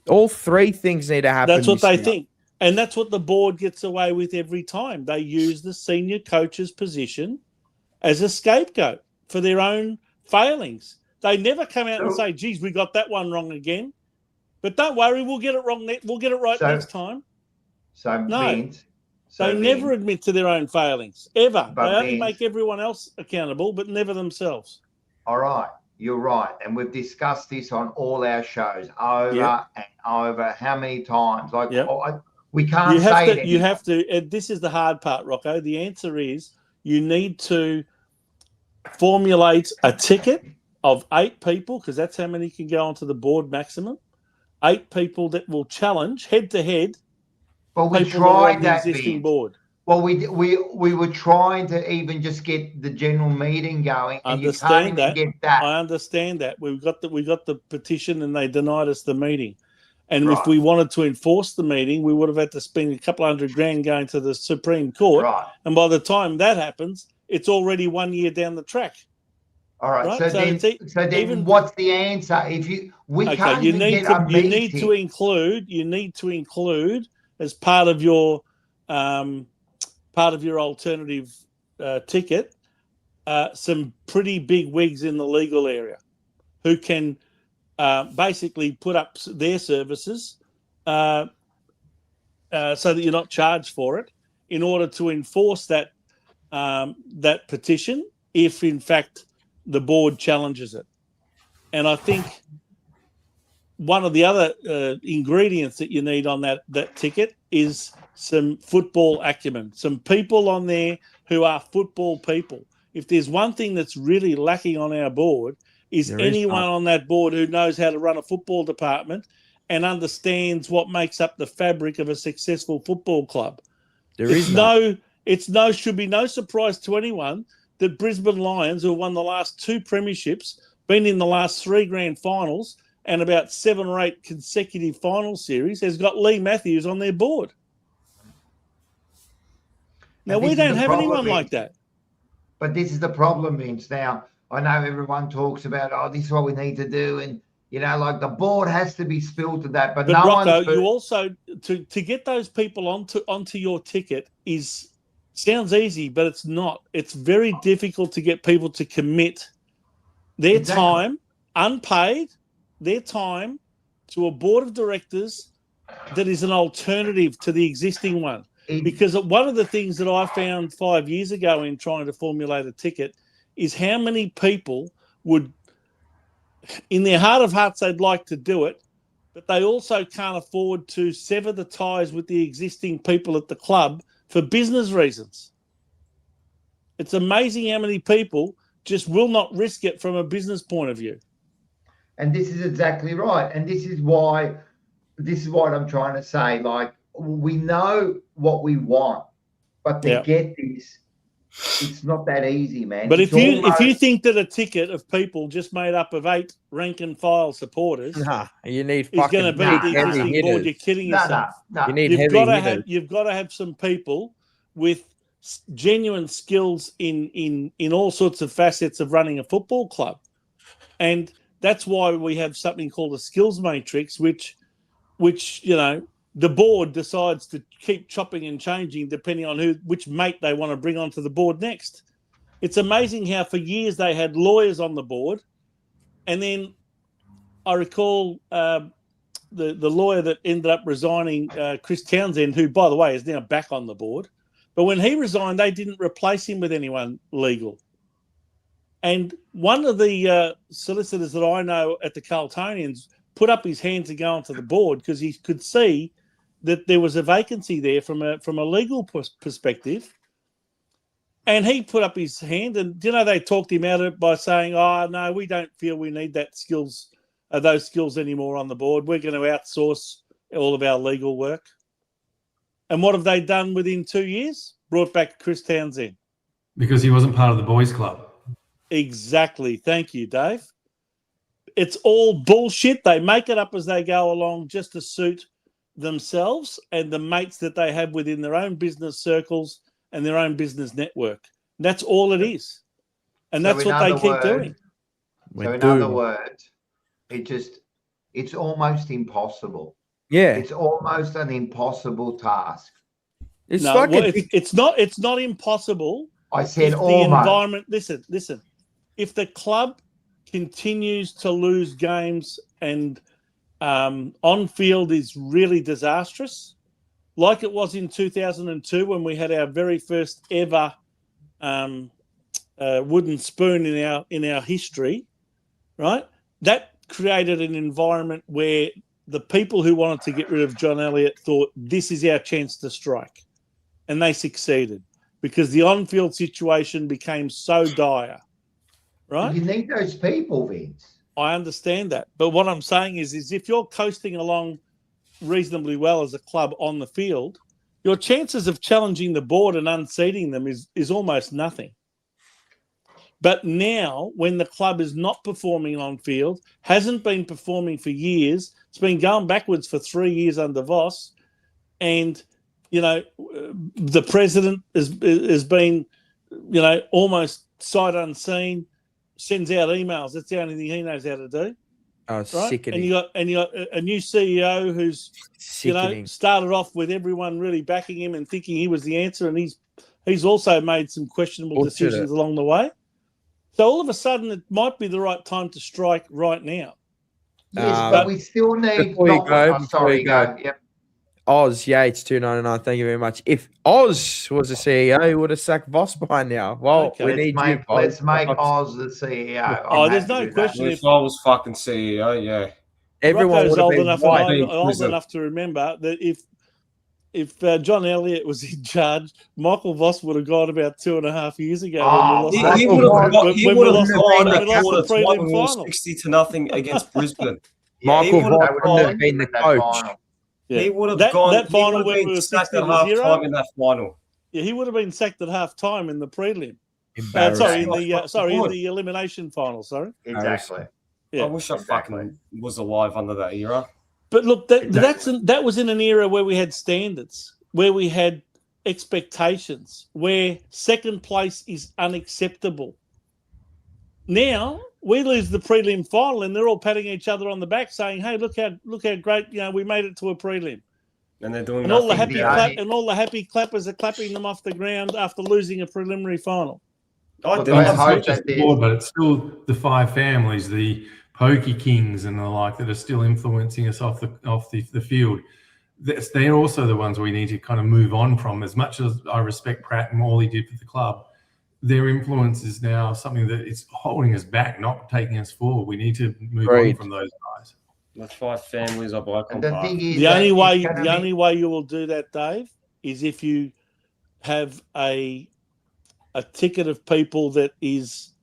All three things need to happen. That's what they think. And that's what the board gets away with every time. They use the senior coach's position as a scapegoat for their own failings. They never come out and say, geez, we got that one wrong again. But don't worry, we'll get it wrong. We'll get it right next time. They never admit to their own failings, ever. They only make everyone else accountable, but never themselves. All right. You're right. And we've discussed this on all our shows over and over. How many times? We can't say it. You have to. And this is the hard part, Rocco. The answer is you need to formulate a ticket of 8 people, because that's how many can go onto the board maximum. 8 people that will challenge head-to-head. Well, we tried that existing board. Well, we were trying to even just get the general meeting going, and you can't even get that. I understand that. We got the petition, and they denied us the meeting. And if we wanted to enforce the meeting, we would have had to spend a couple $100,000 going to the Supreme Court. Right. And by the time that happens, it's already 1 year down the track. All right. So then what's the answer? If you can't you even need get to, a you meeting. need to include as part of your part of your alternative ticket, some pretty big wigs in the legal area who can basically put up their services so that you're not charged for it in order to enforce that that petition if, in fact, the board challenges it. And I think one of the other ingredients that you need on that ticket is some football acumen, some people on there who are football people. If there's one thing that's really lacking on our board is anyone on that board who knows how to run a football department and understands what makes up the fabric of a successful football club. Should be no surprise to anyone that Brisbane Lions, who won the last 2 premierships, been in the last 3 grand finals and about 7 or 8 consecutive final series, has got Lee Matthews on their board. Now, we don't have anyone like that. But this is the problem, Vince. Now, I know everyone talks about, oh, this is what we need to do. And, you know, like the board has to be spilled to that. But no Rocco, you also, to get those people onto your ticket sounds easy, but it's not. It's very difficult to get people to commit their time, unpaid, their time to a board of directors that is an alternative to the existing one. Because one of the things that I found 5 years ago in trying to formulate a ticket is how many people would, in their heart of hearts, they'd like to do it, but they also can't afford to sever the ties with the existing people at the club for business reasons. It's amazing how many people just will not risk it from a business point of view. And this is exactly right. And this is what I'm trying to say. Like, we know what we want, but to get this, it's not that easy, man. But if you think that a ticket of people just made up of 8 rank and file supporters, you need is going to beat the existing board, you're kidding yourself. No. You've got to have some people with genuine skills in all sorts of facets of running a football club, and that's why we have something called a skills matrix, which you know, the board decides to keep chopping and changing depending on which mate they want to bring onto the board next. It's amazing how for years they had lawyers on the board, and then I recall the lawyer that ended up resigning, Chris Townsend, who, by the way, is now back on the board. But when he resigned, they didn't replace him with anyone legal. And one of the solicitors that I know at the Carltonians put up his hand to go onto the board because he could see that there was a vacancy there from a legal perspective. And he put up his hand, and they talked him out of it by saying, "Oh no, we don't feel we need those skills anymore on the board. We're going to outsource all of our legal work." And what have they done within 2 years? Brought back Chris Townsend. Because he wasn't part of the boys' club. Exactly. Thank you, Dave. It's all bullshit. They make it up as they go along just to suit themselves and the mates that they have within their own business circles and their own business network. That's all it is. And that's what they keep doing. So in other words, it's almost impossible. Yeah. It's almost an impossible task. It's not impossible. I said if almost. The environment, listen. If the club continues to lose games and on field is really disastrous, like it was in 2002 when we had our very first ever wooden spoon in our history, right? That created an environment where the people who wanted to get rid of John Elliott thought this is our chance to strike, and they succeeded because the on-field situation became so dire. Right? You need those people, Vince. I understand that. But what I'm saying is if you're coasting along reasonably well as a club on the field, your chances of challenging the board and unseating them is almost nothing. But now, when the club is not performing on field, hasn't been performing for years, it's been going backwards for 3 years under Voss, and, the president has been, almost sight unseen, sends out emails. That's the only thing he knows how to do. right? And you got a new CEO who's Sickening. started off with everyone really backing him and thinking he was the answer, and he's also made some questionable decisions along the way. So all of a sudden, it might be the right time to strike right now. Yes, but we still need. Before you go. Yep. Oz Yates 299. Thank you very much. If Oz was the CEO, he would have sacked Voss by now. Well, we need you. Let's make Oz the CEO. Oh, there's no question. If I was fucking CEO, yeah. Everyone Rocco's would have old been enough, white. and I'm old enough to remember that if John Elliott was in charge, Michael Voss would have gone about 2.5 years ago when we lost. He would have gone we at lost the quarter time prelim when we were final. 60-0 against Brisbane. Michael Voss wouldn't have been the coach. Yeah. He would have that gone. That final he would when have we been were sacked 60 at to half 0. time in that final. Yeah, he would have been sacked at half time in the prelim. Embarrassing. In the elimination final. Sorry. Exactly. Yeah. I wish I fucking was alive under that era. But look, that was in an era where we had standards, where we had expectations, where second place is unacceptable. Now we lose the prelim final, and they're all patting each other on the back, saying, "Hey, look how great! We made it to a prelim." And they're doing and all the happy clappers are clapping them off the ground after losing a preliminary final. But it's still the five families, the Pokey Kings and the like, that are still influencing us off the field. They're also the ones we need to kind of move on from. As much as I respect Pratt and all he did for the club, their influence is now something that is holding us back, not taking us forward. We need to move on from those guys. The five families are black on black. The only way you will do that, Dave, is if you have a ticket of people that is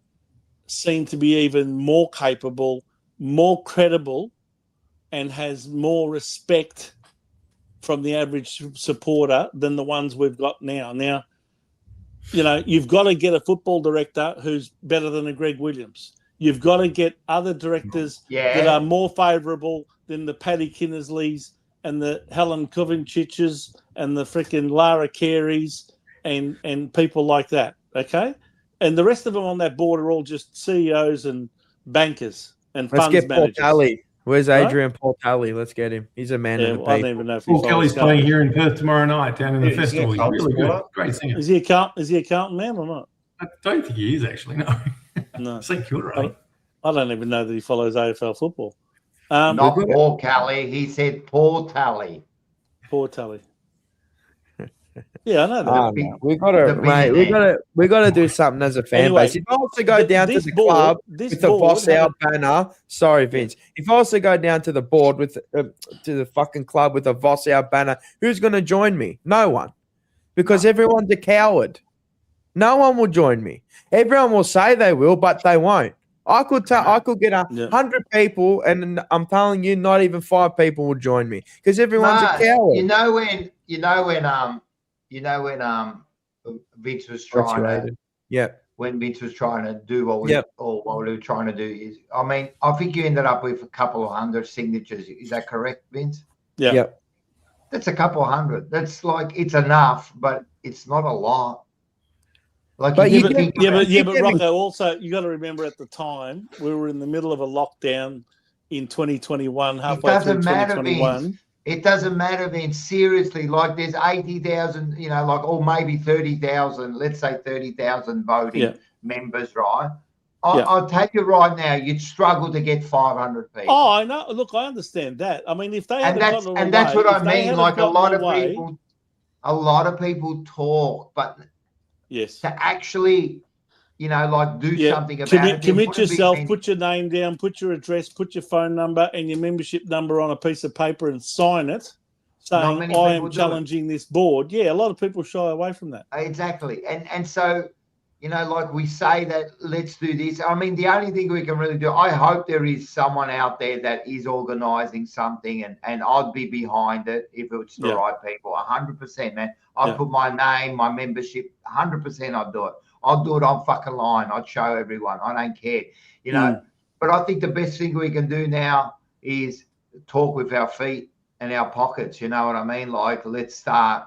seen to be even more capable, more credible, and has more respect from the average supporter than the ones we've got now. Now, you've got to get a football director who's better than a Greg Williams. You've got to get other directors that are more favourable than the Paddy Kinnersleys and the Helen Kovaciches and the freaking Lara Careys and people like that, okay? And the rest of them on that board are all just CEOs and bankers and funds managers. Let's get Paul Talley. Where's Adrian Paul Talley? Let's get him. He's a man of the people. I don't even know if Paul Kelly's playing here in Perth tomorrow night down in the festival. He's really good. Great singer. Is he a Carlton man or not? I don't think he is, actually, no. No. St Kilda, I don't even know that he follows AFL football. Not Paul Kelly. He said Paul Talley. Paul Talley. Yeah, I know that. We got to do something as a fan base. If I also go down to the club with the boss out banner, sorry, Vince. If I also go down to the board with to the fucking club with a Voss out banner, who's going to join me? No one, because everyone's a coward. No one will join me. Everyone will say they will, but they won't. I could get 100 people, and I'm telling you, not even 5 people will join me because everyone's a coward. You know when Vince was trying to, when Vince was trying to do what we were trying to do is, I think you ended up with a couple of 100 signatures. Is that correct, Vince? Yeah. That's a couple of 100. That's it's enough, but it's not a lot. But Rocco, also you got to remember at the time we were in the middle of a lockdown in 2021, halfway through 2021. It doesn't matter, Vince. Seriously, there's 80,000, or maybe 30,000. Let's say 30,000 voting members, right? I'll tell you right now, you'd struggle to get 500 people. Oh, I know. Look, I understand that. I mean, if they that's what I mean. A lot of people talk, but to actually, do something about it. Commit yourself, put your name down, put your address, put your phone number and your membership number on a piece of paper and sign it, saying I am challenging this board. Yeah, a lot of people shy away from that. Exactly. And so, we say that let's do this. I mean, the only thing we can really do, I hope there is someone out there that is organising something and I'd be behind it if it's the right people, 100%, man. I'd put my name, my membership, 100% I'd do it. I'll do it on fucking line. I'd show everyone. I don't care, But I think the best thing we can do now is talk with our feet and our pockets. You know what I mean? Let's start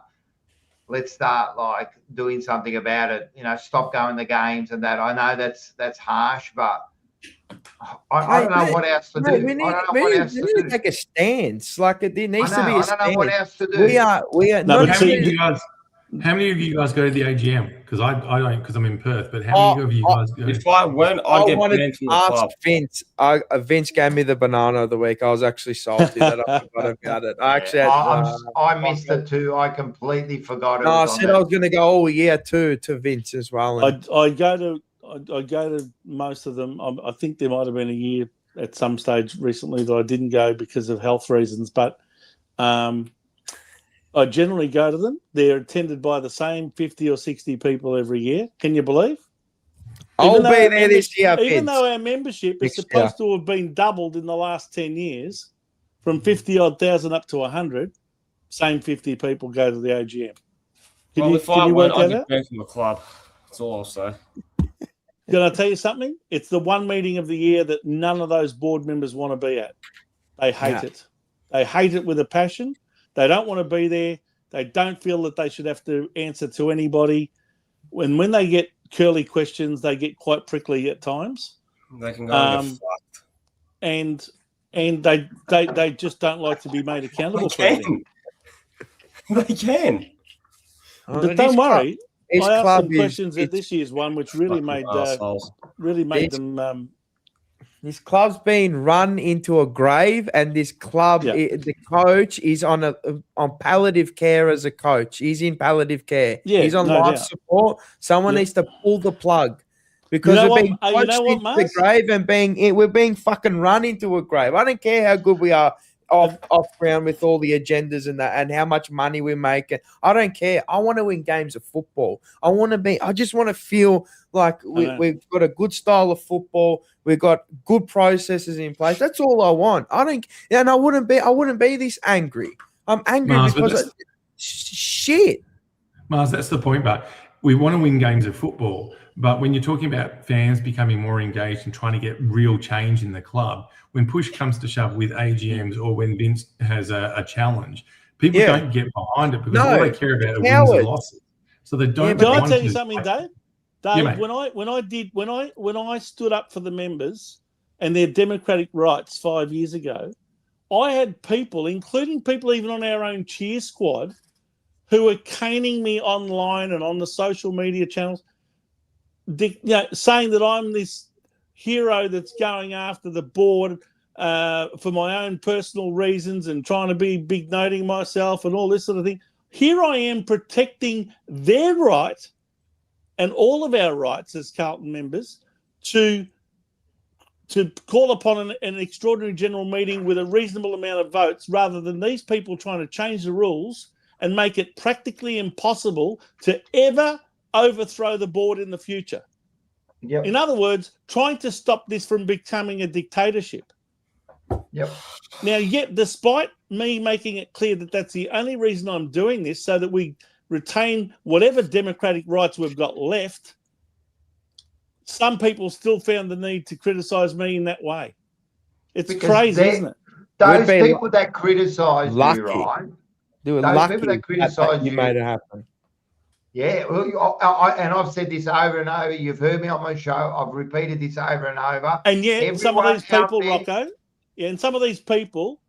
doing something about it. Stop going to games and that. I know that's harsh, but I don't know what else to do. We need to take a stance. Like there needs to be a I stance. don't know what else to do. We are No, not but how many of you guys go to the AGM? Because I don't, because I'm in Perth. But how many of you guys go? If I went, I'd get banned from the club. Vince. Vince gave me the banana of the week. I was actually salty that I forgot about it. I actually I missed it too. I completely forgot. No, I said I was going to go all year to Vince as well. I go to most of them. I think there might have been a year at some stage recently that I didn't go because of health reasons, but I generally go to them. They're attended by the same 50 or 60 people every year. Can you believe? I'll be there this year, even Vince. though our membership is supposed to have been doubled in the last 10 years, from 50-odd thousand up to 100, same 50 people go to the AGM. Can you work I'd that get out? banned from the club. That's all I'll say. Can I tell you something? It's the one meeting of the year that none of those board members want to be at. They hate it. They hate it with a passion. They don't want to be there. They don't feel that they should have to answer to anybody. When they get curly questions, they get quite prickly at times. They can go and get fucked. And they just don't like to be made accountable for anything. They can. But don't worry. I asked some questions at this year's one, which really made them. This club's been run into a grave, and this club, the coach is on palliative care as a coach. He's in palliative care. Yeah, he's on no life doubt. support. Someone needs to pull the plug because we're being coached into the grave and we're being fucking run into a grave. I don't care how good we are off ground with all the agendas and that, and how much money we make. I don't care. I want to win games of football. I just want to feel like we've got a good style of football. We've got good processes in place. That's all I want. I wouldn't be this angry. I'm angry because of shit. Mars, that's the point. But we want to win games of football. But when you're talking about fans becoming more engaged and trying to get real change in the club, when push comes to shove with AGMs or when Vince has a challenge, people don't get behind it because all they care about are wins and losses. So they don't. Can I tell you something, Dave? Dave, Yeah, when I stood up for the members and their democratic rights 5 years ago, I had people, including people even on our own cheer squad, who were caning me online and on the social media channels, saying that I'm this hero that's going after the board for my own personal reasons and trying to be big noting myself and all this sort of thing. Here I am protecting their right and all of our rights as Carlton members to call upon an extraordinary general meeting with a reasonable amount of votes rather than these people trying to change the rules and make it practically impossible to ever overthrow the board in the future. Yep. In other words, trying to stop this from becoming a dictatorship. Yep. Now, yet, despite me making it clear that that's the only reason I'm doing this, so that we retain whatever democratic rights we've got left, some people still found the need to criticise me in that way. It's crazy, isn't it? Those people that criticise you, right? Those people that criticise you made it happen. Yeah, well, and I've said this over and over. You've heard me on my show. I've repeated this over and over. And yet, some of these people, there, Rocco, and some of these people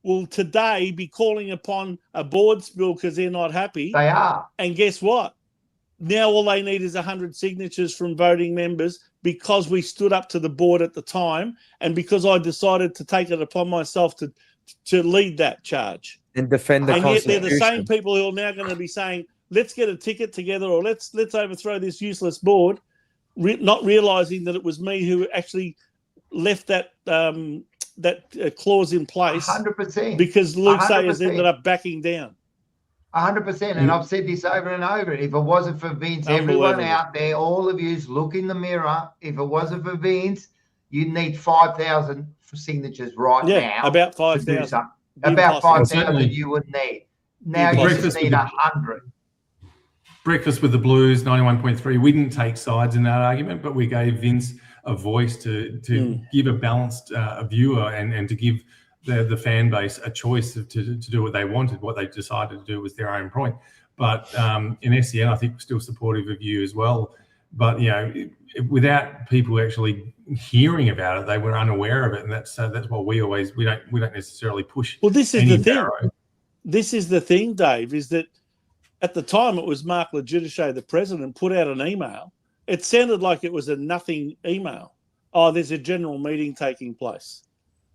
will today be calling upon a board spill because they're not happy. They are. And guess what? Now all they need is 100 signatures from voting members because we stood up to the board at the time and because I decided to take it upon myself to lead that charge. And defend the Constitution. And yet they're the same people who are now going to be saying, let's get a ticket together or let's overthrow this useless board, not realising that it was me who actually left that clause in place 100%. because Luke 100%. Sayers ended up backing down. 100%. And I've said this over and over. If it wasn't for Vince, everyone out there, all of you, look in the mirror. If it wasn't for Vince, you'd need 5,000 signatures right now. About 5,000. About 5,000 you would need. Now you just need 100. Breakfast with the Blues, 91.3. We didn't take sides in that argument, but we gave Vince a voice to give a balanced view and to give the fan base a choice to do what they wanted. What they decided to do was their own point. But in SEN, I think we're still supportive of you as well. But, without people actually hearing about it, they were unaware of it, and that's why we don't necessarily push. Well, this is any the thing. narrow. This is the thing, Dave, is that at the time it was Mark Legiudice, the president, put out an email. It sounded like it was a nothing email. Oh, there's a general meeting taking place.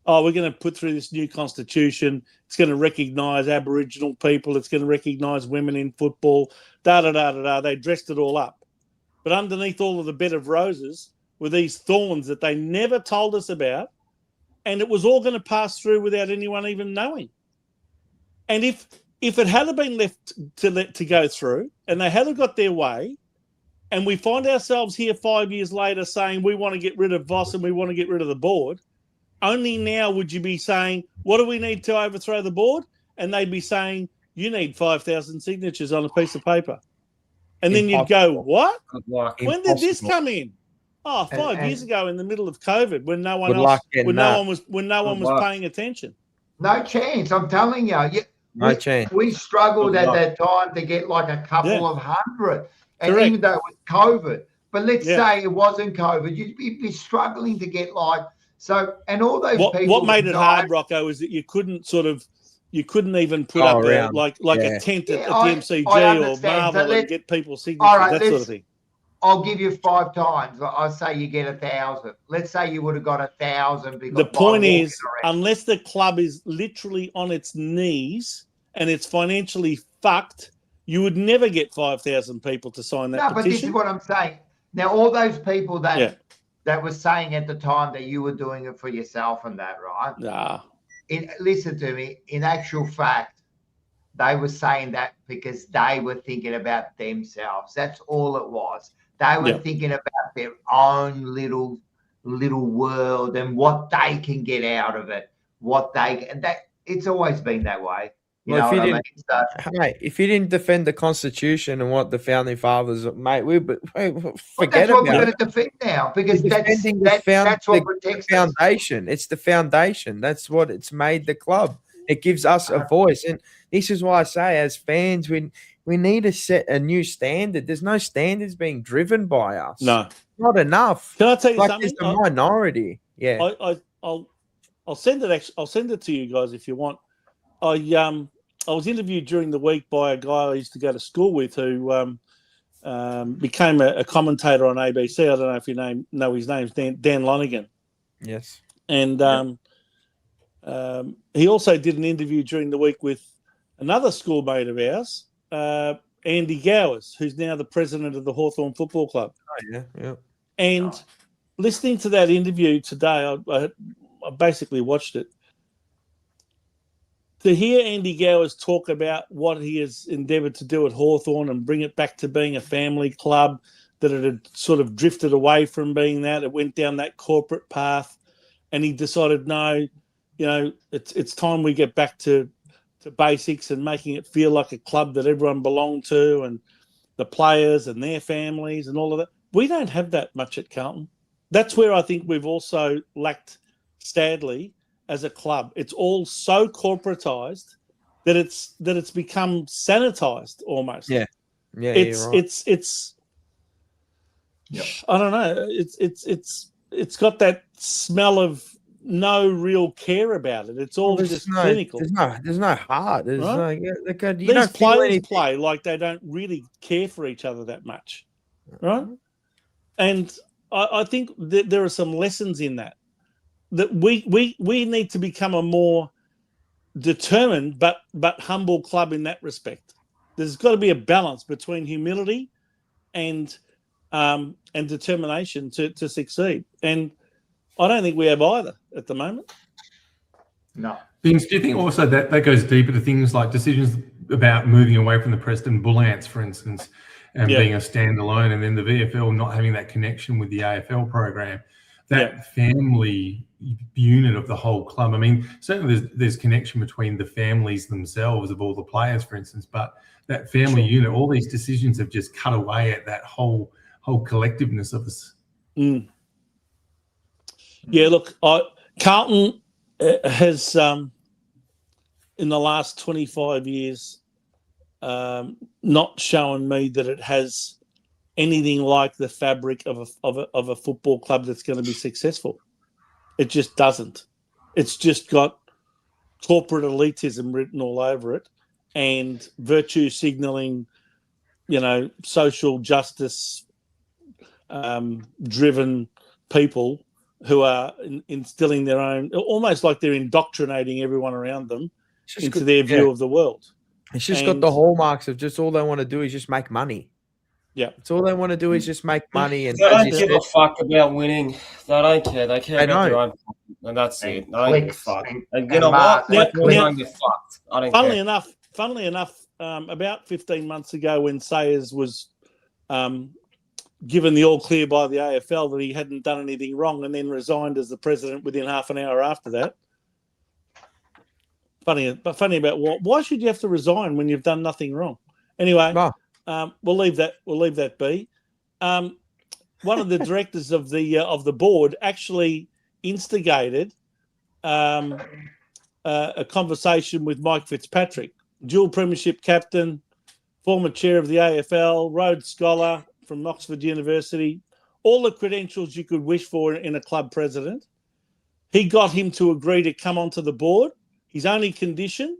Oh, we're going to put through this new constitution. It's going to recognise Aboriginal people. It's going to recognise women in football. They dressed it all up. But underneath all of the bed of roses were these thorns that they never told us about, and it was all going to pass through without anyone even knowing. And if it had been left to go through and they had got their way, and we find ourselves here 5 years later saying we want to get rid of Voss and we want to get rid of the board, only now would you be saying, what do we need to overthrow the board? And they'd be saying, you need 5,000 signatures on a piece of paper. And then you'd go, what? When did this come in? Oh, 5 years ago in the middle of COVID when no one was paying attention. No chance. I'm telling you. No chance. We struggled at that time to get like a couple of hundred. And Correct. even though it was COVID, but let's say it wasn't COVID, you'd be struggling to get like so. And all those people. What made it hard, Rocco, is that you couldn't even put up a tent at the MCG or Marvel and get people's signatures, that sort of thing. I'll give you 5 times. I'll say you get 1,000. Let's say you would have got 1,000. The point is, unless the club is literally on its knees and it's financially fucked, you would never get 5,000 people to sign that petition. But this is what I'm saying. Now, all those people that were saying at the time that you were doing it for yourself and that, right? Nah. Listen to me. In actual fact, they were saying that because they were thinking about themselves. That's all it was. They were thinking about their own little world and what they can get out of it. It's always been that way. You know what I mean? Hey, if you didn't defend the Constitution and what the founding fathers, mate, that's forget what we're about going to defend now because that's what protects the foundation. It's the foundation. That's what it's made the club. It gives us a voice, and this is why I say, as fans, we need to set a new standard. There's no standards being driven by us. No, not enough. Can I tell you something? It's a minority. Yeah, I'll send it. I'll send it to you guys if you want. I was interviewed during the week by a guy I used to go to school with who became a commentator on ABC. I don't know if you know his name's Dan Lonigan. Yes. And he also did an interview during the week with another schoolmate of ours, Andy Gowers, who's now the president of the Hawthorn Football Club. Oh, yeah. And listening to that interview today, I basically watched it. To hear Andy Gowers talk about what he has endeavoured to do at Hawthorn and bring it back to being a family club, that it had sort of drifted away from being that, it went down that corporate path, and he decided, no, it's time we get back to basics and making it feel like a club that everyone belonged to and the players and their families and all of that. We don't have that much at Carlton. That's where I think we've also lacked sadly as a club. It's all so corporatized that it's become sanitized almost. Yeah. It's you're right. it's I don't know. It's got that smell of no real care about it. It's all just clinical. There's no heart. There's right? These players play like they don't really care for each other that much, right? And I think that there are some lessons in that we need to become a more determined but humble club in that respect. There's got to be a balance between humility and determination to succeed. And I don't think we have either at the moment. No. Vince, do you think also that goes deeper to things like decisions about moving away from the Preston Bull Ants, for instance, and being a standalone, and then the VFL not having that connection with the AFL program, that family unit of the whole club? I mean, certainly there's connection between the families themselves of all the players, for instance, but that family unit, all these decisions have just cut away at that whole collectiveness of us. Mm. Yeah, look, Carlton has, in the last 25 years, not shown me that it has anything like the fabric of a football club that's going to be successful. It just doesn't. It's just got corporate elitism written all over it and virtue signalling, social justice driven people who are instilling their own, almost like they're indoctrinating everyone around them into their view of the world. It's just got the hallmarks of just all they want to do is just make money. Yeah. It's all they want to do is just make money. And they don't give a fuck about winning. They don't care. They care about their own. And that's it. They don't give a fuck. And you know what? They don't get fucked. I don't care. Funnily enough, about 15 months ago when Sayers was given the all clear by the AFL that he hadn't done anything wrong and then resigned as the president within half an hour after that. Funny about why should you have to resign when you've done nothing wrong? Anyway, we'll leave that be. One of the directors of the board actually instigated a conversation with Mike Fitzpatrick, dual premiership captain, former chair of the AFL, Rhodes Scholar from Oxford University, all the credentials you could wish for in a club president. He got him to agree to come onto the board. His only condition,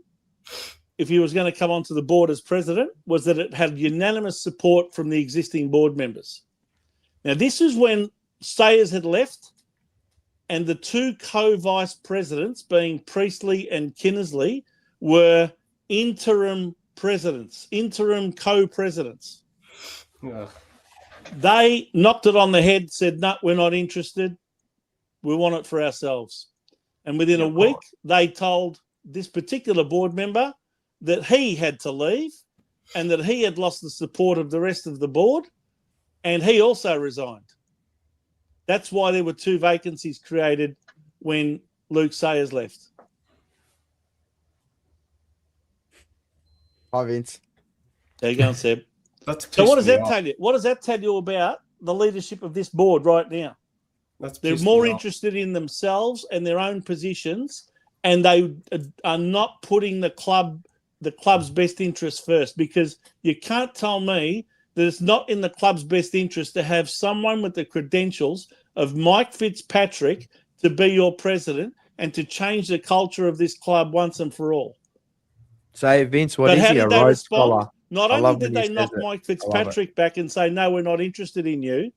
if he was going to come onto the board as president, was that it had unanimous support from the existing board members. Now, this is when Sayers had left and the two co-vice presidents, being Priestley and Kinnersley, were interim presidents, interim co-presidents. Yeah. They knocked it on the head, said, no, we're not interested. We want it for ourselves. And within a week, they told this particular board member that he had to leave and that he had lost the support of the rest of the board, and he also resigned. That's why there were two vacancies created when Luke Sayers left. Hi, Vince. There you go, Seb. So what does that tell you? What does that tell you about the leadership of this board right now? They're more interested in themselves and their own positions, and they are not putting the club's best interest first, because you can't tell me that it's not in the club's best interest to have someone with the credentials of Mike Fitzpatrick to be your president and to change the culture of this club once and for all. Say, Vince, what is he, a Rhodes Scholar? Not only did they knock Mike Fitzpatrick back and say, no, we're not interested in you,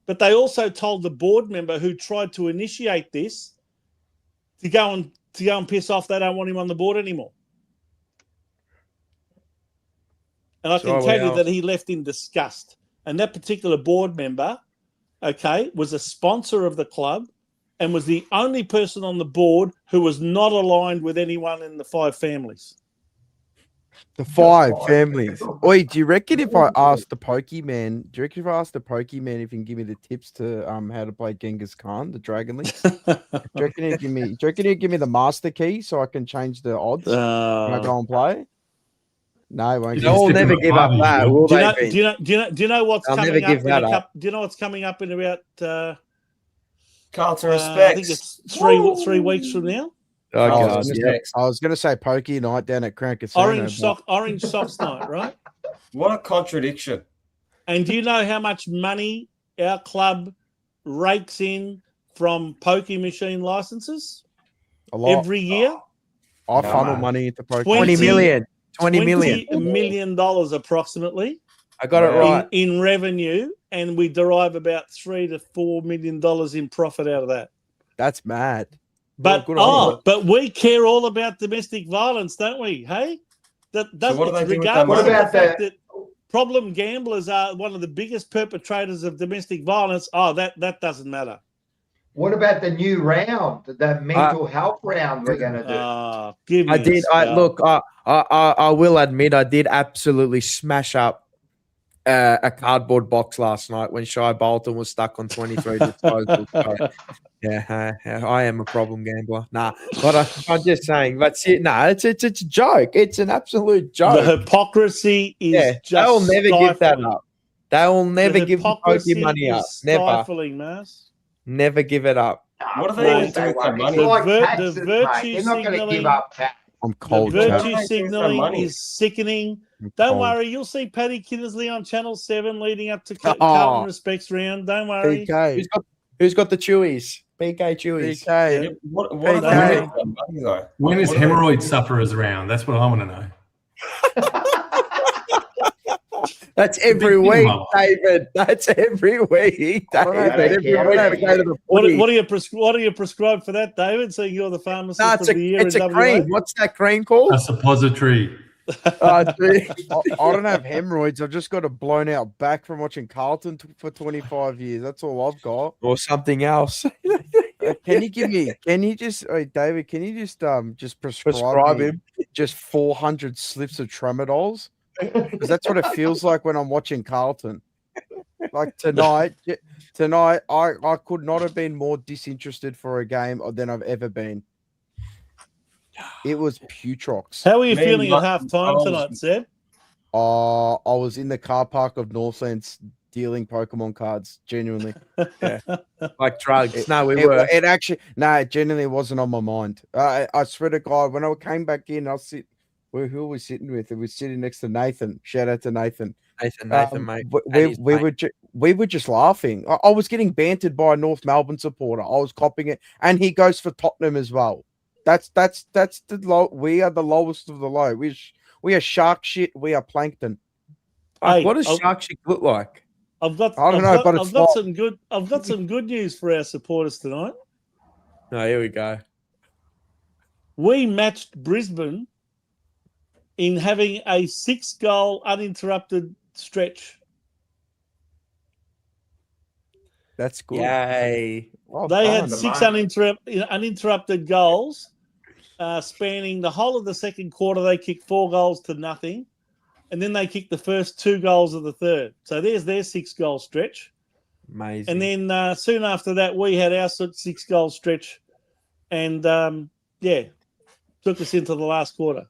but they also told the board member who tried to initiate this to go and piss off. They don't want him on the board anymore. And I can tell you that he left in disgust. And that particular board member, was a sponsor of the club and was the only person on the board who was not aligned with anyone in the five families. The five families. Oi, do you reckon if I asked the Pokemon, if he can give me the tips to how to play Genghis Khan, the Dragon League? Do you reckon he'd give me the master key so I can change the odds when I go and play? No, he won't. They'll never give up that. Do you know what's coming up? Do you know what's coming up in about Carlton respects? I think it's 3 weeks from now. Oh, God. I was going to say Pokey night down at Crown Casino. Orange Socks night, right? What a contradiction. And do you know how much money our club rakes in from pokie machine licenses? A lot. Every year? I funnel money into pokie. 20 million. $20 million approximately. I got it right. In revenue, and we derive about $3 to $4 million in profit out of that. That's mad. But but we care all about domestic violence, don't we? Hey, that doesn't. So what do they do with the fact that problem gamblers are one of the biggest perpetrators of domestic violence. Oh, that doesn't matter. What about the new round, the mental health round we're going to do? I will admit, I did absolutely smash up a cardboard box last night when Shai Bolton was stuck on 23 disposals. So, yeah, I am a problem gambler. Nah, but I'm just saying, that's it. No, it's a joke. It's an absolute joke. The hypocrisy is just they will never stifling. give that up. They will never give the pokey money up. Never. Mas. Never give it up. What are they going to do with their money? The virtue They're not going to give up tax. I'm The cold. virtue Chap. signaling is sickening. I'm Don't cold. worry, you'll see Paddy Kinnersley on Channel 7 leading up to Oh. Carlton Respects round. Don't worry. PK. Who's got the Chewies? BK Chewies. PK. Yeah. What Hey, are they Dave. doing for money, though? When is What are they- hemorrhoid sufferers around? That's what I want to know. That's every big week, mama. David. That's every week, David. Every week we go to the What footy. do you prescribe for that, David? So you're the pharmacist No, of the year it's in a WA? cream. What's that cream called? A suppository. I don't have hemorrhoids. I've just got a blown out back from watching Carlton for 25 years. That's all I've got. Or something else. Can you give me? Can you just, David? Can you just Prescribe me him. just 400 slips of tramadols? Because that's what it feels like when I'm watching Carlton. Like tonight, I could not have been more disinterested for a game than I've ever been. It was Putrox. How are you feeling at half time tonight, Seb? I was in the car park of Northside dealing Pokemon cards. Genuinely, Like drugs. No, we it, were. It actually, it genuinely wasn't on my mind. I swear to God, when I came back in, who were we sitting with? It was sitting next to Nathan. Shout out to Nathan. Nathan, mate. We were just laughing. I was getting bantered by a North Melbourne supporter. I was copying it, and he goes for Tottenham as well. That's the low. We are the lowest of the low. We are shark shit. We are plankton. Hey, what does shark shit look like? I've got some good news for our supporters tonight. Oh, here we go. We matched Brisbane in having a 6-goal uninterrupted stretch. That's good. Yay. They had 6 uninterrupted goals spanning the whole of the second quarter. They kicked 4 goals to nothing, and then they kicked the first 2 goals of the third. So there's their 6-goal stretch. Amazing. And then soon after that, we had our 6-goal stretch, and took us into the last quarter.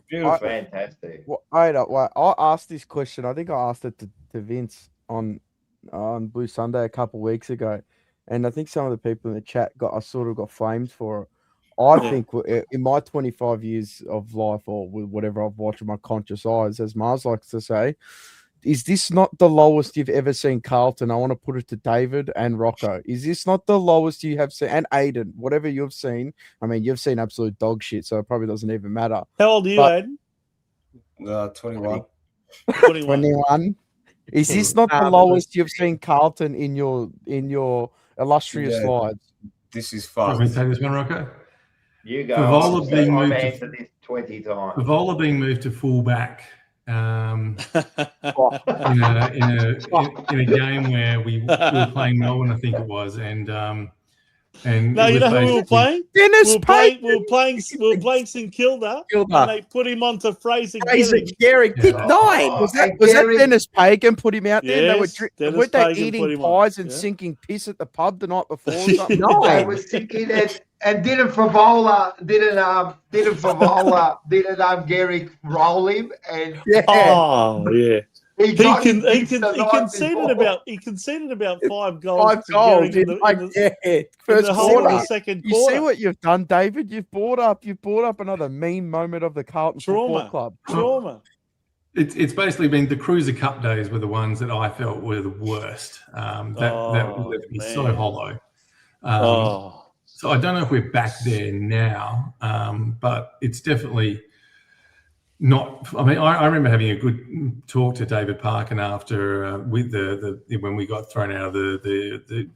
Beautiful. Fantastic. I asked this question. I think I asked it to Vince on Blue Sunday a couple of weeks ago, and I think some of the people in the chat got flamed for it. I think in my 25 years of life, or whatever I've watched with my conscious eyes, as Mars likes to say, is this not the lowest you've ever seen Carlton? I want to put it to David and Rocco. Is this not the lowest you have seen? And Aiden, whatever you've seen. I mean, you've seen absolute dog shit, so it probably doesn't even matter. How old are you, Aiden? 21. 21. Is this not the lowest you've seen Carlton in your illustrious lives? This is Let fun. me take this one, Rocco. You go. Favola being I've moved answered this 20 times. Favola being moved to fullback in a game where we were playing Melbourne, I think it was, and No, you know who we were playing? Dennis Payton. We were playing St Kilda, and they put him onto Fraser Gehrig kicked 9. Was that Dennis Pagan put him out there? Yes, Dennis Weren't they Pagan put eating him on. pies and sinking piss at the pub the night before? Or something? I was thinking that, and didn't Gehrig roll him? And Oh yeah. he conceded about 5 goals. 5 goals in in the whole of the quarter. second You quarter. see what you've done, David? You've brought up another mean moment of the Carlton Football Club. Trauma. It's basically been the Cruiser Cup days were the ones that I felt were the worst. That left me so hollow. So I don't know if we're back there now, but it's definitely not. I mean, I remember having a good talk to David Parkin after with when we got thrown out of the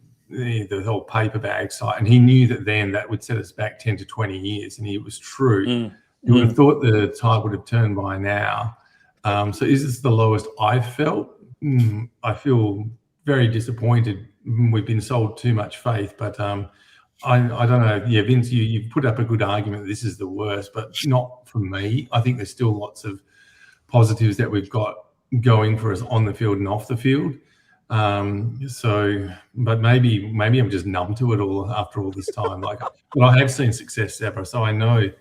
whole paper bag site, and he knew that would set us back 10 to 20 years, and it was true. You would have thought the tide would have turned by now. So is this the lowest I've felt? I feel very disappointed. We've been sold too much faith, but I don't know. Yeah, Vince, you put up a good argument that this is the worst, but not for me. I think there's still lots of positives that we've got going for us on the field and off the field. But maybe I'm just numb to it all after all this time. But I have seen success, Deborah, so I know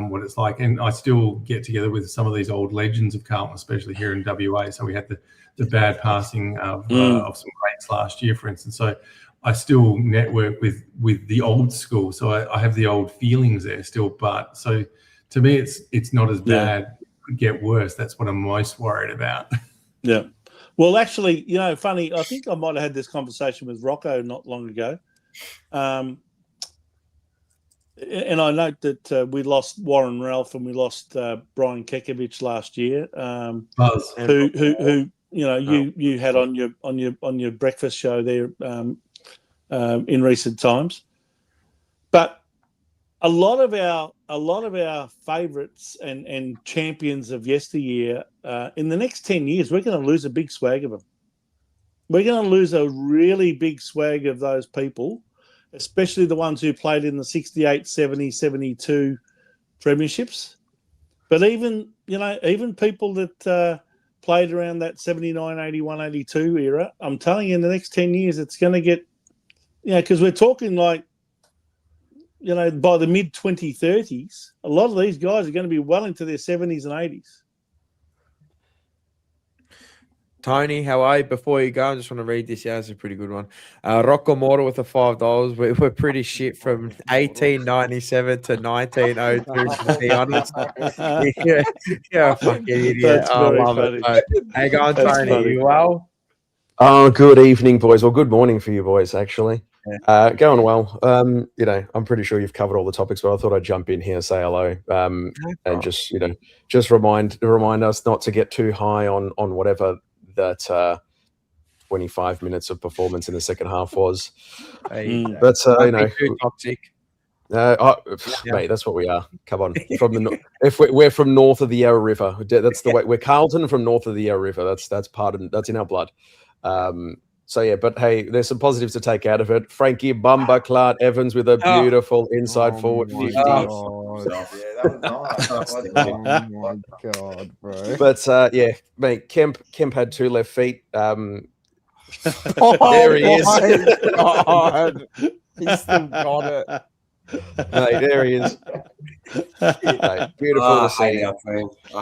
what it's like, and I still get together with some of these old legends of Carlton, especially here in WA. So we had the bad passing of some greats last year, for instance. So I still network with the old school, so I have the old feelings there still. But so to me, it's not as bad. It could get worse. That's what I'm most worried about. Yeah. Well, actually, funny. I think I might have had this conversation with Rocco not long ago. And I note that we lost Warren Ralph and we lost Brian Kekovich last year. Who you had on your breakfast show there in recent times. But a lot of our favourites and champions of yesteryear, in the next 10 years, we're going to lose a big swag of them. We're going to lose a really big swag of those people, especially the ones who played in the 68, 70, 72 premierships. But even people that played around that 79, 81, 82 era, I'm telling you, in the next 10 years, it's going to get, because we're talking like, by the mid-2030s, a lot of these guys are going to be well into their 70s and 80s. Tony, how are you? Before you go, I just want to read this. Yeah, it's a pretty good one. Rocco Mora with the $5. We're pretty shit from 1897 to 1902, to be honest. You're a fucking idiot. That's very love funny. it. Mate. Hey, go on, Tony. funny. You well? Oh, good evening, boys. Well, good morning for you boys, actually. Going well. I'm pretty sure you've covered all the topics, but I thought I'd jump in here, say hello, and just remind us not to get too high on whatever that 25 minutes of performance in the second half was. But too toxic. Mate, that's what we are. Come on, if we're from north of the Yarra River, that's the way. We're Carlton from north of the Yarra River. That's in our blood. So yeah, but hey, there's some positives to take out of it. Frankie Bumba Clark Evans with a beautiful inside forward 50. Yeah, that was nice. Oh my god, bro! But mate, Kemp had two left feet. There he is. God. He's still got it. Mate, there he is. Mate, beautiful to see. I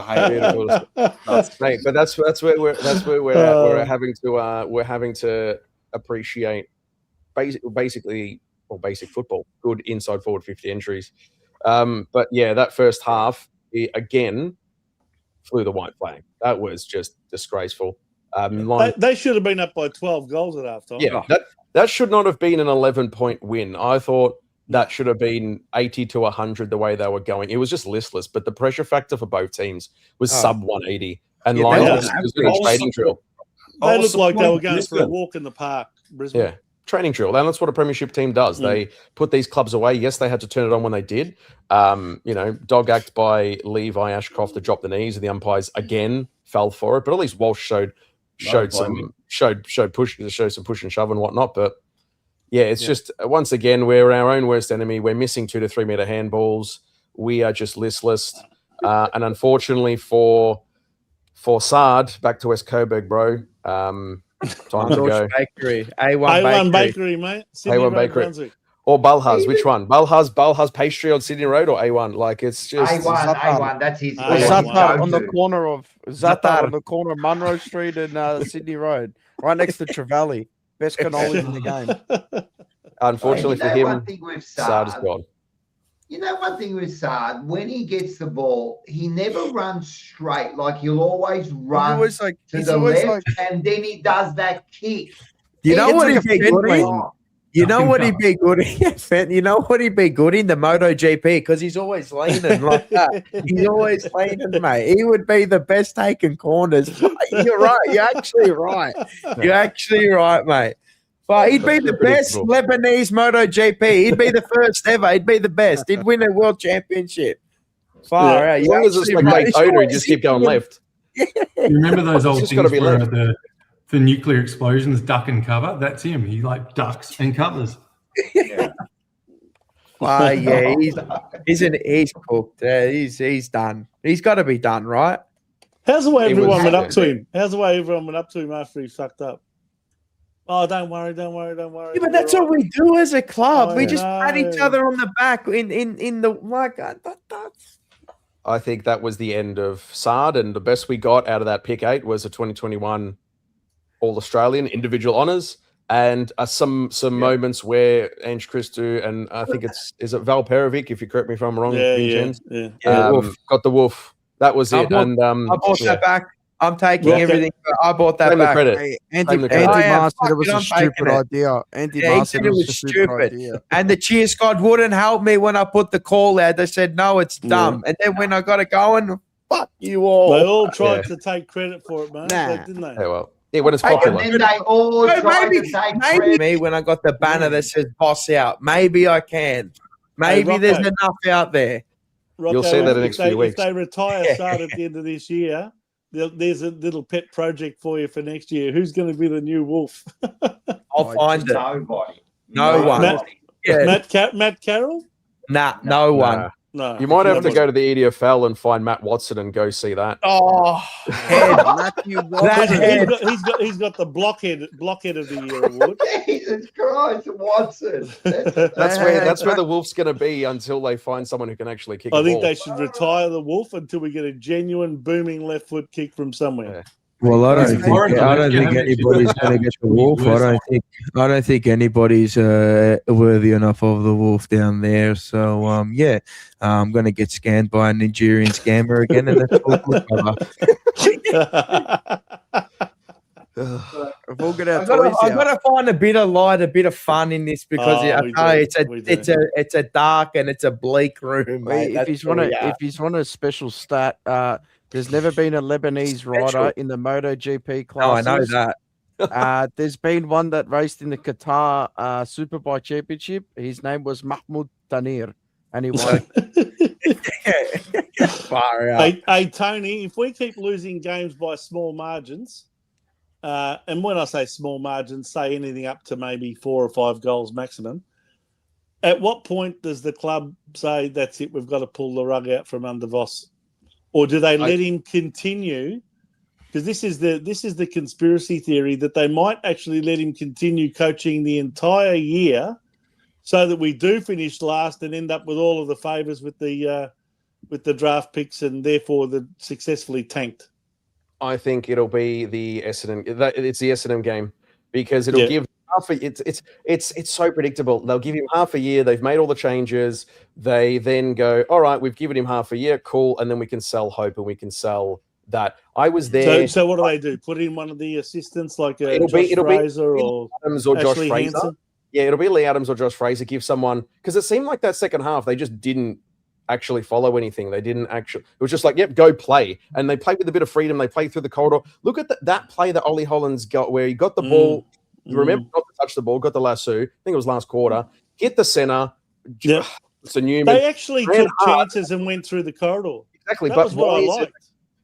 hate it. Mate, but that's where we're at. We're having to appreciate basic football, good inside forward 50 entries. But yeah, that first half again flew the white flag. That was just disgraceful. They should have been up by 12 goals at halftime. Yeah, that should not have been an 11-point win. I thought that should have been 80 to 100 the way they were going. It was just listless, but the pressure factor for both teams was sub 180. And Lions was doing a training drill. They looked like they were going for a walk in the park, Brisbane. Yeah, training drill. And that's what a premiership team does. They put these clubs away. Yes, they had to turn it on when they did. Dog act by Levi Ashcroft to drop the knees, and the umpires again fell for it. But at least Walsh showed some push and shove and whatnot. But yeah, it's just once again we're our own worst enemy. We're missing 2 to 3 meter handballs. We are just listless, and unfortunately for Sard, back to West Coburg, bro. Time to go. Bakery, A1 Bakery, mate. Sydney A1 Road, Bakery. Brunswick. Or Balhaz, which one? Balhaz pastry on Sydney Road or A1? Like it's just A1. That's his. Zatar on the corner of Munro Street and Sydney Road, right next to Trevally. Best cannolis in the game. Unfortunately for him, Sard is gone. You know one thing with Sard, when he gets the ball, he never runs straight. Like he'll always run to the left, and then he does that kick. You know what he'd be good in? You know what he'd be good in? You know what he'd be good in? The MotoGP, because he's always leaning like that. He's always leaning, mate. He would be the best taking corners. You're right. You're actually right. You're actually right, mate. But he'd be the best Lebanese MotoGP. He'd be the first ever. He'd be the best. He'd win a world championship. Far out. As long as it's like Nate Oda, you just keep going left. You remember those old things where the nuclear explosions, duck and cover? That's him. He like ducks and covers. He's cooked. He's done. He's got to be done, right? How's the way everyone went up to him? How's the way everyone went up to him after he fucked up? Oh, don't worry. Yeah, but that's what we do as a club. We just pat each other on the back in the like. I think that was the end of Sard, and the best we got out of that pick 8 was a 2021 All-Australian individual honours and some moments where Ange Christou and I think is it Val Perovic, if you correct me if I'm wrong, Vincenz, got the wolf. That was it. I bought that back. I'm taking everything. I bought that Claim the back. credit. Hey, Claim the Andy credit. Marr said it Fuck was it, a I'm stupid taking it. idea. Andy Yeah, Marr he said it was a stupid idea. And the cheer squad wouldn't help me when I put the call out. They said, no, it's dumb. And then when I got it going, fuck you all. They all tried to take credit for it, mate. Didn't they? Yeah, well, yeah, when it's popular. And then they all tried to take credit. Me when I got the banner that says boss out. Maybe I can. Maybe Hey, there's Rocco. enough out there. You'll see that in the next few weeks. If they retire start at the end of this year, there's a little pet project for you for next year. Who's going to be the new wolf? I'll find it. Nobody. No one. Matt Carroll? Nah, no one. No. You might have to go to the EDFL and find Matt Watson and go see that. Oh, Matthew Watson. He's got the blockhead of the year award. Jesus Christ, Watson. That's where the Wolf's going to be until they find someone who can actually kick. I a think ball. they should retire the Wolf until we get a genuine booming left foot kick from somewhere. Well, I don't think anybody's going to get the wolf. I don't think anybody's worthy enough of the wolf down there. So I'm going to get scanned by a Nigerian scammer again, and that's all good, I've got to find a bit of light, a bit of fun in this because it's a dark and it's a bleak room. Mate. If he's on a special stat, there's never been a Lebanese rider in the MotoGP classes. Oh, I know that. There's been one that raced in the Qatar Superbike Championship. His name was Mahmoud Tanir, and he won. Far out. Hey, Tony, if we keep losing games by small margins, and when I say small margins, say anything up to maybe 4 or 5 goals maximum, at what point does the club say, that's it, we've got to pull the rug out from under Voss? Or do they let him continue? Because this is the conspiracy theory that they might actually let him continue coaching the entire year, so that we do finish last and end up with all of the favours with the draft picks, and therefore the successfully tanked. I think it'll be the Essendon. It's the Essendon game because it'll give half. It's so predictable. They'll give him half a year. They've made all the changes. They then go, all right, we've given him half a year, cool, and then we can sell Hope and we can sell that. I was there. So what do they do? Put in one of the assistants like Josh Fraser or Adams or Josh Ashley Fraser. Hansen? Yeah, it'll be Lee Adams or Josh Fraser. Give someone, because it seemed like that second half they just didn't actually follow anything. They didn't actually. It was just like, yep, go play, and they played with a bit of freedom. They played through the corridor. Look at that play that Ollie Hollands got, where he got the ball. You remember, got to touch the ball, got the lasso. I think it was last quarter. Hit the center. Yeah. So Newman. They actually took chances and went through the corridor. Exactly, That but was what I liked.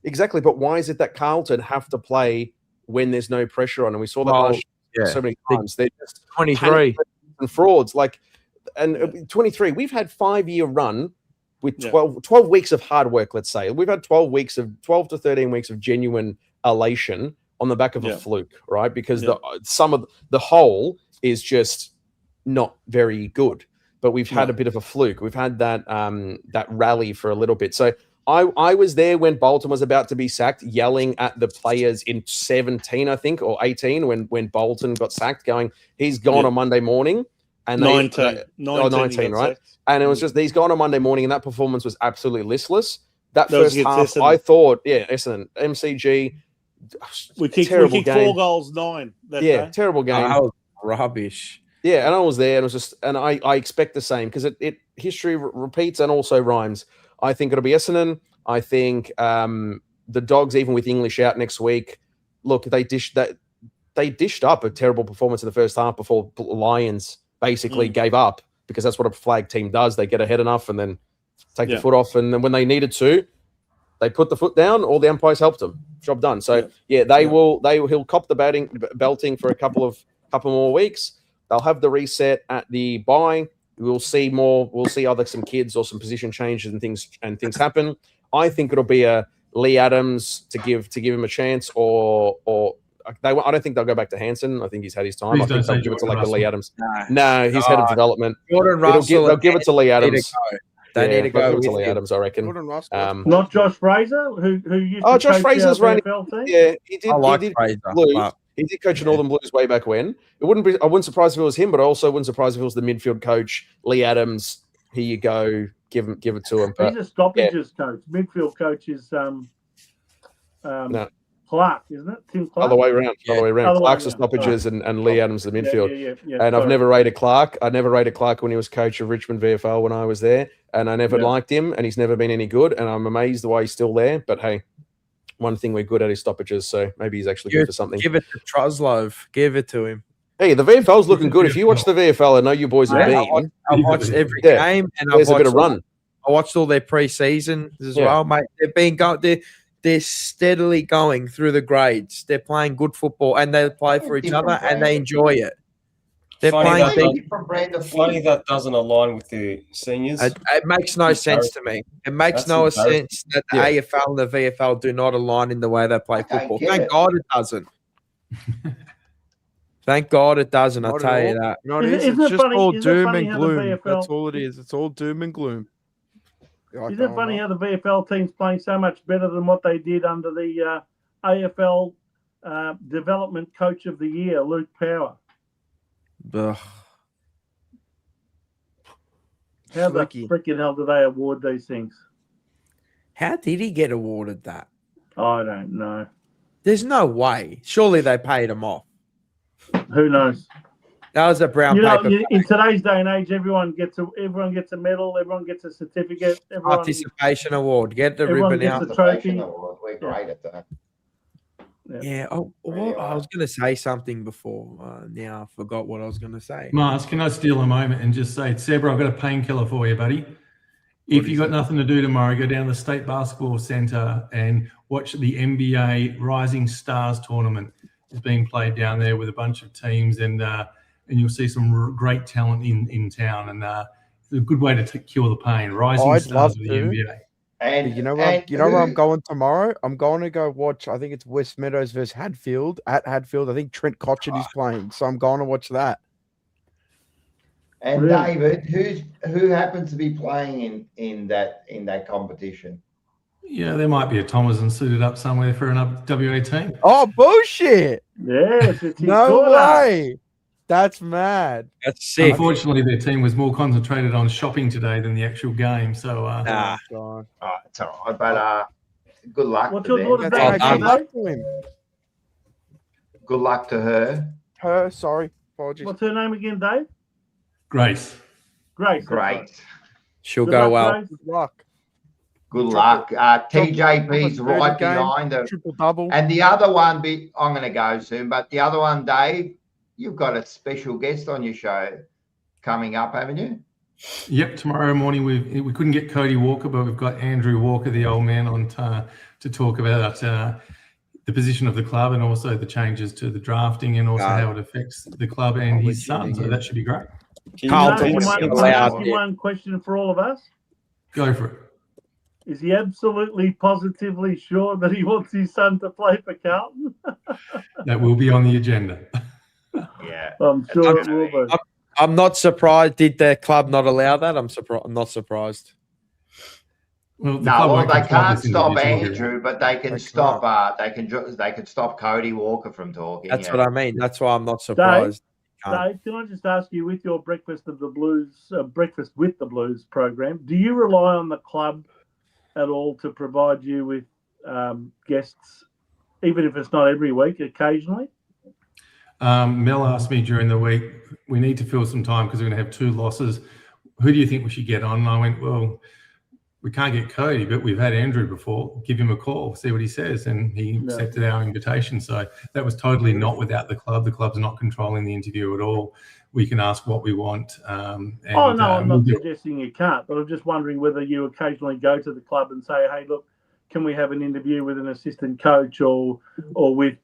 Exactly, but why is it that Carlton have to play when there's no pressure on them? We saw that last year so many times. They're just 23 and frauds. And 23. We've had 5-year run with 12 weeks of hard work. Let's say we've had 12 to 13 weeks of genuine elation on the back of a fluke, right? Because the whole is just not very good. But we've had a bit of a fluke. We've had that that rally for a little bit. So I was there when Bolton was about to be sacked, yelling at the players in 17, I think, or 18, when Bolton got sacked, going, he's gone on Monday morning. And 19, 19, right? sacked. And it was just, he's gone on Monday morning, and that performance was absolutely listless. That was first against half, Essendon. I thought, Essendon, MCG, We kicked 4 goals, 9. That day. Terrible game. That was rubbish. Yeah, and I was there, and it was just, and I expect the same because it history repeats and also rhymes. I think it'll be Essendon. I think the Dogs, even with English out next week, look, they dished up a terrible performance in the first half before Lions basically gave up, because that's what a flag team does. They get ahead enough and then take the foot off, and then when they needed to, they put the foot down. All the umpires helped them. Job done. So he'll cop the belting for a couple more weeks. They'll have the reset at the bye. We'll see more. We'll see either some kids or some position changes and things happen. I think it'll be a Lee Adams to give him a chance, or I don't think they'll go back to Hansen. I think he's had his time. Please I think don't they'll say give it to Jordan Lee Russell. Adams. No, he's head of development. Jordan Russell. They'll give it to Lee Adams. They need to go give it with to Lee him. Adams, I reckon. Jordan Russell. Not Josh Fraser, who used to Josh coach Fraser's our running. VFL team? Yeah, he did. I like he did Fraser, lose. but- He did coach Northern Blues way back when. I wouldn't surprise if it was him, but I also wouldn't surprise if it was the midfield coach, Lee Adams. Here you go, give it to him. But, he's a stoppages coach. Midfield coach is no. Clark, isn't it? Tim Clark. Other way around. Clark's the around. stoppages and Lee Adams the midfield. Yeah, and I've sorry. never rated Clark. I never rated Clark when he was coach of Richmond VFL when I was there, and I never Yeah. liked him, and he's never been any good. And I'm amazed the way he's still there. But hey, one thing we're good at is stoppages, so maybe he's actually good for something. Give it to Truslove. Give it to him. Hey, the VFL's looking good. If you watch the VFL, I know you boys have been. I've watched every game, and I've there's a watched bit of run. I watched all their pre-seasons as Yeah. well, mate. They've been they're steadily going through the grades. They're playing good football, and they play for each other, and they enjoy it. They're playing. Funny that doesn't align with the seniors. It makes no sense to me. It makes That's no embarrassing. sense that the Yeah. AFL and the VFL do not align in the way they play football. Thank God it doesn't. Thank God it doesn't. I'll Not tell at you all. that. No, it is. Isn't It's it just funny- all isn't it doom funny and how the gloom. VFL That's all it is. It's all doom and gloom. Like, Isn't it funny how the VFL team's playing so much better than what they did under the AFL Development Coach of the Year, Luke Power? Ugh. How the Flicky. freaking hell do they award these things? How did he get awarded that? I don't know. There's no way. Surely they paid him off. Who knows? That was a brown You know, paper in today's day and age, everyone gets a medal, everyone gets a certificate, everyone participation award. Get the everyone ribbon gets out. a trophy. We're great at that. Yeah. Oh, what? I was going to say something before. Now I forgot what I was going to say. Mars, can I steal a moment and just say, Sebra, I've got a painkiller for you, buddy. If you've got nothing to do tomorrow, go down to the State Basketball Centre and watch the NBA Rising Stars tournament. It's being played down there with a bunch of teams, and you'll see some great talent in town. And it's a good way to cure the pain. Rising I'd Stars love with the to. NBA. And you know where I'm going tomorrow? I'm going to go watch. I think it's West Meadows versus Hadfield at Hadfield. I think Trent Cotchin is playing, so I'm going to watch that. And David, who happens to be playing in that competition? Yeah, there might be a Thomason suited up somewhere for an WA team. Oh, bullshit! Yes, it's No way. That's mad. That's sick. Unfortunately, their team was more concentrated on shopping today than the actual game. So, It's all right, but good luck What's to your them. daughter's name? Good luck to him. Good luck to her. Her, sorry, apologies. What's her name again, Dave? Grace. Grace. Great. She'll Good go luck, well. Grace. Good luck. Good luck. TJP's right behind her. Triple double. And the other one, I'm going to go soon, but the other one, Dave, you've got a special guest on your show coming up, haven't you? Yep, tomorrow morning we couldn't get Cody Walker, but we've got Andrew Walker, the old man, on to talk about the position of the club and also the changes to the drafting and also how it affects the club and his son. So that should be great. Carlton Can I ask you one question for all of us? Go for it. Is he absolutely positively sure that he wants his son to play for Carlton? That will be on the agenda. Yeah, I'm sure it will be. I'm not surprised. Did the club not allow that? I'm surprised. I'm not surprised. Well, they can't stop Andrew, but they can stop. They can stop Cody Walker from talking. That's what I mean. That's why I'm not surprised. Dave, can I just ask you, with your Breakfast with the Blues program, do you rely on the club at all to provide you with guests, even if it's not every week, occasionally? Mel asked me during the week, we need to fill some time because we're going to have 2 losses. Who do you think we should get on? And I went, well, we can't get Cody, but we've had Andrew before. Give him a call, see what he says. And he accepted our invitation. So that was totally not without the club. The club's not controlling the interview at all. We can ask what we want. I'm not suggesting you can't, but I'm just wondering whether you occasionally go to the club and say, hey, look, can we have an interview with an assistant coach or with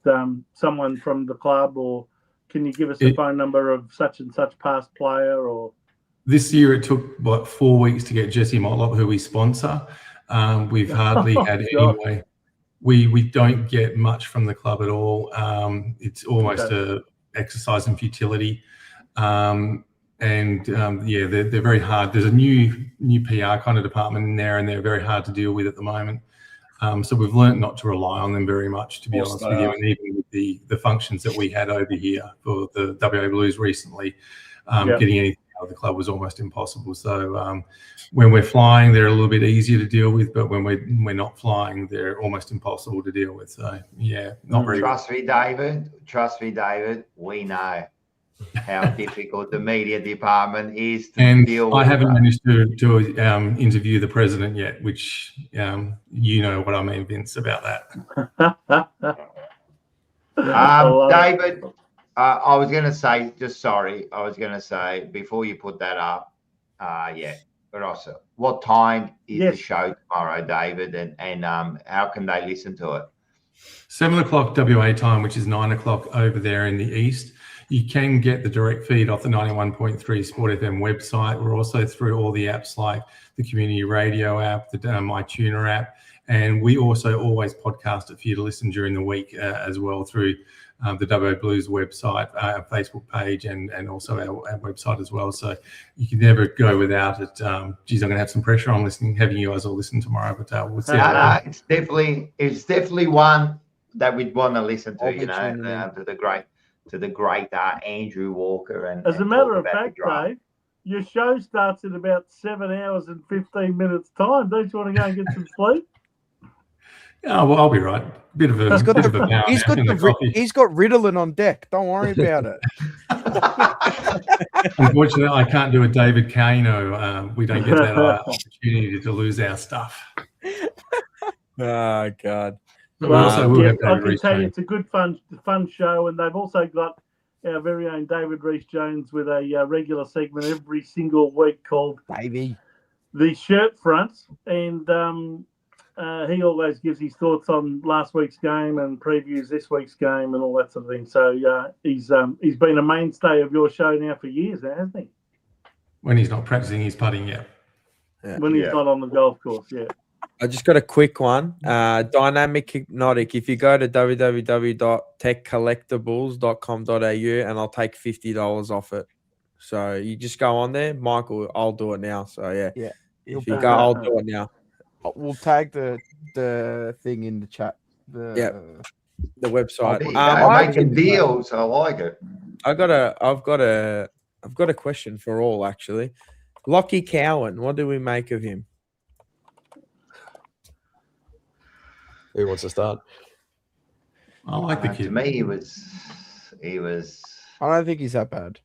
someone from the club, or can you give us a phone number of such and such past player? Or this year it took 4 weeks to get Jesse Motlop, who we sponsor. We've hardly had anyway. We don't get much from the club at all. It's almost a exercise in futility. They're very hard. There's a new PR kind of department in there, and they're very hard to deal with at the moment. So we've learned not to rely on them very much, to be honest with you. And even with the functions that we had over here for the WA Blues recently. Yeah. Getting anything out of the club was almost impossible. So when we're flying, they're a little bit easier to deal with, but when we're not flying, they're almost impossible to deal with. So yeah, not very good. Trust me, David. We know how difficult the media department is to deal with. I haven't managed to interview the president yet, which you know what I mean, Vince, about that. David, I was going to say, I was going to say before you put that up, but also, what time is the show tomorrow, David, and how can they listen to it? 7 o'clock WA time, which is 9 o'clock over there in the east. You can get the direct feed off the 91.3 Sport FM website. We're also through all the apps like the Community Radio app, the MyTuner app, and we also always podcast it for you to listen during the week as well through the WA Blues website, our Facebook page, and also our website as well. So you can never go without it. Geez, I'm going to have some pressure on having you guys all listen tomorrow, but we'll see. It's definitely one that we'd want to listen to. To the great Andrew Walker. And as a matter of fact, Dave, your show starts in about 7 hours and 15 minutes time. Don't you want to go and get some sleep? Oh, well, I'll be right. He's got Ritalin on deck. Don't worry about it. Unfortunately, I can't do a David Kano. We don't get that opportunity to lose our stuff. Oh, God. Well, I can tell you it's a good, fun show, and they've also got our very own David Rees-Jones with a regular segment every single week called The Shirt Front, and he always gives his thoughts on last week's game and previews this week's game and all that sort of thing. So he's been a mainstay of your show now for years, hasn't he? When he's not practicing his putting, yeah. When he's not on the golf course, yeah. I just got a quick one. Dynamic Hypnotic. If you go to www.techcollectibles.com.au and I'll take $50 off it. So you just go on there, Michael. I'll do it now. So yeah. If you go, I'll do it now. We'll tag the thing in the chat. The website. Making deals. I like it. I've got a question for all actually. Lockie Cowan. What do we make of him? Who wants to start? I like the kid. To me, he was. I don't think he's that bad.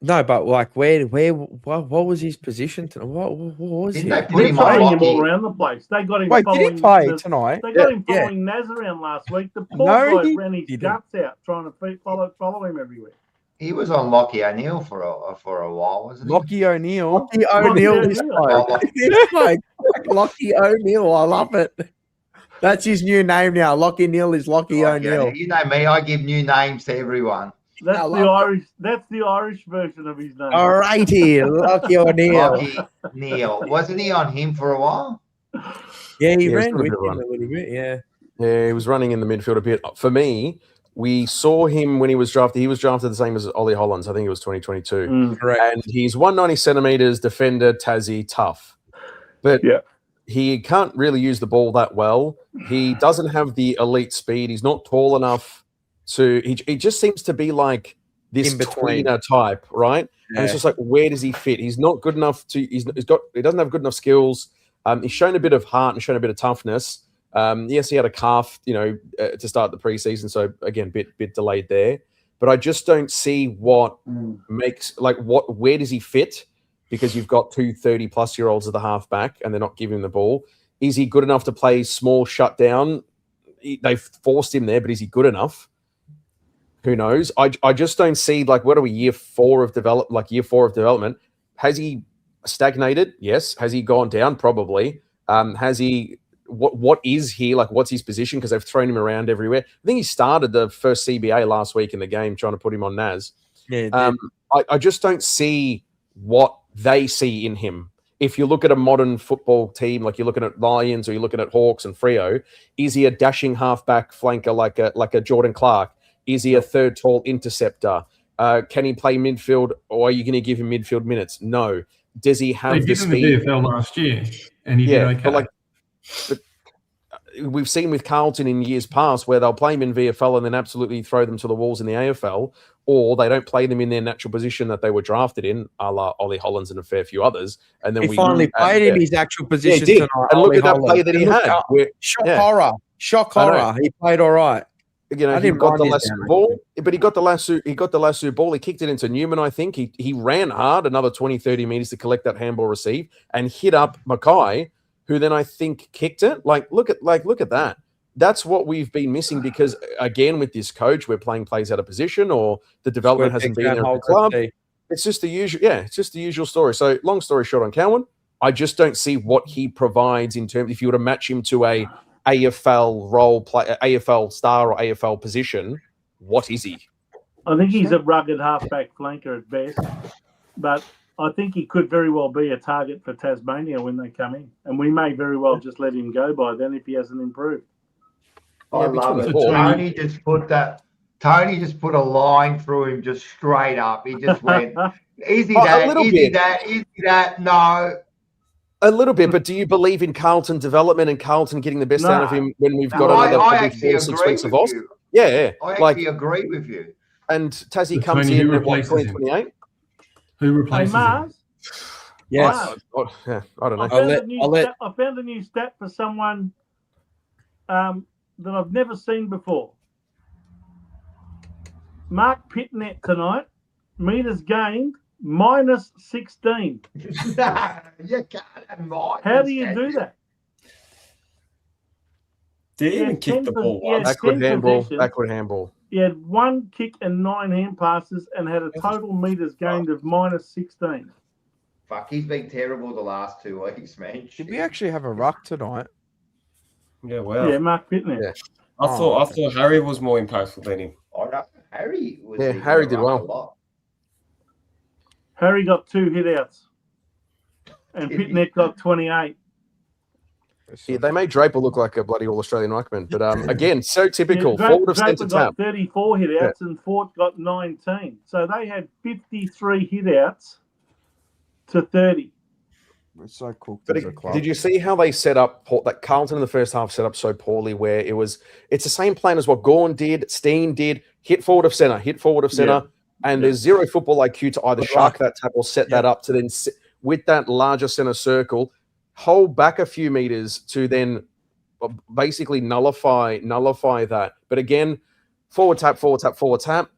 No, but like, what was his position? What was he? They're playing him all around the place. They got him. Wait, following did he play tonight? They got him following Naz around last week. The poor guy ran his guts out trying to follow him everywhere. He was on Lockie O'Neill for a while, wasn't he? Lockie O'Neill. Lockie O'Neill. I love it. That's his new name now. Lockie Neal is Lockie O'Neill. You know me, I give new names to everyone. That's the Irish. That's the Irish version of his name. All right, here, Lockie O'Neill. Lockie Neal. Wasn't he on him for a while? Yeah, he ran with him a little bit. Yeah, he was running in the midfield a bit. For me, we saw him when he was drafted. He was drafted the same as Ollie Hollands. I think it was 2022. Correct. And he's 190 centimeters, defender, Tassie, tough. But he can't really use the ball that well. He doesn't have the elite speed. He not tall enough to. He just seems to be like this tweener type, right? Yeah. And it's just like, where does he fit? He's not good enough to. He doesn't have good enough skills. He's shown a bit of heart and shown a bit of toughness. Yes, he had a calf, to start the preseason, so again, bit delayed there. But I just don't see what makes where does he fit? Because you've got 2 30-plus-year-olds at the halfback and they're not giving him the ball. Is he good enough to play small shutdown? They've forced him there, but is he good enough? Who knows? I just don't see, what are we, year 4 of development? Has he stagnated? Yes. Has he gone down? Probably. Has he... What is he? What's his position? Because they've thrown him around everywhere. I think he started the first CBA last week in the game, trying to put him on Naz. Yeah, I just don't see what they see in him. If you look at a modern football team, like you're looking at Lions or you're looking at Hawks and Freo, is he a dashing halfback flanker like a Jordan Clark? Is he a third tall interceptor? Can he play midfield, or are you going to give him midfield minutes? No. Does he have the speed? He did in the VFL last year, and he did okay. But we've seen with Carlton in years past where they'll play them in VFL and then absolutely throw them to the walls in the AFL, or they don't play them in their natural position that they were drafted in, a la Ollie Hollands and a fair few others. And then he finally played in his actual position he did. tonight. And look Ollie at that play Hollands. that he And look, had. Shock horror. He played all right. You know, he got the lasso ball, but he got the lasso ball. He kicked it into Newman, I think. He ran hard, another 20, 30 meters to collect that handball receive and hit up Mackay, who then I think kicked it. Look at that. That's what we've been missing because, again, with this coach, we're playing plays out of position or the development hasn't been there at the club. It's just the usual. Yeah, it's just the usual story. So, long story short on Cowan, I just don't see what he provides in terms. If you were to match him to a AFL role play, AFL star or AFL position, what is he? I think he's a rugged halfback flanker at best, but I think he could very well be a target for Tasmania when they come in, and we may very well just let him go by then if he hasn't improved. I love it. Tony just put a line through him just straight up. He just went, is he that? No. A little bit, but do you believe in Carlton development and Carlton getting the best out of him when we've got another I 4-6 weeks of Oz? Yeah. I actually agree with you. And Tassie comes in at 2028. Who replaces him? Yes. Yeah, I don't know. I found a new stat for someone that I've never seen before. Mark Pitnet tonight, meters gained, minus 16. You can't have minus. How do you do that? Did he even kick the ball once? Backward handball. He had 1 kick and 9 hand passes and had a total meters gained of minus 16. Fuck, he's been terrible the last 2 weeks, man. Did we actually have a ruck tonight? Yeah, well. Yeah, Mark Pitnet. Yeah. I thought Harry was more impactful than him. I know. Harry was. Yeah, Harry did well. A lot. Harry got 2 hit-outs, and Pitnet got 28. Yeah, they made Draper look like a bloody All-Australian ruckman. But again, so typical. Yeah, Forward of Draper centre got tap. 34 hit-outs, and Fort got 19. So they had 53 hit-outs to 30. It's so cool. But did you see how they set up that Carlton in the first half set up so poorly where it's the same plan as what Gawn did, Steen did, hit forward of centre, and there's zero football IQ to either shark that tap or set that up to then with that larger centre circle, hold back a few meters to then basically nullify that. But again, forward tap.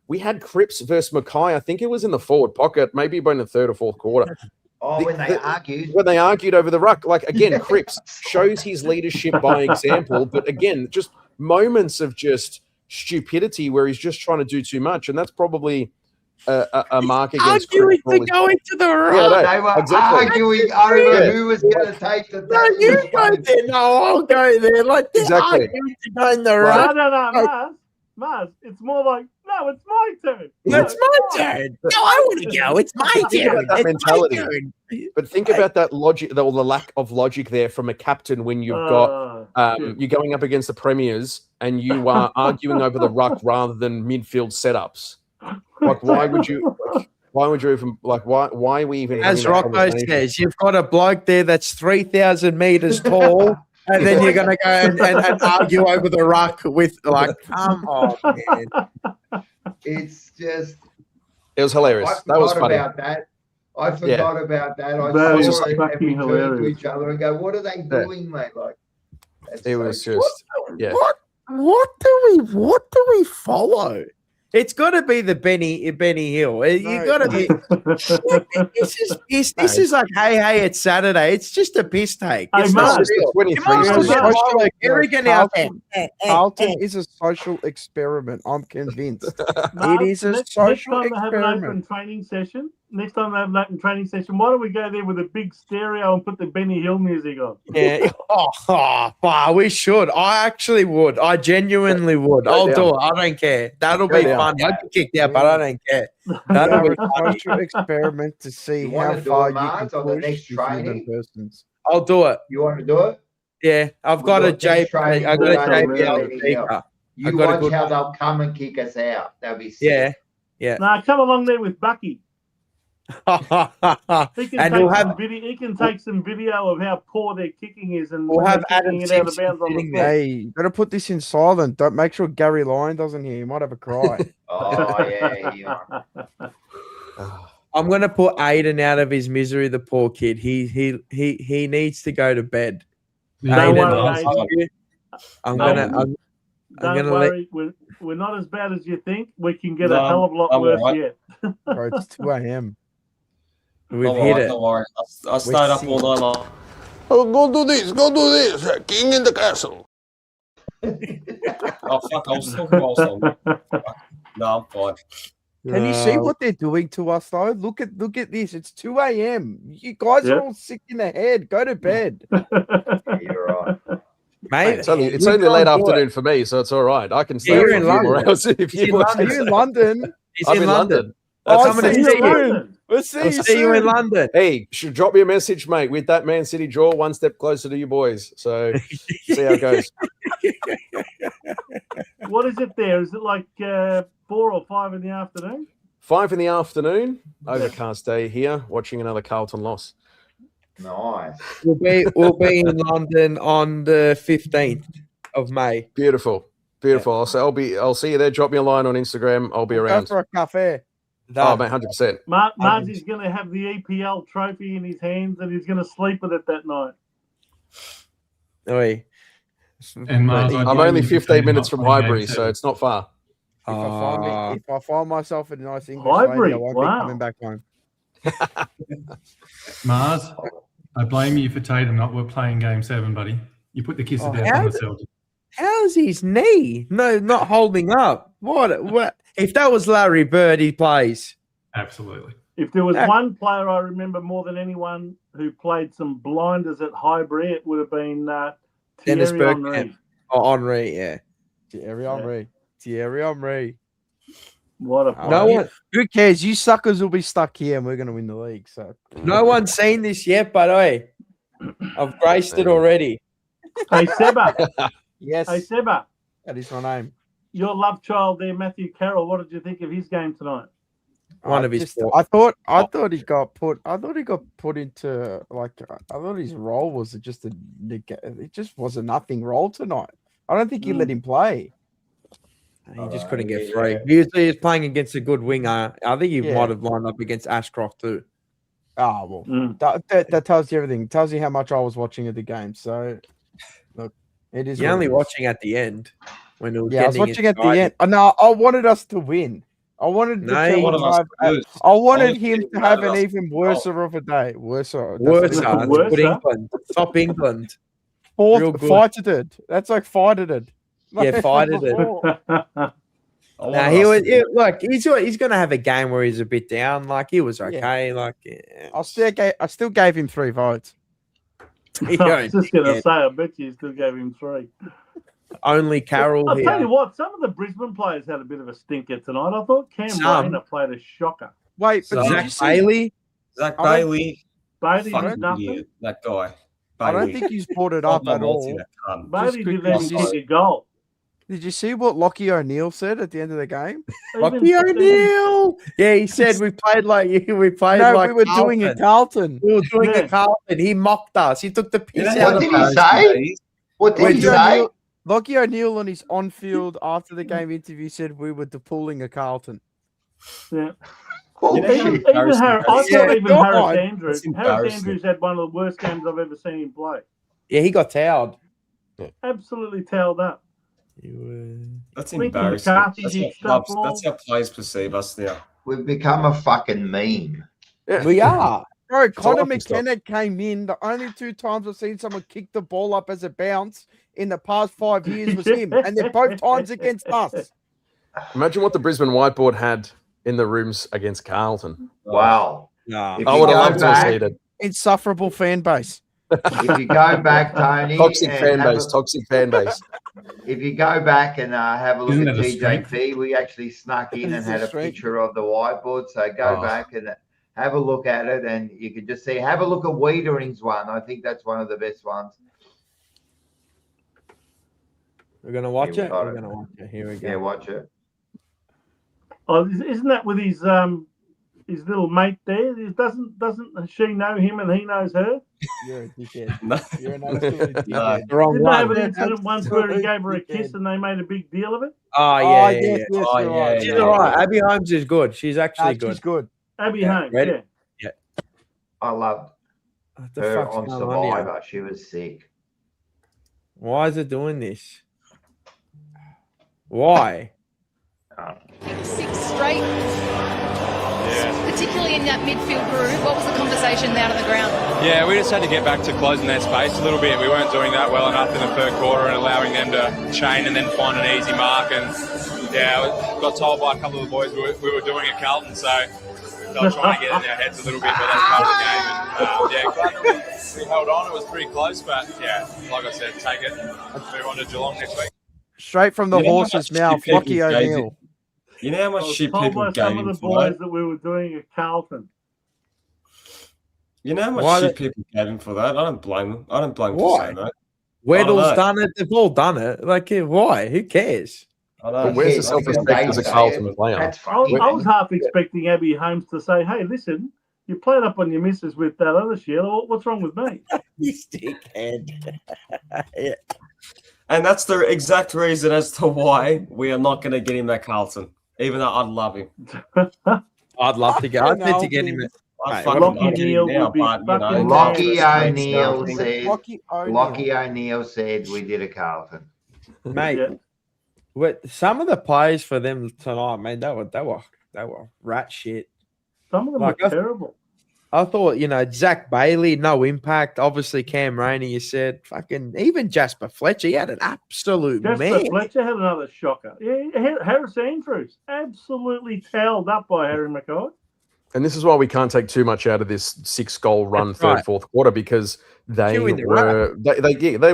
We had Cripps versus Mackay. I think it was in the forward pocket, maybe about in the third or fourth quarter. When they argued over the ruck. Like, again, Cripps shows his leadership by example, but again, just moments of just stupidity where he's just trying to do too much. And that's probably a mark against arguing to go into the ruck. They were arguing over who was going to take the. No, you go there. No, I'll go there. Like, they're arguing to go in the ruck. No, Mars, it's more like, no, it's my turn. It's my turn. No, I want to go. It's my turn. That mentality. But think about that logic, the lack of logic there from a captain when you've got you're going up against the premiers and you are arguing over the ruck rather than midfield setups. Like, why would you even why are we even? As Rocco says, you've got a bloke there that's 3,000 meters tall. And then you're going to go and argue over the ruck with, like, come on, man. It's just. It was hilarious. That was funny. I forgot about that. I saw it and we turned to each other and go, what are they doing, mate? Like, it was just, What do we follow? It's got to be the Benny Hill. You got to be. This is like, hey, it's Saturday. It's just a piss take. It's not real. Carlton is a social experiment. I'm convinced. It is a social experiment. Next time they have an open training session, why don't we go there with a big stereo and put the Benny Hill music on? Yeah. We should. I actually would. I genuinely would. I'll do it. I don't care. That'll be fun. I'll get kicked out, but I don't care. That'll be a social experiment to see how far you can push human persons. I'll do it. You want to do it? Yeah, I've got a JBL speaker. You watch how they'll come and kick us out. That'll be sick. Yeah. Nah, come along there with Bucky. He can And take we'll some have video. He can take some video of how poor their kicking is, and we'll when have they're Adam kicking it out of Simpson bounds on the sitting foot. there. Hey, you better put this in silent. Don't make sure Gary Lyon doesn't hear. He might have a cry. Oh yeah, you are. I'm gonna put Aiden out of his misery. The poor kid. He needs to go to bed. Don't Aiden, worry, I Aiden. love you. I'm gonna Don't let. worry. We're not as bad as you think. We can get No, a hell of a lot I'm worse alright. yet. Bro, it's 2 a.m. We've I'm hit alright, it. don't worry. I stayed up all night long. Oh, go do this, king in the castle. Oh, fuck, I was talking whilst I'm... No, I'm fine. Can you see what they're doing to us though? Look at this. It's 2 a.m. You guys are all sick in the head. Go to bed. You're right. Mate, It's only late afternoon for me, so it's all right. I can stay you're for a in few more London. hours if you want. Are you in London? He's I'm in in London. Oh, I'm gonna see you see you. soon. We'll see I'll you see you in soon. London. Hey, should drop me a message, mate, with that Man City draw, one step closer to you boys. So see how it goes. What is it there? Is it like 4 or 5 in the afternoon? 5 in the afternoon, overcast day here, watching another Carlton loss. Nice. We'll be in London on the 15th of May. Beautiful. I'll see you there. Drop me a line on Instagram. I'll be Go around. for a cafe. Oh, mate, 100%. Marzy's going to have the EPL trophy in his hands, and he's going to sleep with it that night. Oi. And Mars, I'm only 15 minutes from Highbury, so it's not far. If I find myself in a nice English Highbury, lady, I won't be coming back home. Mars, I blame you for Tatum not playing Game 7, buddy. You put the kiss of death on the Celtics. How's his knee? No, not holding up. What? If that was Larry Bird, he plays. Absolutely. If there was one player I remember more than anyone who played some blinders at Highbury, it would have been Dennis Thierry Henry. Bergkamp. Oh, Henry, yeah. Thierry Henry. What a No player. one, Who cares? You suckers will be stuck here and we're going to win the league. So no one's seen this yet, but I've graced it already. Hey, Seba. Yes. Hey, Seba. That is my name. Your love child there, Matthew Carroll. What did you think of his game tonight? I thought he got put into I thought his role was just it just was a nothing role tonight. I don't think he let him play. He just couldn't get free. Usually he's playing against a good winger. I think he might have lined up against Ashcroft too. Oh, well, that tells you everything. It tells you how much I was watching at the game. So, look, it is. You're only watching at the end when it was I was watching at the end. No, I wanted us to win. I wanted him to have an even worse of a day. Worse. Good England. Top England. Fighted it. That's like fighted it. Yeah, fighted it. Now he's going to have a game where he's a bit down. Like he was okay. I still gave him 3 votes. I was just going to say, I bet you still gave him 3. Only Carroll I'll here. tell you what, some of the Brisbane players had a bit of a stinker tonight. I thought Cam Rayner played a shocker. Wait, but Zach Bailey? Zach Bailey. Bailey Fucking did nothing. idiot, that guy. I don't think he's brought it up at all. Bailey didn't even kick a goal. Did you see what Lockie O'Neill said at the end of the game? Lockie O'Neill. Yeah, he said we played like we were doing a Carlton. We were doing a Carlton. He mocked us. He took the piss out of us. What did he say? What did he say? Lockie O'Neill on his on-field after the game interview said we were pulling a Carlton. Yeah. Well, even Harris Andrews had one of the worst games I've ever seen him play. Yeah, he got towed. Absolutely towed up. That's embarrassing. That's how players perceive us now. We've become a fucking meme. We are. Bro, Connor McKenna came in. The only 2 times I've seen someone kick the ball up as a bounce in the past 5 years was him. And they're both times against us. Imagine what the Brisbane whiteboard had in the rooms against Carlton. Wow. I would have loved to have seen it. Insufferable fan base. If you go back, Tony. Toxic fan base. If you go back and have a look Isn't at that a strength? TJP, we actually snuck in and had a picture of the whiteboard. So go back and have a look at it, and you can just see. Have a look at Wiedering's one. I think that's one of the best ones. We're going to watch it? We're going to watch it. Here we go. Yeah, watch it. Oh, isn't that with his his little mate there? Doesn't she know him and he knows her? You're a dickhead. No. You're an absolute No. dickhead. Wrong Didn't they have one. an incident once where he Absolute gave her a kiss dickhead. and they made a big deal of it? Oh, Oh, yeah, yes, yeah. yes, Oh, you're yeah, right. She's yeah. all right. Abby Holmes is good. She's actually She's good. good. Abby Yeah, Holmes, ready? yeah. Yeah. I loved What the her fuck's on going on here? Survivor. She was sick. Why is it doing this? Why? 6 straight. Particularly in that midfield group. What was the conversation out of the ground? Yeah, we just had to get back to closing their space a little bit. We weren't doing that well enough in the third quarter and allowing them to chain and then find an easy mark. And yeah, we got told by a couple of the boys we were doing at Carlton, so they were trying to get in their heads a little bit, but that's part of the game. And yeah, glad that we held on. It was pretty close, but yeah, like I said, take it and move on to Geelong next week. Straight from the You know how horse's much mouth, shit Lockie people gave O'Neill. him? You know how I much was shit told people by gave some of him the for boys that? that we were doing at Carlton. You know how much Why shit they- people gave him for that? I don't blame them. I don't blame them for Why? saying that. Weddle's know. done it. They've all done it. Like, why? Who cares? I know. But where's the Yes, self-respect because as a they Carlton say player? That's I fucking was half expecting Abby Holmes to say, "Hey, listen, you played up on your missus with that other Sheila. What's wrong with me?" You dickhead. Yeah. And that's the exact reason as to why we are not going to get him at Carlton, even though I'd love him. I'd love to get. I'd need to get him. I'd Mate, fucking Lockie love him Neal now, would be but, you know, fucking Lockie mad. O'Neill said. Lockie O'Neill. Lockie O'Neill said we did a Carlton. mate. Yeah. What some of the plays for them tonight, man, they were rat shit. Some of them Like, are terrible. I thought, Zach Bailey, no impact. Obviously, Cam Rainey, you said, fucking even Jasper Fletcher, he had an absolute Jasper man. Fletcher had another shocker. Yeah, Harris Andrews absolutely towelled up by Harry McKay. And this is why we can't take too much out of this 6-goal run That's third, right. fourth quarter because they Chewing the were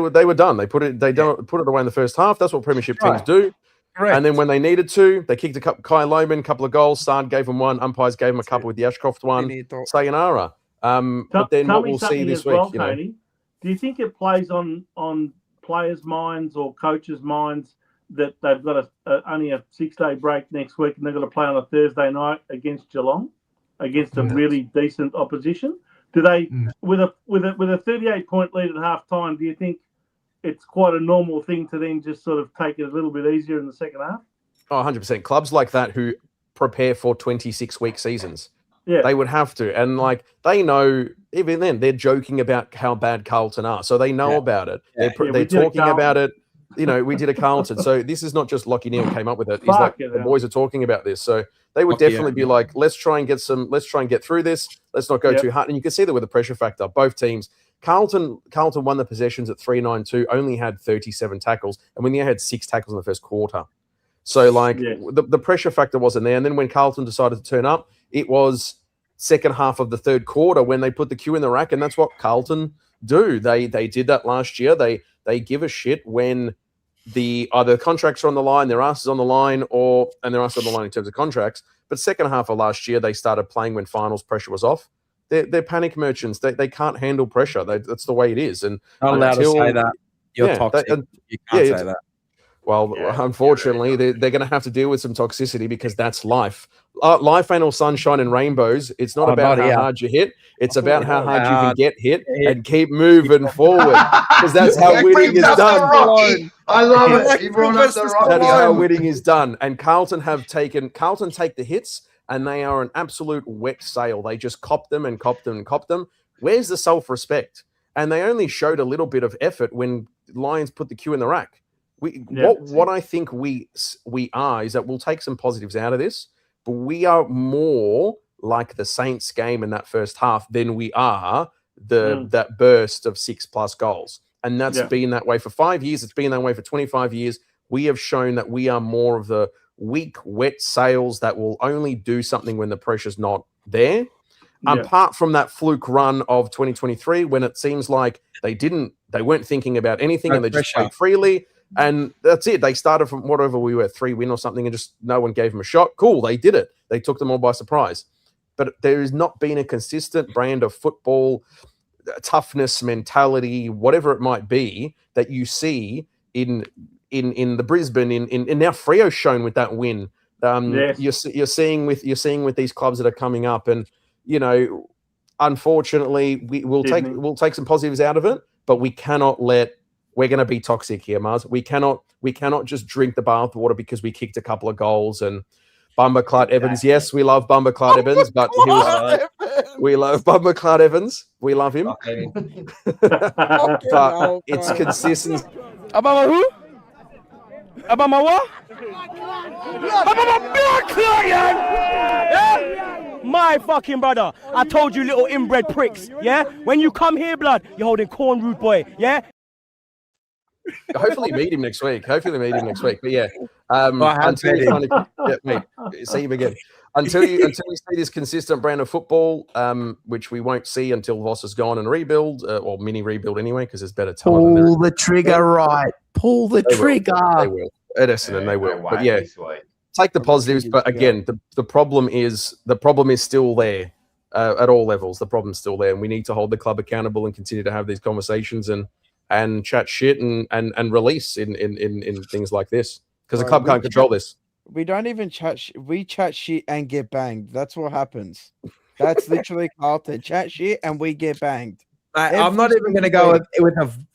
they were done. They put it away in the first half. That's what premiership teams Right. do. Correct. And then when they needed to, they kicked a couple. Kai Loman, couple of goals. Sard gave them one. Umpires gave them a couple with the Ashcroft one. Sayonara. But then Tell what me we'll see something this as week, well, Tony. Do you think it plays on players' minds or coaches' minds that they've got only a 6-day break next week and they've got to play on a Thursday night against Geelong, against a really decent opposition? Do they, with a 38-point lead at half time, do you think it's quite a normal thing to then just sort of take it a little bit easier in the second half? Oh, 100%. Clubs like that who prepare for 26-week seasons. Yeah. They would have to. And like they know, even then, they're joking about how bad Carlton are. So they know about it. Yeah. They're talking about it. We did a Carlton. So this is not just Lockie Neal came up with it. He's like, the boys are talking about this. So they would definitely be like, let's try and get through this. Let's not go too hard. And you can see that with the pressure factor. Both teams. Carlton won the possessions at 3-9-2, only had 37 tackles, and we only had 6 tackles in the first quarter. So, the pressure factor wasn't there. And then when Carlton decided to turn up, it was second half of the third quarter when they put the cue in the rack, and that's what Carlton do. They did that last year. They give a shit when either contracts are on the line, their ass is on the line, and their ass is on the line in terms of contracts. But second half of last year, they started playing when finals pressure was off. They're panic merchants. They can't handle pressure. That's the way it is. And Not allowed to say that. You're toxic. You can't say that. Well, unfortunately, they're going to have to deal with some toxicity because that's life. Life ain't all sunshine and rainbows. It's not about how hard you hit. It's about how hard you can get hit and keep moving forward because that's how winning is done. I love it. He brought up the Rocky. That is how winning is done. And Carlton take the hits and they are an absolute wet sail. They just cop them and cop them and cop them. Where's the self-respect? And they only showed a little bit of effort when Lions put the cue in the rack. What I think we are is that we'll take some positives out of this, but we are more like the Saints game in that first half than we are that burst of 6+ goals. And that's been that way for 5 years. It's been that way for 25 years. We have shown that we are more of the weak, wet sails that will only do something when the pressure's not there. Apart from that fluke run of 2023, when it seems like they weren't thinking about anything and they just played freely. And that's it. They started from whatever we were, 3-win or something, and just no one gave them a shot. Cool, they did it. They took them all by surprise. But there has not been a consistent brand of football, toughness, mentality, whatever it might be, that you see in the Brisbane. In now Freo's shown with that win Yes. You're seeing with these clubs that are coming up, and unfortunately, we'll take some positives out of it, but we cannot let. We're going to be toxic here, Mars. We cannot just drink the bathwater because we kicked a couple of goals and Bumberclart Evans. Yes, we love Bumberclart Evans, but we love Bumberclart Evans. We love him. But it's consistent. About my who? About my what? About my blood client! Yeah? My fucking brother. I told you, little inbred pricks. Yeah? When you come here, blood, you're holding corn, rude boy. Yeah? Hopefully meet him next week. But yeah, see him again. Until you see this consistent brand of football, which we won't see until Voss has gone and rebuild, or mini rebuild anyway, because there's better talent. Pull the trigger, right? Pull the trigger. They will. At Essendon, they will. But yeah, take the positives. But again, the problem is still there at all levels. The problem's still there, and we need to hold the club accountable and continue to have these conversations and chat shit and release in things like this, because the club can't control this. We don't even chat. We chat shit and get banged. That's what happens. That's literally Carlton. Chat shit and we get banged. I'm not even going to go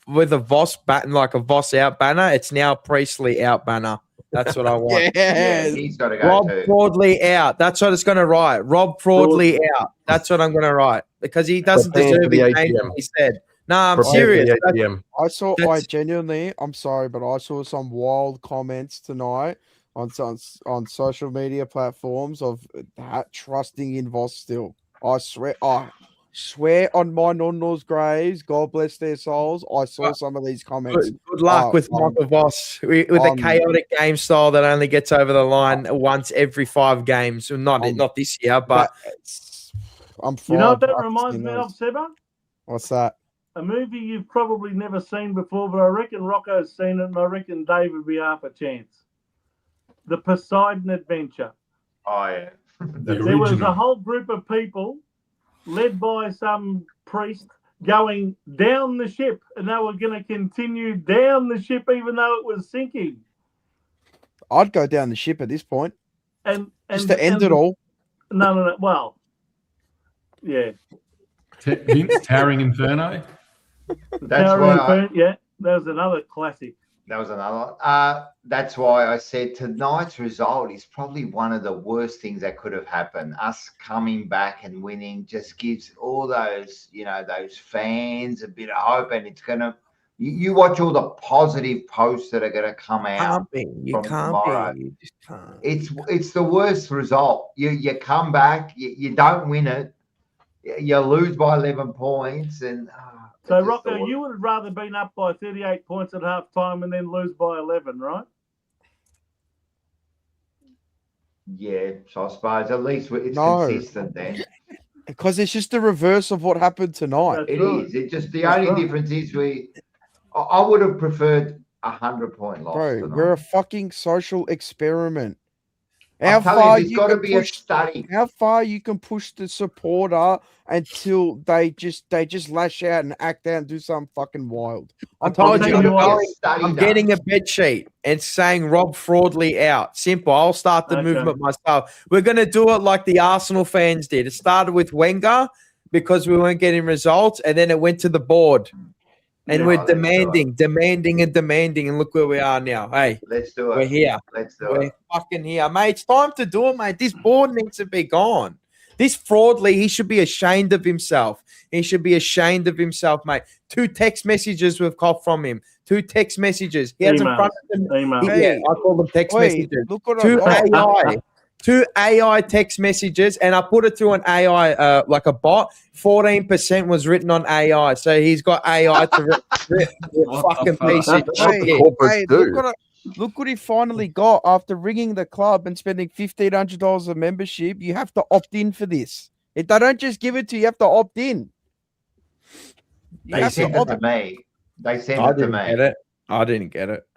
with a Voss baton, like a Voss out banner. It's now Priestley out banner. That's what I want. Yeah, he's got to go Rob too. Fraudley out. That's what it's going to write. Rob Fraudley out. That's what I'm going to write, because he doesn't deserve his name. He said. No, I'm serious. I genuinely, I'm sorry, but I saw some wild comments tonight on social media platforms of trusting in Voss still. I swear on my nonnos' graves, God bless their souls, I saw some of these comments. Good luck with Michael Voss with a chaotic game style that only gets over the line once every 5 games. Not this year, but I'm. You know what that reminds me of, Seba? What's that? A movie you've probably never seen before, but I reckon Rocco's seen it, and I reckon Dave would be half a chance. The Poseidon Adventure. Oh, yeah. There was a whole group of people led by some priest going down the ship, and they were going to continue down the ship even though it was sinking. I'd go down the ship at this point. And just to end it all. No. Well, yeah. Vince, Towering Inferno. That's why that was another classic. That was another. That's why I said tonight's result is probably one of the worst things that could have happened. Us coming back and winning just gives all those, those fans a bit of hope, and it's gonna. You watch all the positive posts that are going to come out from tomorrow. You just can't. It's the worst result. You come back, you don't win it, you lose by 11 points, and. So, Rocco, you would have rather been up by 38 points at half time and then lose by 11, right? Yeah, so I suppose at least it's consistent then. Because it's just the reverse of what happened tonight. It is. It just the only difference is I would have preferred 100-point loss. Bro, tonight. we're a fucking social experiment. How far you got to be a study. How far you can push the supporter until they just lash out and act out and do something fucking wild. I told you, I'm getting a bed sheet and saying Rob Fraudley out. Simple. I'll start the movement myself. We're going to do it like the Arsenal fans did. It started with Wenger because we weren't getting results, and then it went to the board. And we're demanding, and look where we are now. Hey, let's do it. We're here. We're fucking here, mate. It's time to do it, mate. This board needs to be gone. This Fraudley, he should be ashamed of himself. He should be ashamed of himself, mate. 2 text messages we've got from him. 2 text messages. He hasn't fronted them. Yeah, I call them text messages. Look what 2 AI. 2 AI text messages, and I put it through an AI, like a bot. 14% was written on AI, so he's got AI to fucking piece of shit. Look what he finally got after ringing the club and spending $1,500 of membership. You have to opt in for this. If they don't just give it to you, you have to opt in. They sent it to me. They sent it to me. I didn't get it.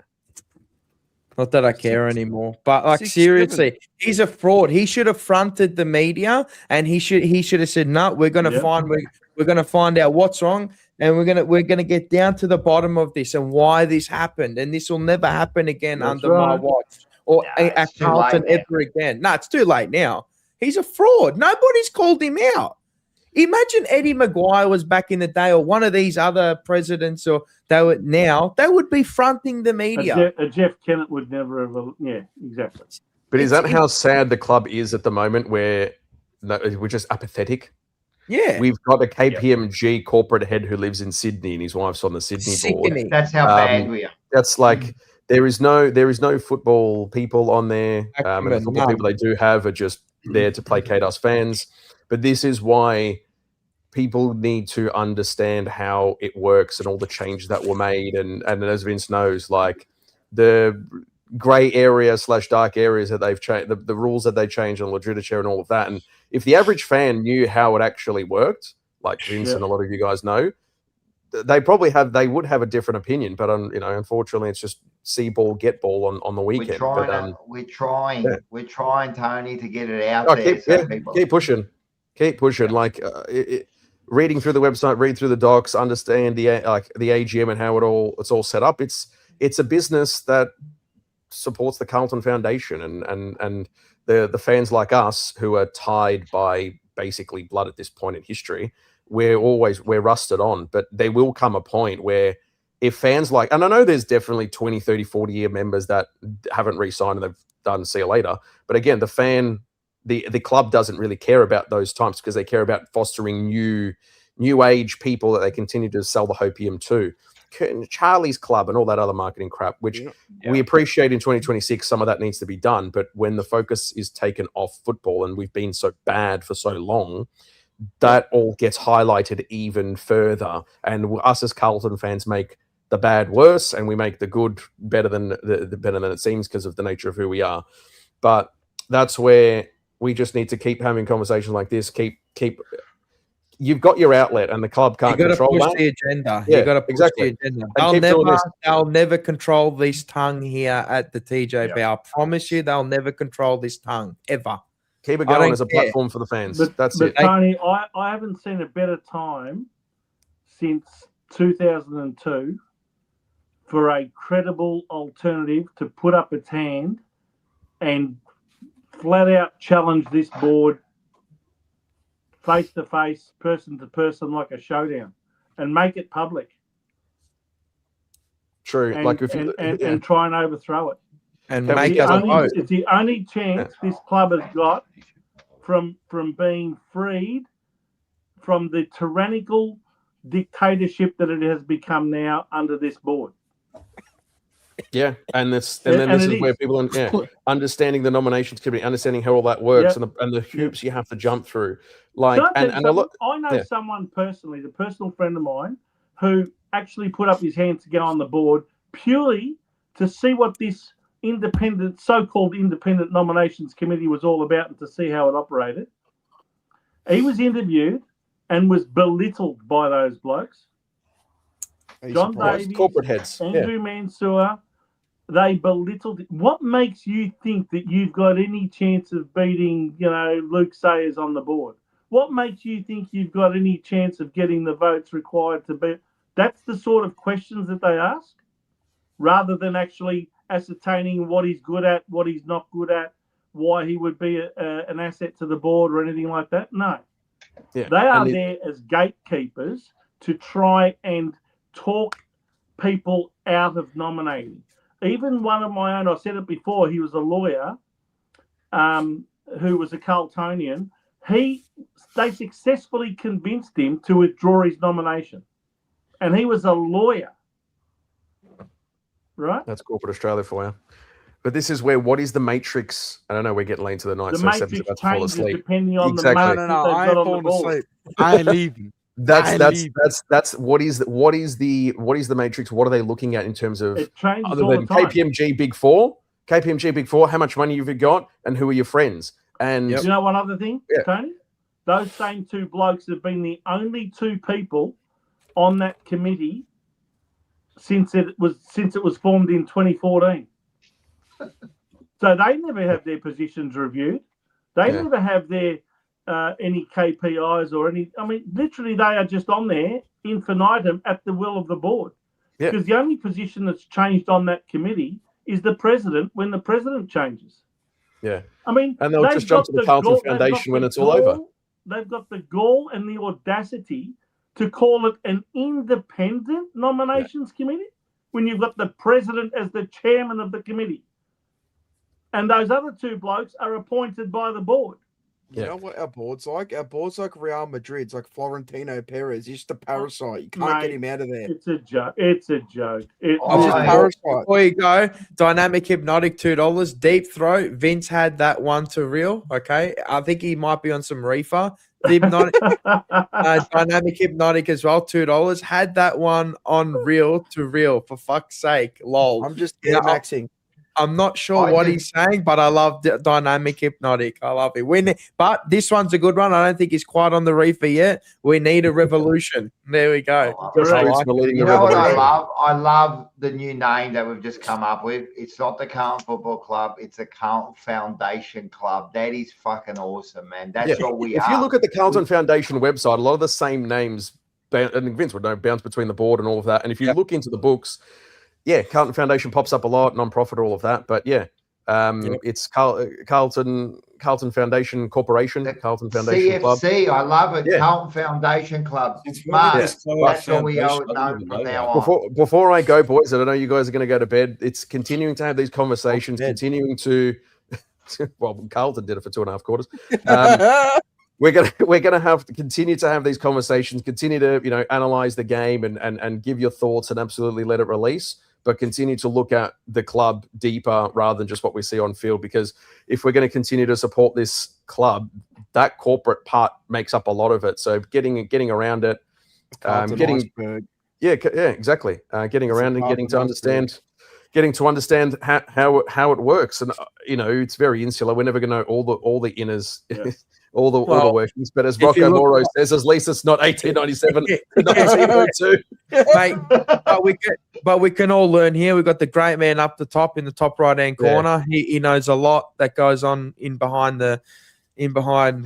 Not that I care anymore, but like seriously, he's a fraud. He should have fronted the media, and he should have said, "No, we're gonna find out what's wrong, and we're gonna get down to the bottom of this and why this happened, and this will never happen again under my watch." or Nah, at it's too Carlton late now. ever again. No, it's too late now. He's a fraud. Nobody's called him out. Imagine Eddie Maguire was back in the day, or one of these other presidents, or they would be fronting the media. A Jeff Kennett would never have. Yeah, exactly. But is that how sad the club is at the moment, where we're just apathetic? Yeah. We've got a KPMG corporate head who lives in Sydney, and his wife's on the Sydney board. That's how bad we are. That's like there is no football people on there, and the football people they do have are just there to placate us fans. But this is why people need to understand how it works and all the changes that were made, and as Vince knows, like the grey area / dark areas that they've changed, the rules that they changed on literature and all of that. And if the average fan knew how it actually worked, like Vince and a lot of you guys know, they would have a different opinion. But unfortunately, it's just see ball, get ball on the weekend. We're trying, Tony, to get it out there. Keep pushing. Like reading through the website, read through the docs, understand the AGM and how it's all set up. It's a business that supports the Carlton Foundation and the fans like us who are tied by basically blood at this point in history. We're rusted on, but there will come a point where if fans and I know there's definitely 20, 30, 40 year members that haven't re-signed and they've done see you later. But again, the club doesn't really care about those times because they care about fostering new age people that they continue to sell the hopium to. Charlie's Club and all that other marketing crap, which we appreciate in 2026. Some of that needs to be done. But when the focus is taken off football and we've been so bad for so long, that all gets highlighted even further. And us as Carlton fans make the bad worse and we make the good better than better than it seems because of the nature of who we are. But that's where we just need to keep having conversations like this. Keep. You've got your outlet, and the club can't control that. You got to push the agenda. Yeah, You got to push exactly. the agenda. They'll never control this tongue here at the TJB. I promise you, they'll never control this tongue ever. Keep it going as a platform for the fans. That's it. Tony, I haven't seen a better time since 2002 for a credible alternative to put up its hand and flat out challenge this board face to face, person to person, like a showdown, and make it public. True, and try and overthrow it. And make us vote. It's the only chance this club has got from being freed from the tyrannical dictatorship that it has become now under this board. Yeah, and this is where people understanding the nominations committee, understanding how all that works, and the hoops you have to jump through. I know someone personally, a personal friend of mine, who actually put up his hand to get on the board purely to see what this so-called independent nominations committee was all about and to see how it operated. He was interviewed and was belittled by those blokes. John Davies, corporate heads, Andrew Mansour. They belittled it. What makes you think that you've got any chance of beating, Luke Sayers on the board? What makes you think you've got any chance of getting the votes required to beat? That's the sort of questions that they ask, rather than actually ascertaining what he's good at, what he's not good at, why he would be an asset to the board or anything like that. No. Yeah. They are there as gatekeepers to try and talk people out of nominating. Even one of my own, I said it before, he was a lawyer who was a Carltonian. They successfully convinced him to withdraw his nomination. And he was a lawyer. Right? That's corporate Australia for you. But this is where, what is the matrix? I don't know, we're getting late into the night, the so matrix about to fall changes asleep. Depending on exactly. the I ain't falling asleep. I ain't leaving. That's what is the matrix? What are they looking at in terms of other than KPMG Big Four? KPMG Big Four, how much money have you got and who are your friends? And you know one other thing, Tony? Those same two blokes have been the only two people on that committee since it was formed in 2014. So they never have their positions reviewed. They never have their any KPIs or any. I mean, literally, they are just on there infinitum at the will of the board. Because the only position that's changed on that committee is the president when the president changes. Yeah. I mean, And they'll just jump to the Carlton Foundation when it's all over. They've got the gall and the audacity to call it an independent nominations committee when you've got the president as the chairman of the committee. And those other two blokes are appointed by the board. You know what our board's like? Our board's like Real Madrid's, like Florentino Perez. He's just a parasite. You can't get him out of there. It's a joke. It's a joke. Before you go, Dynamic Hypnotic $2, Deep Throat. Vince had that one to real. Okay, I think he might be on some reefer. Dynamic Hypnotic as well, $2. Had that one on real to real. For fuck's sake, lol. I'm just maxing. I'm not sure what he's saying, but I love Dynamic Hypnotic. I love it. But this one's a good one. I don't think he's quite on the reefer yet. We need a revolution. There we go. You know what I love? I love the new name that we've just come up with. It's not the Carlton Football Club. It's the Carlton Foundation Club. That is fucking awesome, man. That's what we are. If you look at the Carlton Foundation website, a lot of the same names, and Vince would know, bounce between the board and all of that. And if you look into the books, Carlton Foundation pops up a lot, non-profit, all of that. But it's Carlton Foundation Corporation, Carlton Foundation Club. CFC, I love it. Carlton Foundation Club. Smart. That's what we owe it from now on. Before I go, boys, I know you guys are going to go to bed. It's continuing to have these conversations, continuing to. Well, Carlton did it for 2.5 quarters. We're gonna have to continue to have these conversations, continue to analyze the game and give your thoughts and absolutely let it release, but continue to look at the club deeper rather than just what we see on field. Because if we're going to continue to support this club, that corporate part makes up a lot of it. So getting around it, exactly, getting around and getting to understand how it works. And it's very insular. We're never going to know all the inners. Yeah. all the workings, but as Rocco Moro says, at least it's not 1897 1902. Mate, but we can all learn here. We've got the great man up the top in the top right hand corner. He knows a lot that goes on in behind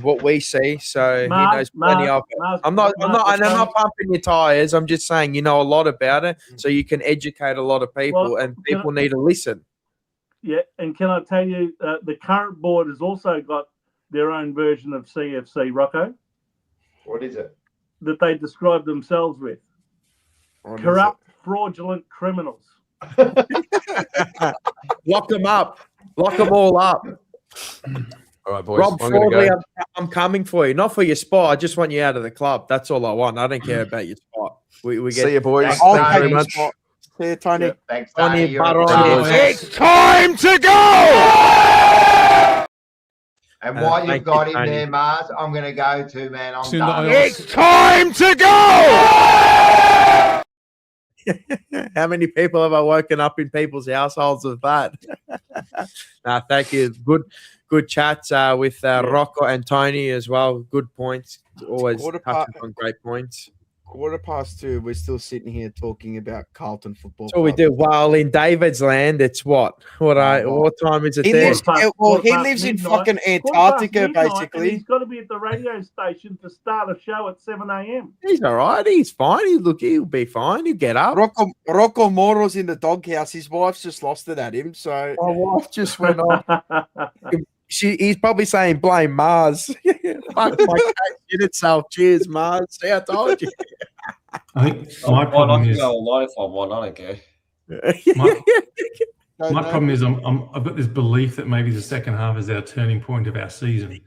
what we see. So he knows plenty of it. I'm not pumping your tires. I'm just saying a lot about it, so you can educate a lot of people, and people need to listen. Yeah, and can I tell you, the current board has also got their own version of CFC, Rocco. What is it? That they describe themselves with. Corrupt, fraudulent criminals. Lock them up. Lock them all up. All right, boys. Rob Fraudley, I'm coming for you. Not for your spot. I just want you out of the club. That's all I want. I don't care about your spot. We get. See you, boys. Thank you very much. See you, Tony. Yeah, thanks, Tony. It's time to go! And while you've got him there, Mars, I'm going to go to, man. I'm done. It's time to go! How many people have I woken up in people's households with that? Thank you. Good chats with Rocco and Tony as well. Good points. Always touching on great points. 2:15, we're still sitting here talking about Carlton Football Club. So we do. Well, in David's land, it's what time is it there? He lives in fucking Antarctica, basically. He's got to be at the radio station to start a show at 7 a.m. He's all right. He's fine. He'll be fine. He'll get up. Rocco Moro's in the doghouse. His wife's just lost it at him. So my wife just went off. He's probably saying blame Mars. Fuck, my cat shit itself. Cheers, Mars. See, I told you. I think my problem is. I don't care. My problem is I've got this belief that maybe the second half is our turning point of our season,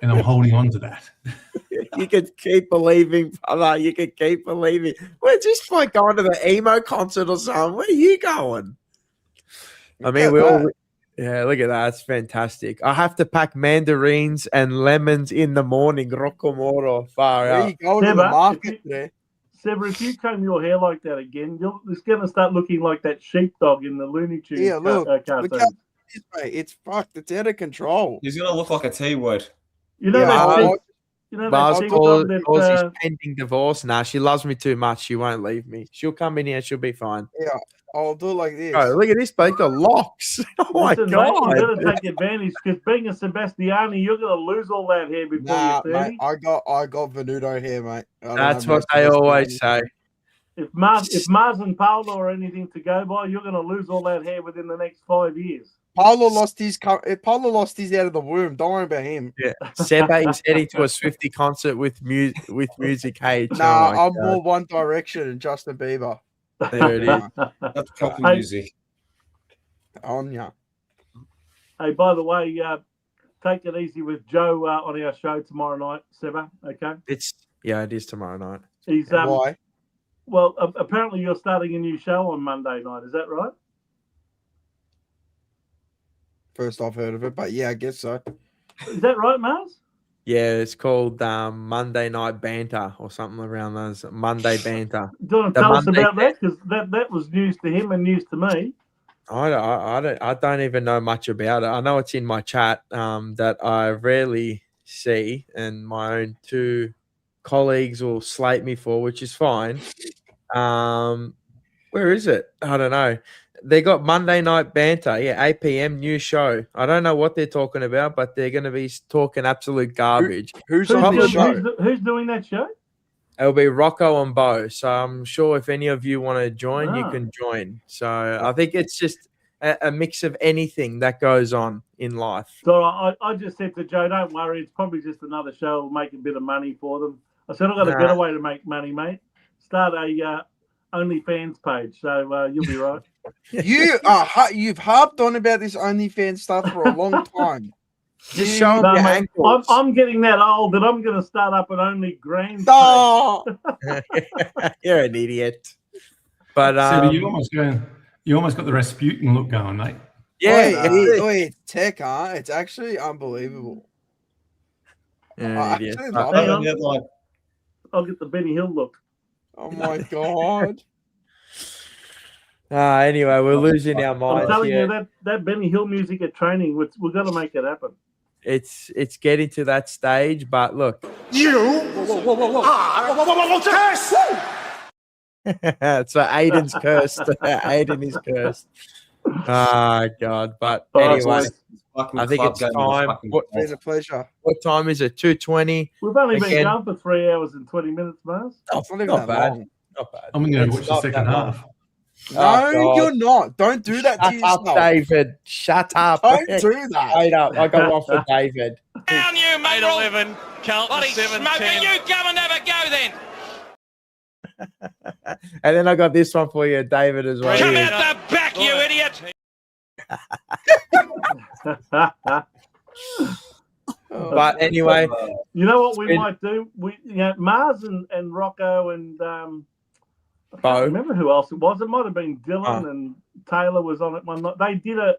and I'm holding on to that. You can keep believing, brother. You can keep believing. We're just like going to the emo concert or something. Where are you going? I mean, we all. Yeah, look at that. It's fantastic. I have to pack mandarins and lemons in the morning. Rocco Moro. Far out. You go to the market there. Seba, if you comb your hair like that again, it's going to start looking like that sheepdog in the Looney Tunes cartoon. Look how it's fucked. It's out of control. He's going to look like a T-word. You know that she's pending divorce now. She loves me too much. She won't leave me. She'll come in here. She'll be fine. Yeah. I'll do it like this. Oh, look at this, bloke. Got locks. Oh, my God. Mate, you've got to take advantage because being a Sebastiani, you're going to lose all that hair before you're 30. Mate, I got Venuto hair, mate. That's what they always say. If Mars and Paolo are anything to go by, you're going to lose all that hair within the next 5 years. Paolo lost his out of the womb. Don't worry about him. Yeah, Seba is heading to a Swifty concert with Music H. Nah, Oh my I'm God. more One Direction and Justin Bieber. There it is. That's proper Hey. music. On ya. Hey, by the way, take it easy with Joe on our show tomorrow night, Seba. Okay. It is tomorrow night. He's Why? Well, apparently you're starting a new show on Monday night. Is that right? First I've heard of it, but yeah, I guess so. Is that right, Mars? Yeah, it's called Monday Night Banter or something around those. Monday Banter. Do you want to tell us about that? Because that was news to him and news to me. I don't even know much about it. I know it's in my chat that I rarely see, and my own two colleagues will slate me for, which is fine. Where is it? I don't know. They got Monday Night Banter. Yeah, 8 p.m. new show. I don't know what they're talking about, but they're going to be talking absolute garbage. Who's on the show? Who's doing that show? It'll be Rocco and Bo. So I'm sure if any of you want to join, you Ah. can join. So I think it's just a mix of anything that goes on in life. So I just said to Joe, don't worry, it's probably just another show. We'll make a bit of money for them. I said, I've got a better way to make money, mate. Start a OnlyFans page. So you'll be right. You've harped on about this OnlyFans stuff for a long time. Just show them your ankles. I'm getting that old that I'm going to start up an OnlyGrams. Oh! You're an idiot. But Seba, you almost got the Rasputin look going, mate. Yeah, it's tech, huh? It's actually unbelievable. I idiot. actually love Hang it. on. I'll get the Benny Hill look. Oh my god. Anyway, we're losing our I'm minds telling here. you, that Benny Hill music at training, we've got to make it happen. It's getting to that stage, but look. So Aiden's cursed. Aiden is cursed. Ah, God. But anyway, I think it's time. It's been a pleasure. What time is it? 2:20. We've only been Again. going for 3 hours and 20 minutes, Mars. It's not even Not that bad. long. Not bad. I'm going to It's watch the not second that long. half. No, God. you're not. Don't do that to Shut yourself. up, David. Shut up. Don't do that. Straight up. I got one for David. Down you, mate. 8-11, Carlton Bloody smoker, 7-10. you come and have a go then. And then I got this one for you, David, as well. Come Here. out the back, you idiot. But anyway, You know what we Spin- might do? Mars and Rocco and I Bo. can't remember who else it was. It might have been Dylan Oh. and Taylor was on it one night. They did a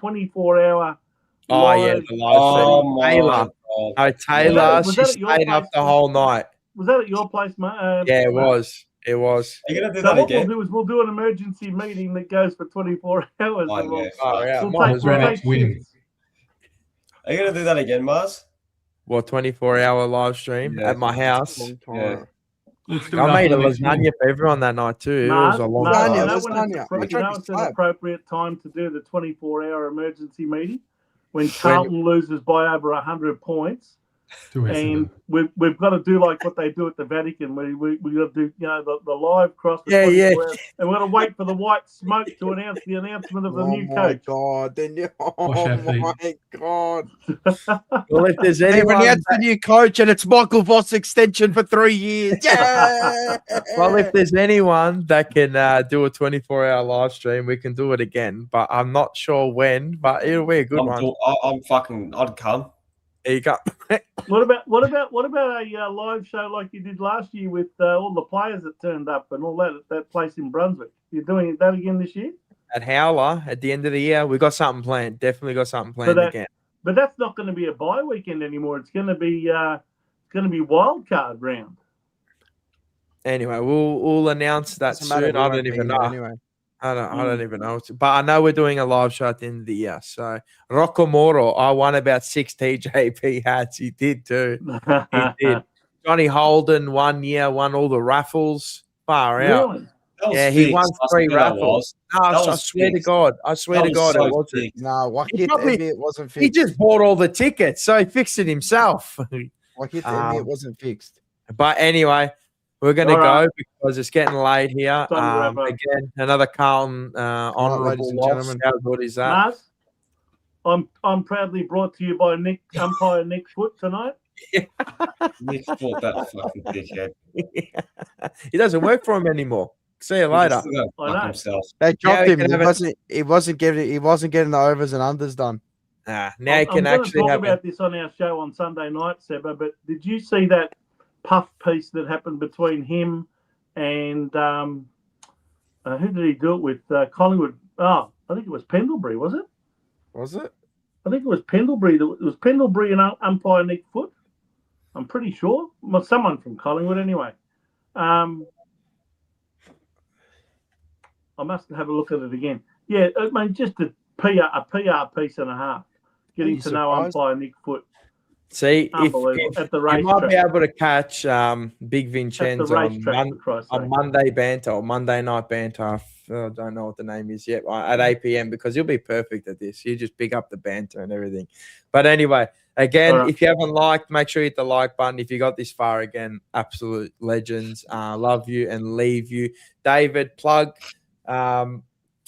24-hour. Oh, yeah, the live stream. Taylor. No, Taylor, Was she that at your stayed up place? the whole night. Was that at your place, mate? Yeah, it was. It was. Are you going to do So that what again? we'll do is we'll do an emergency meeting that goes for 24 hours. Oh, and we'll, yeah. Oh, yeah. we'll Might take, as we'll well. take win. shifts. Are you going to do that again, Mars? What, 24-hour live stream Yeah. at my house? Long time. Yeah. Let's do it I made after a the next lasagna win. for everyone that night too. Mars, It was a long Mars, time. you know Lasagna, when lasagna. it's, you know it's an Slab. appropriate time to do the 24-hour emergency meeting when Carlton loses by over 100 points. To And Essendon. we've got to do like what they do at the Vatican. We got to do the live cross. The Yeah, 24 yeah. hours, and we're going to wait for the white smoke to announce the announcement of the Oh new my coach. god! Then Wash our feet. my god! Well, if there's They've anyone, announced the new coach, and it's Michael Voss extension for 3 years. Yeah. well, if there's anyone that can do a 24-hour live stream, we can do it again. But I'm not sure when. But it'll be a good one. I'd come. There you go. What about a live show like you did last year with all the players that turned up and all that at that place in Brunswick? You're doing that again this year? At Howler at the end of the year, we got something planned. Definitely got something planned again. But that's not going to be a bye weekend anymore. It's going to be wild card round. Anyway, we'll announce that Doesn't matter, soon. we I won't don't be even here know. anyway. I don't even know. But I know we're doing a live show at the end of the year. So Rocco Moro, I won about 6 TJP hats. He did too. He did. Johnny Holden 1 year won all the raffles. Far out. Really? Yeah, he won 3 raffles. No, I swear to God. I swear to God, it wasn't. No, He it wasn't fixed. He just bought all the tickets, so he fixed it himself. It wasn't fixed. But anyway, We're going to All right. go because it's getting late here. Time to wrap up. Again, another Carlton ladies honourable and loss. gentlemen. How good is that? Mars, I'm proudly brought to you by umpire Nick Foot tonight. Nick Foot, that fucking dickhead. He doesn't work for him anymore. See you He later. can still go fuck himself. They dropped he him. can He have wasn't getting the overs and unders done. Now he I'm can going to actually talk have about this on our show on Sunday night, Seba, but did you see that puff piece that happened between him and who did he do it with? Collingwood. Oh, I think it was Pendlebury, was it? Was it? I think it was Pendlebury. It was Pendlebury and umpire Nick Foot. I'm pretty sure. Well, someone from Collingwood anyway. I must have a look at it again. Yeah, I mean, just a PR piece and a half. Getting to know umpire Nick Foot. See, Unbelievable. At the you might be racetrack. able to catch Big Vincenzo on Monday banter or Monday night banter. I don't know what the name is yet at 8 p.m. because you'll be perfect at this. You just pick up the banter and everything. But anyway, again, All right. if you haven't liked, make sure you hit the like button. If you got this far, again, absolute legends. Love you and leave you. David, plug for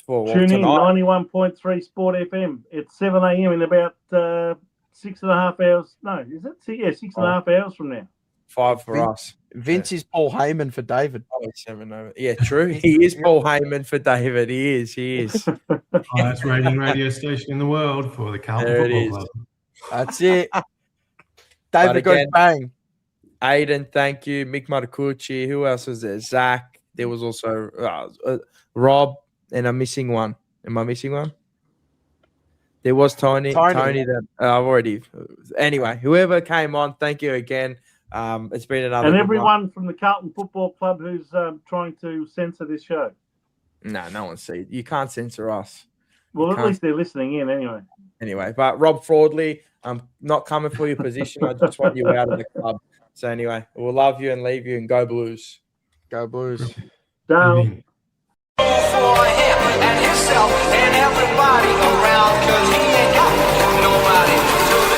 Tune in, tonight. 91.3 Sport FM. It's 7 a.m. in about 6.5 hours. No, is it? Yeah, 6.5 hours from now. 5 for us. Vince is Paul Heyman for David. Oh, 7 over. Yeah, true. He is Paul Heyman for David. He is. Highest rating radio station in the world for the Carlton There it Football is. Club. That's it. But David goes again, bang. Aiden, thank you. Mick Matakuchi. Who else was there? Zach. There was also Rob, and I'm missing one. Am I missing one? There was Tony. Tony that I've already. Anyway, whoever came on, thank you again. It's been another. And good everyone from the Carlton Football Club who's trying to censor this show. one. No one sees. You can't censor us. Well, You at can't. least they're listening in anyway. Anyway, but Rob Fraudley, I'm not coming for your position. I just want you out of the club. So anyway, we'll love you and leave you and go Blues. Go Blues. Down. For him and himself and everybody around, 'cause he ain't got nobody to